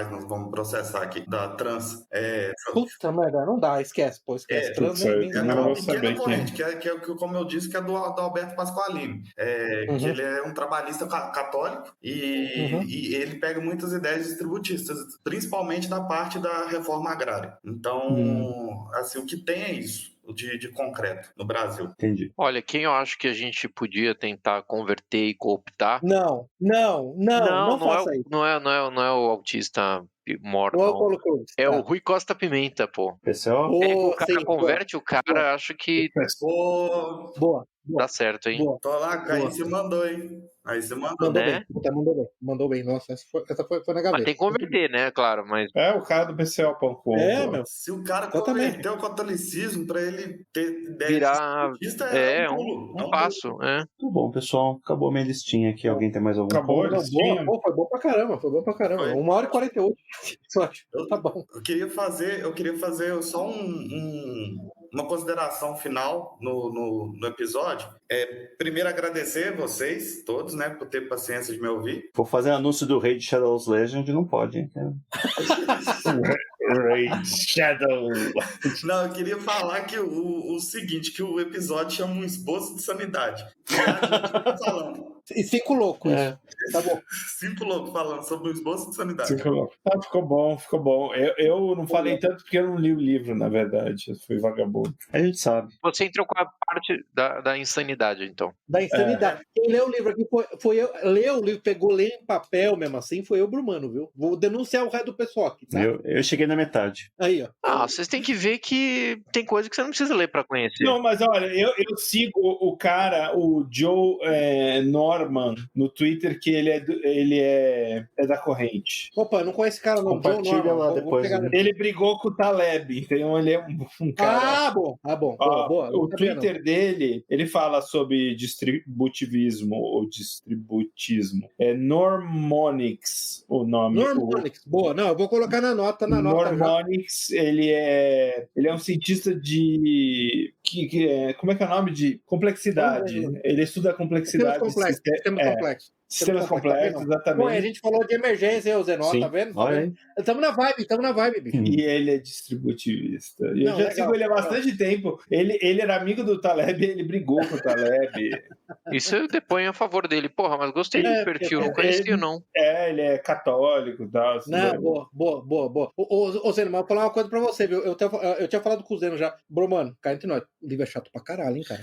[SPEAKER 4] Nós vamos processar aqui. Da trans.
[SPEAKER 3] Puta merda, não dá, esquece. Trans
[SPEAKER 4] uma pequena corrente, que é, como eu disse, que é do Alberto Pasqualini. Que ele é um trabalhista católico e ele pega muitas ideias distributistas, principalmente da parte da reforma agrária. Então, assim, o que tem é isso. De concreto no Brasil.
[SPEAKER 2] Entendi.
[SPEAKER 5] Olha, quem eu acho que a gente podia tentar converter e cooptar...
[SPEAKER 3] Não faça isso.
[SPEAKER 5] Não é o autista morto,
[SPEAKER 3] não. É o Paulo Cruz.
[SPEAKER 5] É o Rui Costa Pimenta, pô.
[SPEAKER 2] Pessoal?
[SPEAKER 5] O cara converte o cara, acho que...
[SPEAKER 3] Boa.
[SPEAKER 5] Dá certo, hein?
[SPEAKER 3] Boa.
[SPEAKER 4] Tô lá, Caí,
[SPEAKER 3] Boa.
[SPEAKER 4] você mandou, hein? Aí você mandou.
[SPEAKER 3] Mandou
[SPEAKER 5] Né?
[SPEAKER 3] bem. Puta, mandou bem. Mandou bem. Nossa, essa foi na
[SPEAKER 5] Mas
[SPEAKER 3] gaveta.
[SPEAKER 5] tem que converter, né? Claro, mas
[SPEAKER 6] É o cara do PCO.com.
[SPEAKER 3] É, meu.
[SPEAKER 4] Se o cara
[SPEAKER 3] Exatamente.
[SPEAKER 4] converter o catolicismo pra ele ter ideia
[SPEAKER 5] virar
[SPEAKER 4] de cientista, é um pulo.
[SPEAKER 5] um passo, é.
[SPEAKER 2] Muito bom, pessoal. Acabou minha listinha aqui. Alguém tem mais algum?
[SPEAKER 6] Acabou a
[SPEAKER 3] Não,
[SPEAKER 6] listinha?
[SPEAKER 3] boa. Pô, foi bom pra caramba. Foi bom pra caramba.
[SPEAKER 4] Foi.
[SPEAKER 3] 1h48. Só acho. Tá bom.
[SPEAKER 4] Eu queria fazer só uma consideração final no episódio. Primeiro, agradecer vocês todos, né, por ter paciência de me ouvir.
[SPEAKER 2] Vou fazer anúncio do Raid Shadows Legend, não pode, hein?
[SPEAKER 6] Raid Shadow.
[SPEAKER 4] Não, eu queria falar que o seguinte, que o episódio chama um esboço de sanidade. E a gente tá falando.
[SPEAKER 3] E 5 loucos.
[SPEAKER 2] É.
[SPEAKER 3] Tá bom.
[SPEAKER 4] 5 loucos falando sobre o esboço de sanidade.
[SPEAKER 6] Ficou bom. Eu não falei tanto porque eu não li o livro, na verdade. Eu fui vagabundo.
[SPEAKER 2] A gente sabe.
[SPEAKER 5] Você entrou com a parte da insanidade, então.
[SPEAKER 3] Da insanidade. Quem leu o livro aqui foi eu. Leu o livro, leu em papel mesmo assim, foi eu, Brumano, viu? Vou denunciar o resto do pessoal aqui, tá?
[SPEAKER 2] Eu cheguei na metade.
[SPEAKER 3] Aí, ó.
[SPEAKER 5] Ah, vocês têm que ver que tem coisa que você não precisa ler pra conhecer.
[SPEAKER 6] Não, mas olha, eu sigo o cara, o Joe Norman, no Twitter, que ele é da corrente.
[SPEAKER 3] Opa, eu não conheço esse cara não.
[SPEAKER 2] Compartilha
[SPEAKER 3] Joe Norman.
[SPEAKER 2] lá
[SPEAKER 3] Vou
[SPEAKER 2] depois,
[SPEAKER 3] pegar
[SPEAKER 2] né?
[SPEAKER 6] Ele brigou com o Taleb, então ele é um cara...
[SPEAKER 3] Ah, bom.
[SPEAKER 6] Ó,
[SPEAKER 3] Boa.
[SPEAKER 6] o Twitter dele, ele fala sobre distributivismo ou distributismo. É Normonics o nome.
[SPEAKER 3] Normonics. Boa. Não, eu vou colocar na nota já.
[SPEAKER 6] Normonics, ele é um cientista de... como é que é o nome? De complexidade. Ele estuda a complexidade. Sistemas complexos, exatamente.
[SPEAKER 3] Pô, a gente falou de emergência, o Zenó,
[SPEAKER 2] Sim.
[SPEAKER 3] tá vendo?
[SPEAKER 2] Olha aí.
[SPEAKER 3] Estamos na vibe, bicho.
[SPEAKER 6] E ele é distributivista. E eu
[SPEAKER 3] Não,
[SPEAKER 6] já
[SPEAKER 3] legal,
[SPEAKER 6] sigo ele há bastante tempo. Ele era amigo do Taleb, ele brigou com o Taleb.
[SPEAKER 5] Isso eu deponho a favor dele. Porra, mas gostei do perfil, não conhecia, não.
[SPEAKER 6] Ele é católico e tal. Assim,
[SPEAKER 3] Não, boa. Ô, Zeno, mas eu vou falar uma coisa pra você, viu? Eu tinha falado com o Zeno já. Bro, mano, cá entre nós. O livro é chato pra caralho, hein, cara?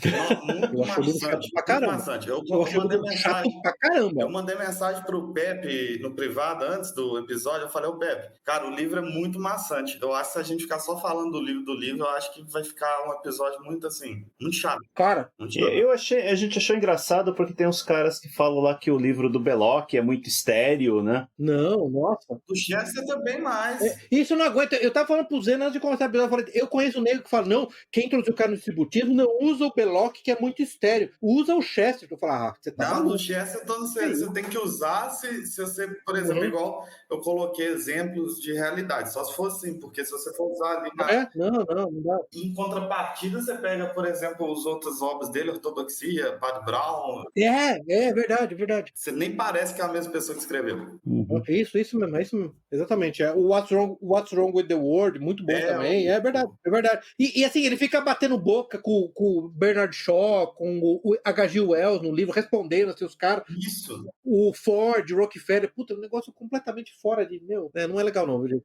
[SPEAKER 3] Eu acho o livro chato pra caramba. Eu achei o livro chato pra caramba.
[SPEAKER 4] Eu mandei mensagem pro Pepe no privado antes do episódio. Eu falei, ô Pepe, cara, o livro é muito maçante. Eu acho que se a gente ficar só falando do livro, eu acho que vai ficar um episódio muito assim, muito chato.
[SPEAKER 3] Cara,
[SPEAKER 4] Muito chato.
[SPEAKER 2] A gente achou engraçado porque tem uns caras que falam lá que o livro do Belloc é muito estéreo, né?
[SPEAKER 3] não, nossa.
[SPEAKER 4] Do Chester também mais.
[SPEAKER 3] Isso eu não aguento. Eu tava falando pro Zeno antes de começar a episódio, eu falei, eu conheço um nego que fala, não, quem introduziu o cara no distributismo não usa o Belloc, que é muito estéreo. Usa o Chester. Eu falo, você tá
[SPEAKER 4] Não,
[SPEAKER 3] maluco.
[SPEAKER 4] no Chester você tem que usar se você, por exemplo, igual eu coloquei exemplos de realidade, só se for assim, porque se você for usar ali
[SPEAKER 3] Não dá.
[SPEAKER 4] em contrapartida, você pega, por exemplo, os outras obras dele, Ortodoxia, Padre Brown,
[SPEAKER 3] É verdade.
[SPEAKER 4] você nem parece que é a mesma pessoa que escreveu.
[SPEAKER 2] Uhum.
[SPEAKER 3] Isso mesmo. Exatamente. O What's Wrong with the World, muito bom também. É verdade. E assim, ele fica batendo boca com o Bernard Shaw, com o H.G. Wells no livro, respondendo assim, os caras.
[SPEAKER 4] Isso.
[SPEAKER 3] O Ford, Rockefeller, puta, um negócio completamente fora de não é legal não, gente.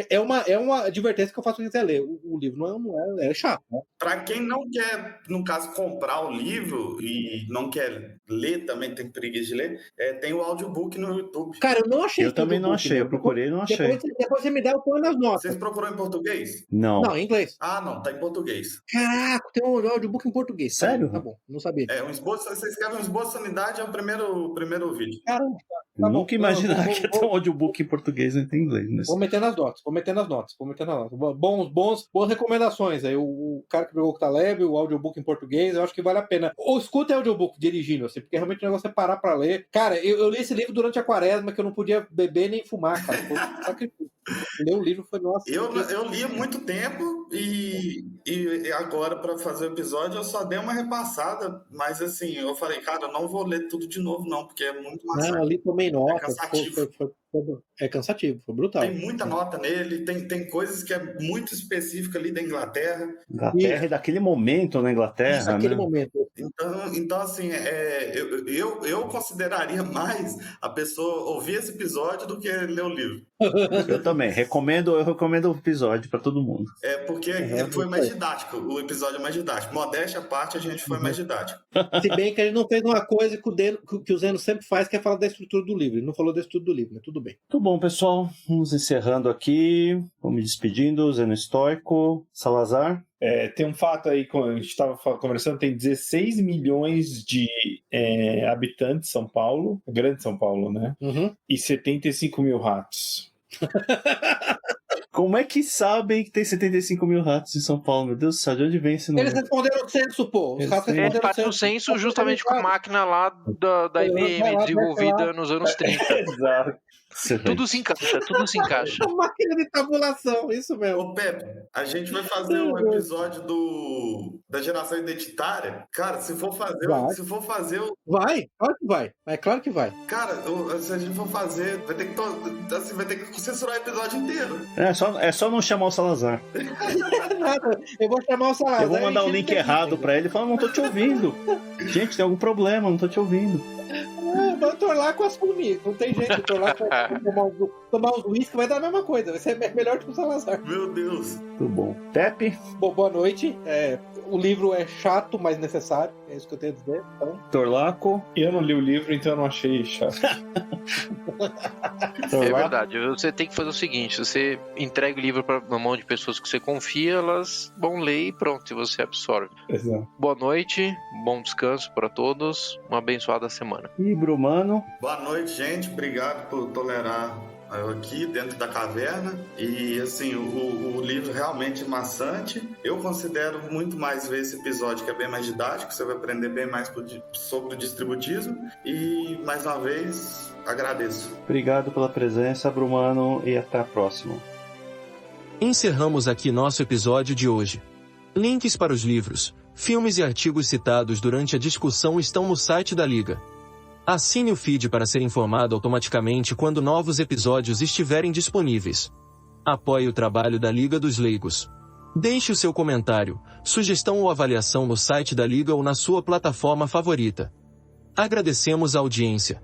[SPEAKER 3] É uma advertência que eu faço quem quiser ler. O livro não é chato, né?
[SPEAKER 4] Para quem não quer, no caso, comprar o livro e não quer ler também, tem preguiça de ler, tem o audiobook no YouTube.
[SPEAKER 3] Cara, eu não achei.
[SPEAKER 2] Eu também não achei, eu procurei e não achei.
[SPEAKER 3] Depois você me dá o põe nas notas.
[SPEAKER 4] Vocês procurou em português?
[SPEAKER 2] Não.
[SPEAKER 3] Não, em inglês.
[SPEAKER 4] Ah, não, tá em português.
[SPEAKER 3] Caraca, tem um audiobook em português.
[SPEAKER 2] Sério?
[SPEAKER 3] Tá bom, não sabia.
[SPEAKER 4] Você escreve um esboço de sanidade, é o primeiro vídeo.
[SPEAKER 3] Caramba.
[SPEAKER 2] Nunca imaginar que ia ter um audiobook em português e em inglês. Mas...
[SPEAKER 3] Vou meter nas notas. Boas recomendações aí. O cara que pegou o Taleb, o audiobook em português, eu acho que vale a pena. Ou escuta audiobook dirigindo, assim, porque realmente o negócio é parar pra ler. Cara, eu li esse livro durante a quaresma, que eu não podia beber nem fumar, cara. Foi um sacrifício. Ler o livro foi nossa.
[SPEAKER 4] Eu li há muito tempo e agora, para fazer o episódio, eu só dei uma repassada, mas assim, eu falei, cara, eu não vou ler tudo de novo, não, porque é muito maçante.
[SPEAKER 3] Não, ali tomei nota.
[SPEAKER 4] É cansativo.
[SPEAKER 3] É cansativo, foi brutal.
[SPEAKER 4] Tem muita nota nele, tem coisas que é muito específica ali da Inglaterra.
[SPEAKER 2] Inglaterra e daquele momento na Inglaterra,
[SPEAKER 3] naquele
[SPEAKER 2] né?
[SPEAKER 3] momento.
[SPEAKER 4] Então assim, eu consideraria mais a pessoa ouvir esse episódio do que ler o livro.
[SPEAKER 2] Eu também. Eu recomendo o episódio para todo mundo.
[SPEAKER 4] Porque foi mais didático. O episódio é mais didático. Modéstia à parte, a gente foi mais didático.
[SPEAKER 3] Se bem que ele não fez uma coisa que o Zeno sempre faz, que é falar da estrutura do livro. Ele não falou da estrutura do livro, mas tudo bem.
[SPEAKER 2] Muito bom, pessoal. Vamos encerrando aqui. Vamos me despedindo. Zeno Estoico, Salazar.
[SPEAKER 6] Tem um fato aí, quando a gente estava conversando, tem 16 milhões de habitantes de São Paulo, grande São Paulo, né?
[SPEAKER 3] Uhum.
[SPEAKER 6] E 75 mil ratos.
[SPEAKER 2] Como é que sabem que tem 75 mil ratos em São Paulo? Meu Deus do céu, de onde vem esse número?
[SPEAKER 3] Eles responderam o censo, pô. Os ratos responderam
[SPEAKER 5] Faz o censo justamente com a máquina lá da IBM, desenvolvida nos anos 30.
[SPEAKER 6] Exato.
[SPEAKER 5] Tudo se encaixa.
[SPEAKER 3] A máquina de tabulação, isso mesmo.
[SPEAKER 4] Ô, Pepe, a gente vai fazer um episódio da geração identitária. Cara, se for fazer...
[SPEAKER 3] Vai, claro que vai. É claro que vai.
[SPEAKER 4] Cara, se a gente for fazer, vai ter que censurar o episódio inteiro.
[SPEAKER 2] É só não chamar o Salazar.
[SPEAKER 3] Nada. Eu vou chamar o Salazar.
[SPEAKER 2] Eu vou mandar o link errado pra ele e falar, não tô te ouvindo. Gente, tem algum problema, não tô te ouvindo.
[SPEAKER 3] Vai torlar com as comigo. Não tem jeito. Torlar com tomar uns uísque vai dar a mesma coisa. Vai ser melhor que o Salazar.
[SPEAKER 4] Meu Deus.
[SPEAKER 2] Tudo bom. Pepe?
[SPEAKER 3] Bom, boa noite. O livro é chato, mas necessário. É isso que eu tenho a dizer. Então...
[SPEAKER 2] Torlaco?
[SPEAKER 6] Eu não li o livro, então eu não achei chato.
[SPEAKER 5] É verdade. Você tem que fazer o seguinte: você entrega o livro na mão de pessoas que você confia, elas vão ler e pronto, e você absorve.
[SPEAKER 6] Exato.
[SPEAKER 5] Boa noite, bom descanso para todos, uma abençoada semana.
[SPEAKER 2] E Brumano?
[SPEAKER 4] Boa noite, gente. Obrigado por tolerar aqui dentro da caverna. E assim, o livro realmente é maçante. Eu considero muito mais ver esse episódio, que é bem mais didático, você vai aprender bem mais sobre o distributismo. E mais uma vez, agradeço.
[SPEAKER 2] Obrigado pela presença, Brumano, e até a próxima.
[SPEAKER 7] Encerramos aqui nosso episódio de hoje. Links para os livros, filmes e artigos citados durante a discussão estão no site da Liga. Assine o feed para ser informado automaticamente quando novos episódios estiverem disponíveis. Apoie o trabalho da Liga dos Leigos. Deixe o seu comentário, sugestão ou avaliação no site da Liga ou na sua plataforma favorita. Agradecemos a audiência.